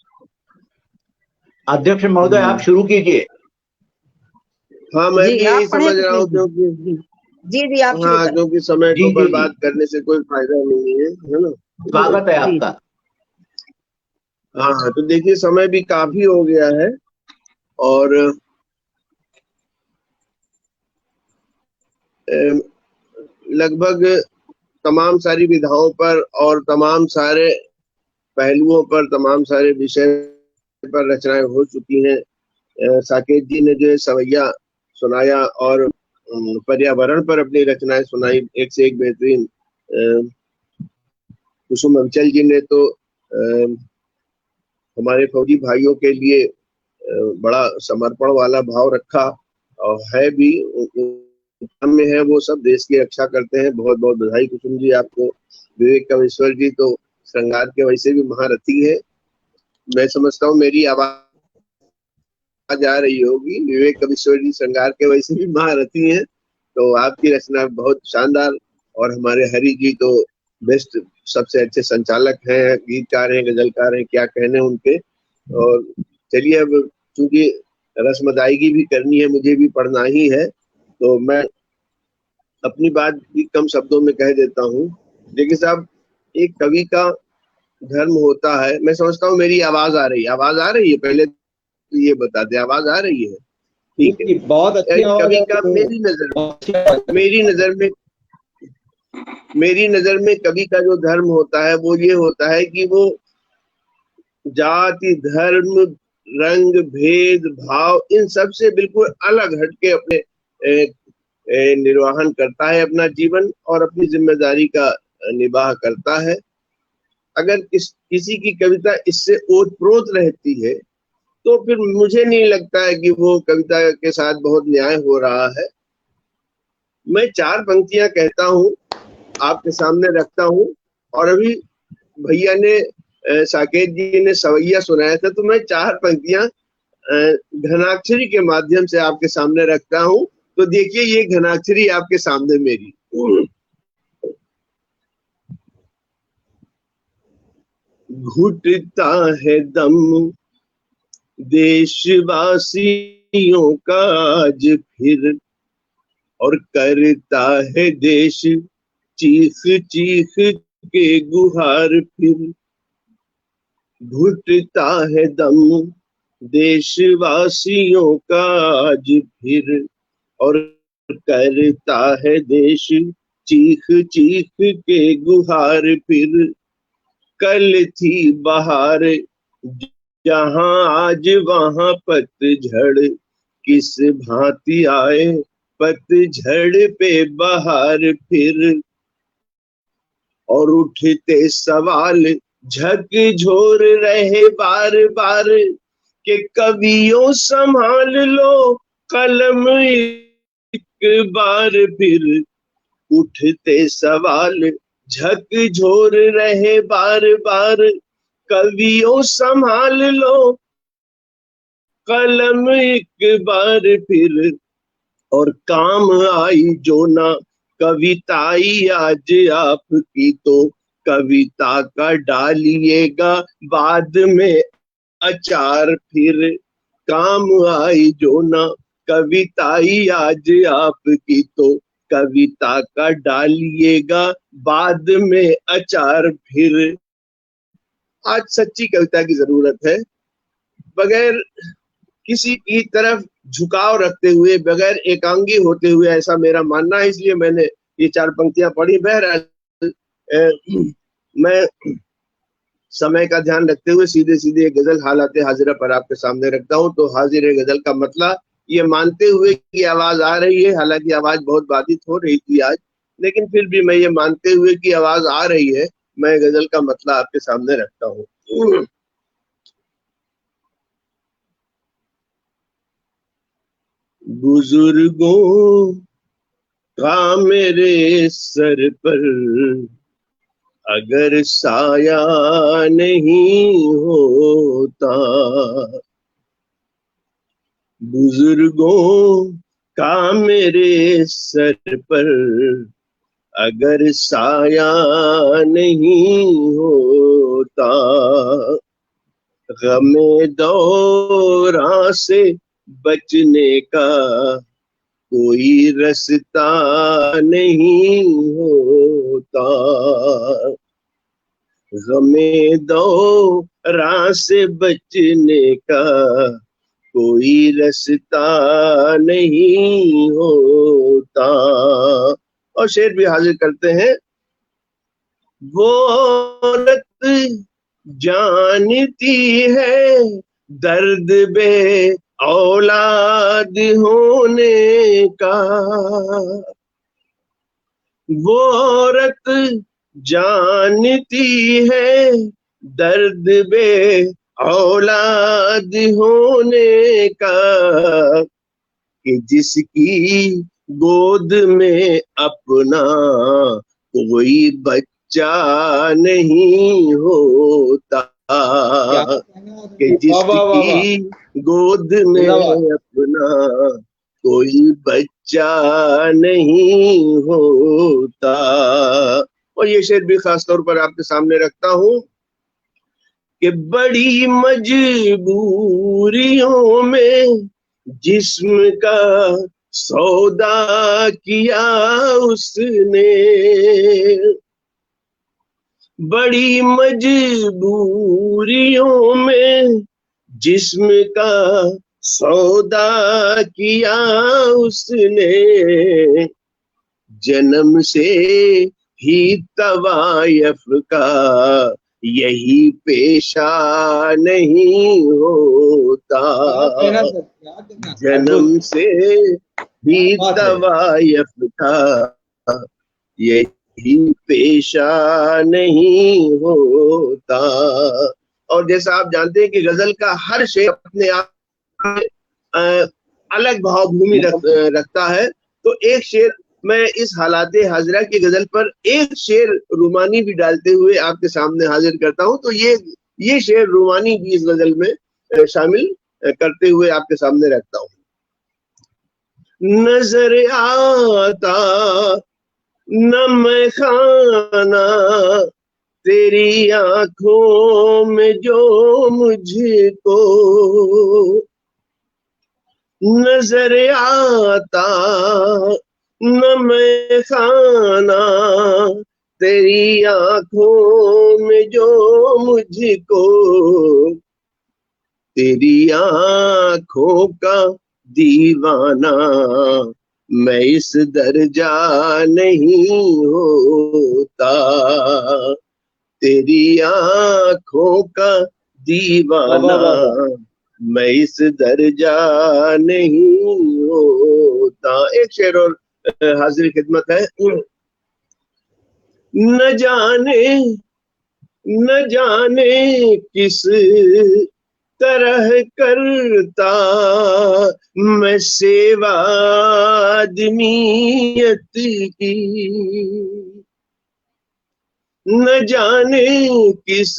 Speaker 4: अध्यक्ष महोदय आप शुरू कीजिए।
Speaker 3: हाँ मैं भी यही समझ रहा हूँ, क्योंकि
Speaker 5: जी आप
Speaker 3: हाँ, क्योंकि समय को बर्बाद करने से कोई फायदा नहीं है ना।
Speaker 4: स्वागत है आपका।
Speaker 3: हाँ तो देखिए, समय भी काफी हो गया है और लगभग तमाम सारी विधाओं पर और तमाम सारे पहलुओं पर, तमाम सारे विषय पर रचनाएं हो चुकी हैं। साकेत जी ने जो है सवैया सुनाया और पर्यावरण पर अपनी रचनाएं सुनाई, एक से एक बेहतरीन। कुसुम अविचल जी ने तो हमारे फौजी भाइयों के लिए बड़ा समर्पण वाला भाव रखा और है भी में है, वो सब देश की रक्षा करते हैं। बहुत बहुत बधाई कुसुम जी आपको। विवेक कमेश्वर जी तो श्रृंगार के वैसे भी महारथी है। मैं समझता हूँ मेरी आवाज आ रही होगी। विवेक कमेश्वर जी श्रृंगार के वैसे भी महारथी हैं, तो आपकी रचना बहुत शानदार। और हमारे हरि जी तो बेस्ट, सबसे अच्छे संचालक हैं, गीतकार हैं, गजलकार हैं, क्या कहने उनके। और चलिए, अब चूंकि रस्म अदायगी भी करनी है, मुझे भी पढ़ना ही है, तो मैं अपनी बात भी कम शब्दों में कह देता हूँ। देखिए साहब, एक कवि का धर्म होता है। मैं समझता हूँ मेरी आवाज आ रही है, आवाज आ रही है, पहले तो ये बता दे आवाज आ रही है? ठीक है,
Speaker 2: बहुत अच्छी
Speaker 3: कवि का मेरी नजर में कवि का जो धर्म होता है वो ये होता है कि वो जाति, धर्म, रंग, भेद भाव, इन सब से बिल्कुल अलग हटके अपने निर्वाहन करता है अपना जीवन और अपनी जिम्मेदारी का निबाह करता है। अगर किसी की कविता इससे ओतप्रोत रहती है तो फिर मुझे नहीं लगता है कि वो कविता के साथ बहुत न्याय हो रहा है। मैं 4 पंक्तियां कहता हूँ, आपके सामने रखता हूँ। और अभी भैया ने साकेत जी ने सवैया सुनाया था, तो मैं 4 पंक्तियां घनाक्षरी के माध्यम से आपके सामने रखता हूँ। तो देखिए, ये घनाक्षरी आपके सामने मेरी। घुटता है दम देशवासियों का आज फिर, और करता है देश चीख चीख के गुहार फिर। घुटता है दम देशवासियों का आज फिर, और करता है देश चीख चीख के गुहार फिर। कल थी बहार जहां आज वहां पतझड़, किस भांति आए पतझड़ पे बहार फिर। और उठते सवाल झकझोर रहे बार बार, के कवियों संभाल लो कलम एक बार फिर। उठते सवाल झकझोर रहे बार बार, कवियों संभाल लो कलम एक बार फिर। और काम आई जो ना कविताई आज आपकी, तो कविता का डालिएगा बाद में अचार फिर। काम आई जो ना कविताई आज आपकी, तो कविता का डालिएगा बाद में अचार फिर। आज सच्ची कविता की जरूरत है, बगैर किसी की तरफ झुकाव रखते हुए, बगैर एकांगी होते हुए, ऐसा मेरा मानना है। इसलिए मैंने ये 4 पंक्तियां पढ़ी। बहरहाल मैं समय का ध्यान रखते हुए सीधे सीधे गजल हालाते हाजिरा पर आपके सामने रखता हूँ। तो हाजिर गजल का मतलब ये मानते हुए कि आवाज आ रही है, हालांकि आवाज बहुत बाधित हो रही थी आज, लेकिन फिर भी मैं ये मानते हुए कि आवाज आ रही है, मैं गजल का मतलब आपके सामने रखता हूँ। बुजुर्गों का मेरे सर पर अगर साया नहीं होता, बुजुर्गों का मेरे सर पर अगर साया नहीं होता, गमे दौरा से बचने का कोई रास्ता नहीं होता। गमे दौरा से बचने का कोई रास्ता नहीं होता। और शेर भी हाजिर करते हैं। वो औरत जानती है दर्द बे औलाद होने का वो औरत जानती है दर्द बे औलाद होने का, कि जिसकी गोद में अपना कोई बच्चा नहीं होता, कि जिसकी गोद में अपना कोई बच्चा नहीं होता। और ये शेर भी खास तौर पर आपके सामने रखता हूं कि बड़ी मजबूरियों में जिस्म का सौदा किया उसने, बड़ी मजबूरियों में जिस्म का सौदा किया उसने, जन्म से ही तवायफ का यही पेशा नहीं होता, जन्म से ही तवायफ का यही पेशा नहीं होता। और जैसा आप जानते हैं कि गजल का हर शेर अपने आप में अलग भावभूमि रखता है, तो एक शेर मैं इस हालाते हाजिरा की गजल पर एक शेर रूमानी भी डालते हुए आपके सामने हाजिर करता हूं। तो ये शेर रूमानी भी इस गजल में शामिल करते हुए आपके सामने रखता हूं। नजर आता न मैं खाना तेरी आंखों में जो मुझको, नजर आता न मैं खाना तेरी आंखों में जो मुझको, तेरी आंखों का दीवाना मैं इस दर्जा नहीं होता, तेरी आंखों का दीवाना मैं इस दर्जा नहीं होता। एक शेर और हाजिर खिदमत है। न जाने किस तरह करता मैं सेवा आदमियत की, न जाने किस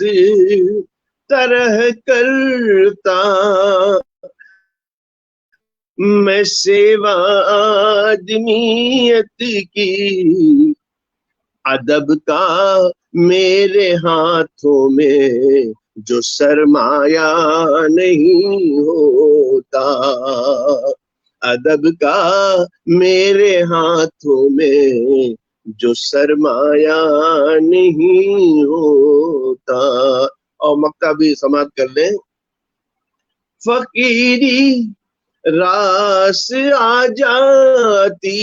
Speaker 3: तरह करता मैं सेवा आदमियत की, अदब का मेरे हाथों में जो सरमाया नहीं होता, अदब का मेरे हाथों में जो सरमाया नहीं होता। और मक्ता भी समाप्त कर लें। फकीरी रास आ जाती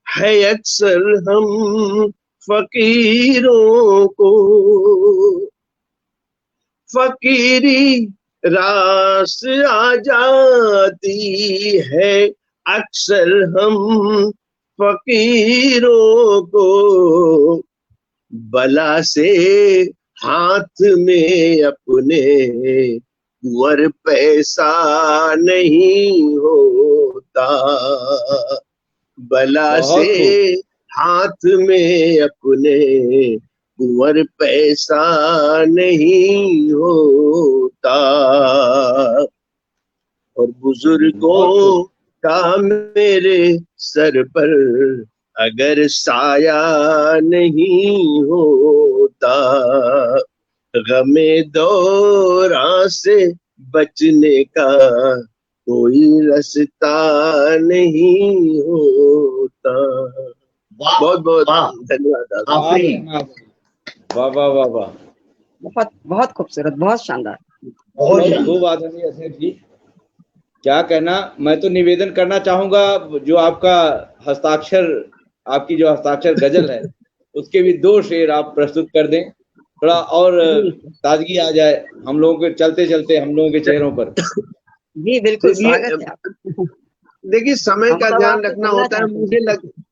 Speaker 3: है अक्सर हम फकीरों को, फकीरी रास आ जाती है अक्सर हम फकीरों को, बला से हाथ में अपने कुंवर पैसा नहीं होता, बला से हाथ में अपने कुंवर पैसा नहीं होता, और बुजुर्गों का मेरे सर पर अगर साया नहीं होता, गमे दौरा से बचने का कोई रास्ता नहीं होता। बहुत बहुत धन्यवाद।
Speaker 2: वाह वाह वाह वाह,
Speaker 5: बहुत बहुत खूबसूरत, बहुत शानदार।
Speaker 2: खूब आदरणीय असेठ जी, क्या कहना। मैं तो निवेदन करना चाहूंगा, जो आपका हस्ताक्षर, आपकी जो हस्ताक्षर गजल है उसके भी 2 शेर आप प्रस्तुत कर दें, थोड़ा और ताजगी आ जाए हम लोगों के चलते चलते हम लोगों के चेहरों पर।
Speaker 5: जी बिल्कुल,
Speaker 3: चलिए,
Speaker 5: स्वागत है आप।
Speaker 3: देखिए समय
Speaker 5: हम
Speaker 3: का
Speaker 5: सब
Speaker 3: ध्यान
Speaker 5: आपसे
Speaker 3: रखना
Speaker 5: सुनना
Speaker 3: होता है।
Speaker 5: चाहते हैं।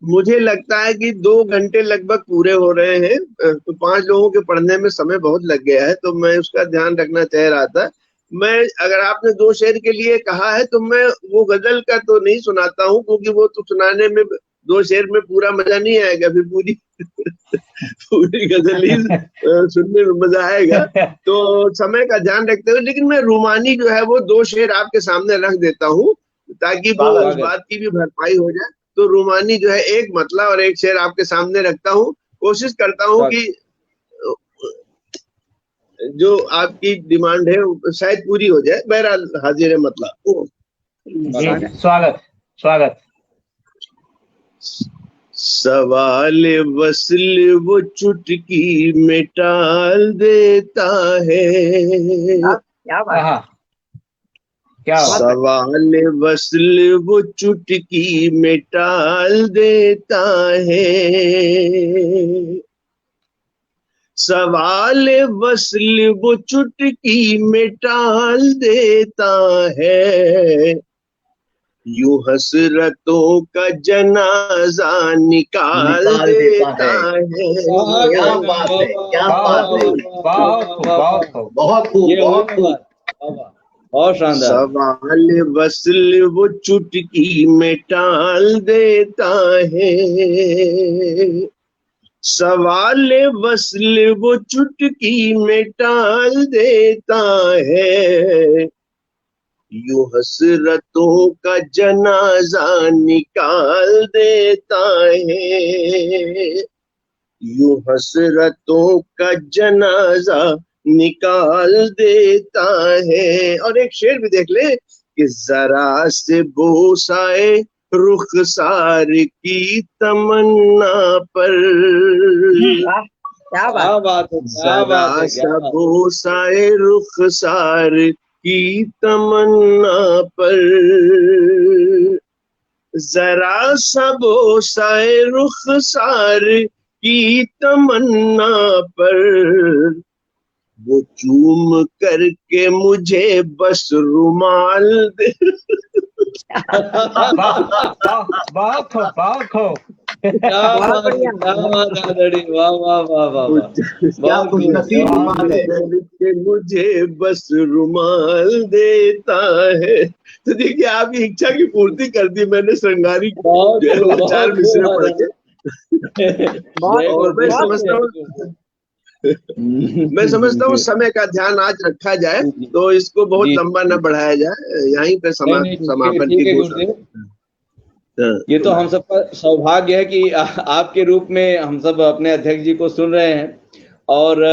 Speaker 3: मुझे लगता है कि 2 घंटे लगभग पूरे हो रहे हैं, तो 5 लोगों के पढ़ने में समय बहुत लग गया है, तो मैं उसका ध्यान रखना चाह रहा था। मैं, अगर आपने 2 शेर के लिए कहा है तो मैं वो गजल का तो नहीं सुनाता हूँ, क्योंकि वो तो सुनाने में 2 शेर में पूरा मजा नहीं आएगा, फिर पूरी पूरी गजल ही सुनने में मजा आएगा। तो समय का ध्यान रखते हुए, लेकिन मैं रूमानी जो है वो 2 शेर आपके सामने रख देता हूँ, ताकि वो उस बात की भी भरपाई हो जाए। तो रूमानी जो है एक मतला और एक शेर आपके सामने रखता हूँ। कोशिश करता हूँ कि जो आपकी डिमांड है शायद पूरी हो जाए। बहरहाल हाजिर है मतला।
Speaker 6: जी, स्वागत स्वागत।
Speaker 3: सवाल वस्ल वो चुटकी में टाल देता है।
Speaker 5: क्या बात है।
Speaker 6: क्या बात।
Speaker 3: सवाल वस्ल वो चुटकी में टाल देता है। सवाल वस्ल वो चुटकी में टाल देता है। यूं हसरतों का जनाजा निकाल देता है।
Speaker 4: क्या बात है, क्या बात है, बहुत खूब, बहुत खूब।
Speaker 2: बहुत शानदार।
Speaker 3: सवाल वस्ल वो चुटकी में टाल देता है। सवाल वस्ल वो चुटकी में टाल देता है। यूं हसरतों का जनाजा निकाल देता है। यूं हसरतों का जनाजा निकाल देता है। और एक शेर भी देख ले कि जरा से बोसाए रुखसार की तमन्ना पर।
Speaker 5: क्या बात है।
Speaker 3: जरा सा बोसाए रुखसार की तमन्ना पर। जरा सा बोसाए रुखसार की तमन्ना पर। वो चूम करके मुझे बस रुमाल दे।
Speaker 4: क्या खुशनसीब रुमाल है।
Speaker 3: करके मुझे बस रुमाल देता है। तो देखिए, आपकी इच्छा की पूर्ति कर दी मैंने श्रृंगारी 4 मिसरे पढ़ के। और मैं समझता हूँ समय का ध्यान आज रखा जाए, तो इसको बहुत लंबा न बढ़ाया जाए, यहीं पे समापन की घोषणा।
Speaker 2: ये तो हम सबका सौभाग्य है कि आपके रूप में हम सब अपने अध्यक्ष जी को सुन रहे हैं, और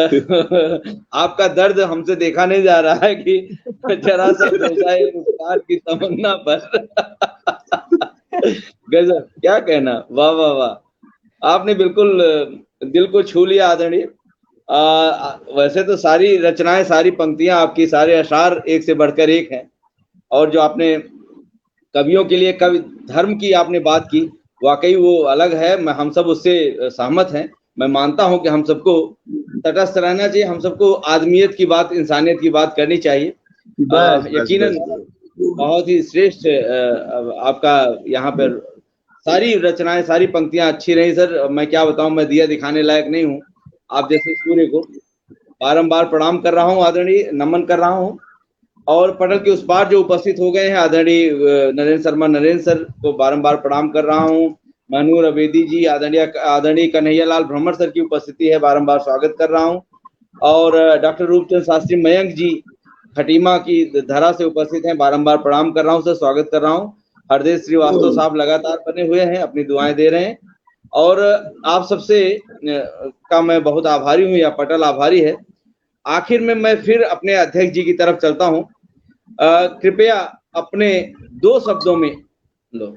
Speaker 2: आपका दर्द हमसे देखा नहीं जा रहा है कि जरा सा रुखसार की तमन्ना पर। गजब, क्या कहना, वाह वाह वाह। आपने बिल्कुल दिल को छू लिया आदरणीय। वैसे तो सारी रचनाएं, सारी पंक्तियां आपकी, सारे अशार एक से बढ़कर एक हैं, और जो आपने कवियों के लिए कवि धर्म की आपने बात की, वाकई वो अलग है। हम सब उससे सहमत हैं। मैं मानता हूं कि हम सबको तटस्थ रहना चाहिए, हम सबको आदमियत की बात, इंसानियत की बात करनी चाहिए। यकीनन बहुत ही श्रेष्ठ आपका यहाँ पर सारी रचनाएं, सारी पंक्तियां अच्छी रही सर। मैं क्या बताऊं, मैं दिया दिखाने लायक नहीं हूं। आप जैसे सूर्य को बारंबार प्रणाम कर रहा हूं, आदरणीय, नमन कर रहा हूं। और पटल के उस पार जो उपस्थित हो गए हैं, आदरणीय नरेंद्र शर्मा, नरेंद्र सर को बारंबार प्रणाम कर रहा हूं। मनूर अबेदी जी, आदरणीय कन्हैयालाल भ्रमर सर की उपस्थिति है, बारंबार स्वागत कर रहा हूं। और डॉक्टर रूपचंद शास्त्री मयंक जी खटीमा की धरा से उपस्थित हैं, बारंबार प्रणाम कर रहा हूं सर, स्वागत कर रहा हूं। हरदेव श्रीवास्तव साहब लगातार बने हुए हैं, अपनी दुआएं दे रहे हैं। और आप सबसे का मैं बहुत आभारी हूं, या पटल आभारी है। आखिर में मैं फिर अपने अध्यक्ष जी की तरफ चलता हूं। कृपया अपने 2 शब्दों में लो।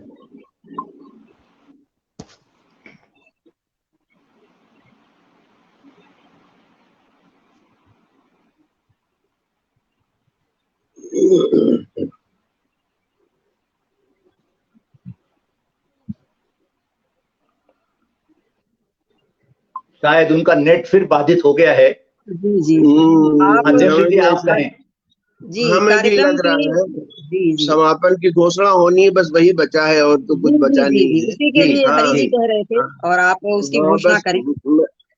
Speaker 4: शायद उनका नेट फिर बाधित हो गया है।
Speaker 5: जी जी।
Speaker 4: अध्यक्ष जी आप कहें।
Speaker 5: जी
Speaker 3: हमें भी
Speaker 5: कार्यक्रम
Speaker 3: लग रहा
Speaker 5: की।
Speaker 3: है
Speaker 5: जी जी
Speaker 3: समापन की घोषणा होनी है, बस वही बचा है और तो कुछ
Speaker 5: जी जी
Speaker 3: बचा
Speaker 5: जी
Speaker 3: नहीं
Speaker 5: जी
Speaker 3: है।
Speaker 5: उसी के
Speaker 4: जी
Speaker 5: लिए
Speaker 3: हाँ
Speaker 5: हरि जी
Speaker 4: जी
Speaker 5: कह रहे थे
Speaker 3: हाँ
Speaker 5: और आप उसकी
Speaker 3: हाँ,
Speaker 5: घोषणा
Speaker 3: बस
Speaker 5: करें।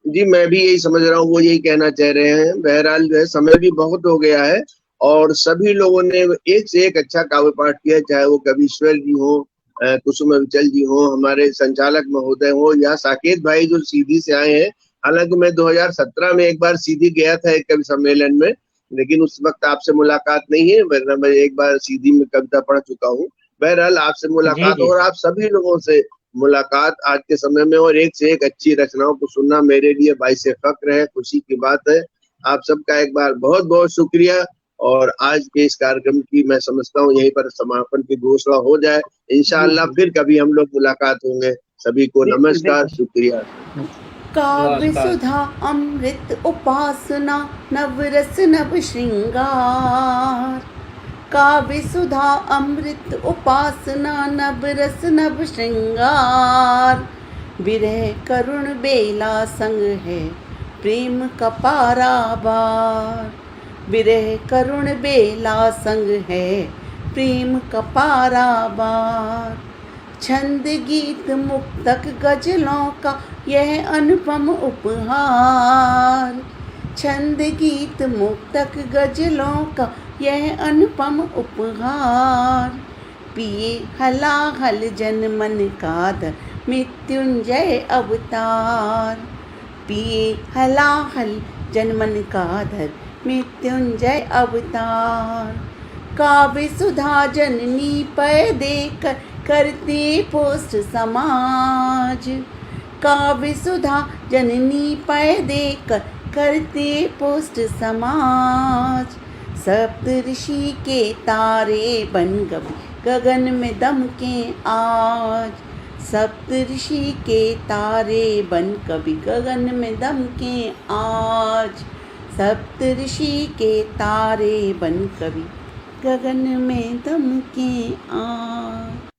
Speaker 3: जी मैं भी यही समझ रहा हूँ, वो यही कहना चाह रहे हैं। बहरहाल जो है समय भी बहुत हो गया है और सभी लोगों ने एक से एक अच्छा काव्य पाठ किया, चाहे वो कवीश्वर जी हो, कुसुम अविचल जी हो, हमारे संचालक महोदय हो, या साकेत भाई जो सीधी से आए हैं। हालांकि मैं 2017 में एक बार सीधी गया था एक कवि सम्मेलन में, लेकिन उस वक्त आपसे मुलाकात नहीं है, वरना मैं एक बार सीधी में कविता पढ़ चुका हूँ। बहरहाल आपसे
Speaker 6: जी
Speaker 3: मुलाकात
Speaker 6: जी
Speaker 3: और आप सभी लोगों से मुलाकात आज के समय में और एक से एक अच्छी रचनाओं को सुनना मेरे लिए बाइसे फक्र है, खुशी की बात है। आप सबका एक बार बहुत बहुत शुक्रिया। और आज के इस कार्यक्रम की मैं समझता हूँ यहीं पर समापन की घोषणा हो जाए।
Speaker 5: जी
Speaker 3: इंशाअल्लाह
Speaker 5: जी
Speaker 3: फिर कभी हम लोग मुलाकात होंगे। सभी को
Speaker 5: बिल्कुल
Speaker 3: नमस्कार,
Speaker 5: बिल्कुल।
Speaker 3: शुक्रिया।
Speaker 1: काव्य
Speaker 6: नमस्कार।
Speaker 1: सुधा अमृत उपासना नवरस नव श्रृंगार। काव्य सुधा अमृत उपासना नवरस नव श्रृंगार। विरह करुण बेला संग है प्रेम का पारावार। विरह करुण बेला संग है प्रेम का पारावार। छंद गीत मुक्तक गजलों का यह अनुपम उपहार। छंद गीत मुक्तक गजलों का यह अनुपम उपहार। पिए हलाहल जन मन का धर मृत्युंजय अवतार। पिए हलाहल जन मन का धर मृत्युंजय अवतार। काव्य सुधा जननी पय देकर करते पोस्ट समाज। काव्य सुधा जननी पय देकर करते पोस्ट समाज। सप्त ऋषि के तारे बन गगन में दमके आज। सप्त ऋषि के तारे बन कभी गगन में दमके आज। सप्त ऋषि के तारे बन कभी गगन में दमके आज।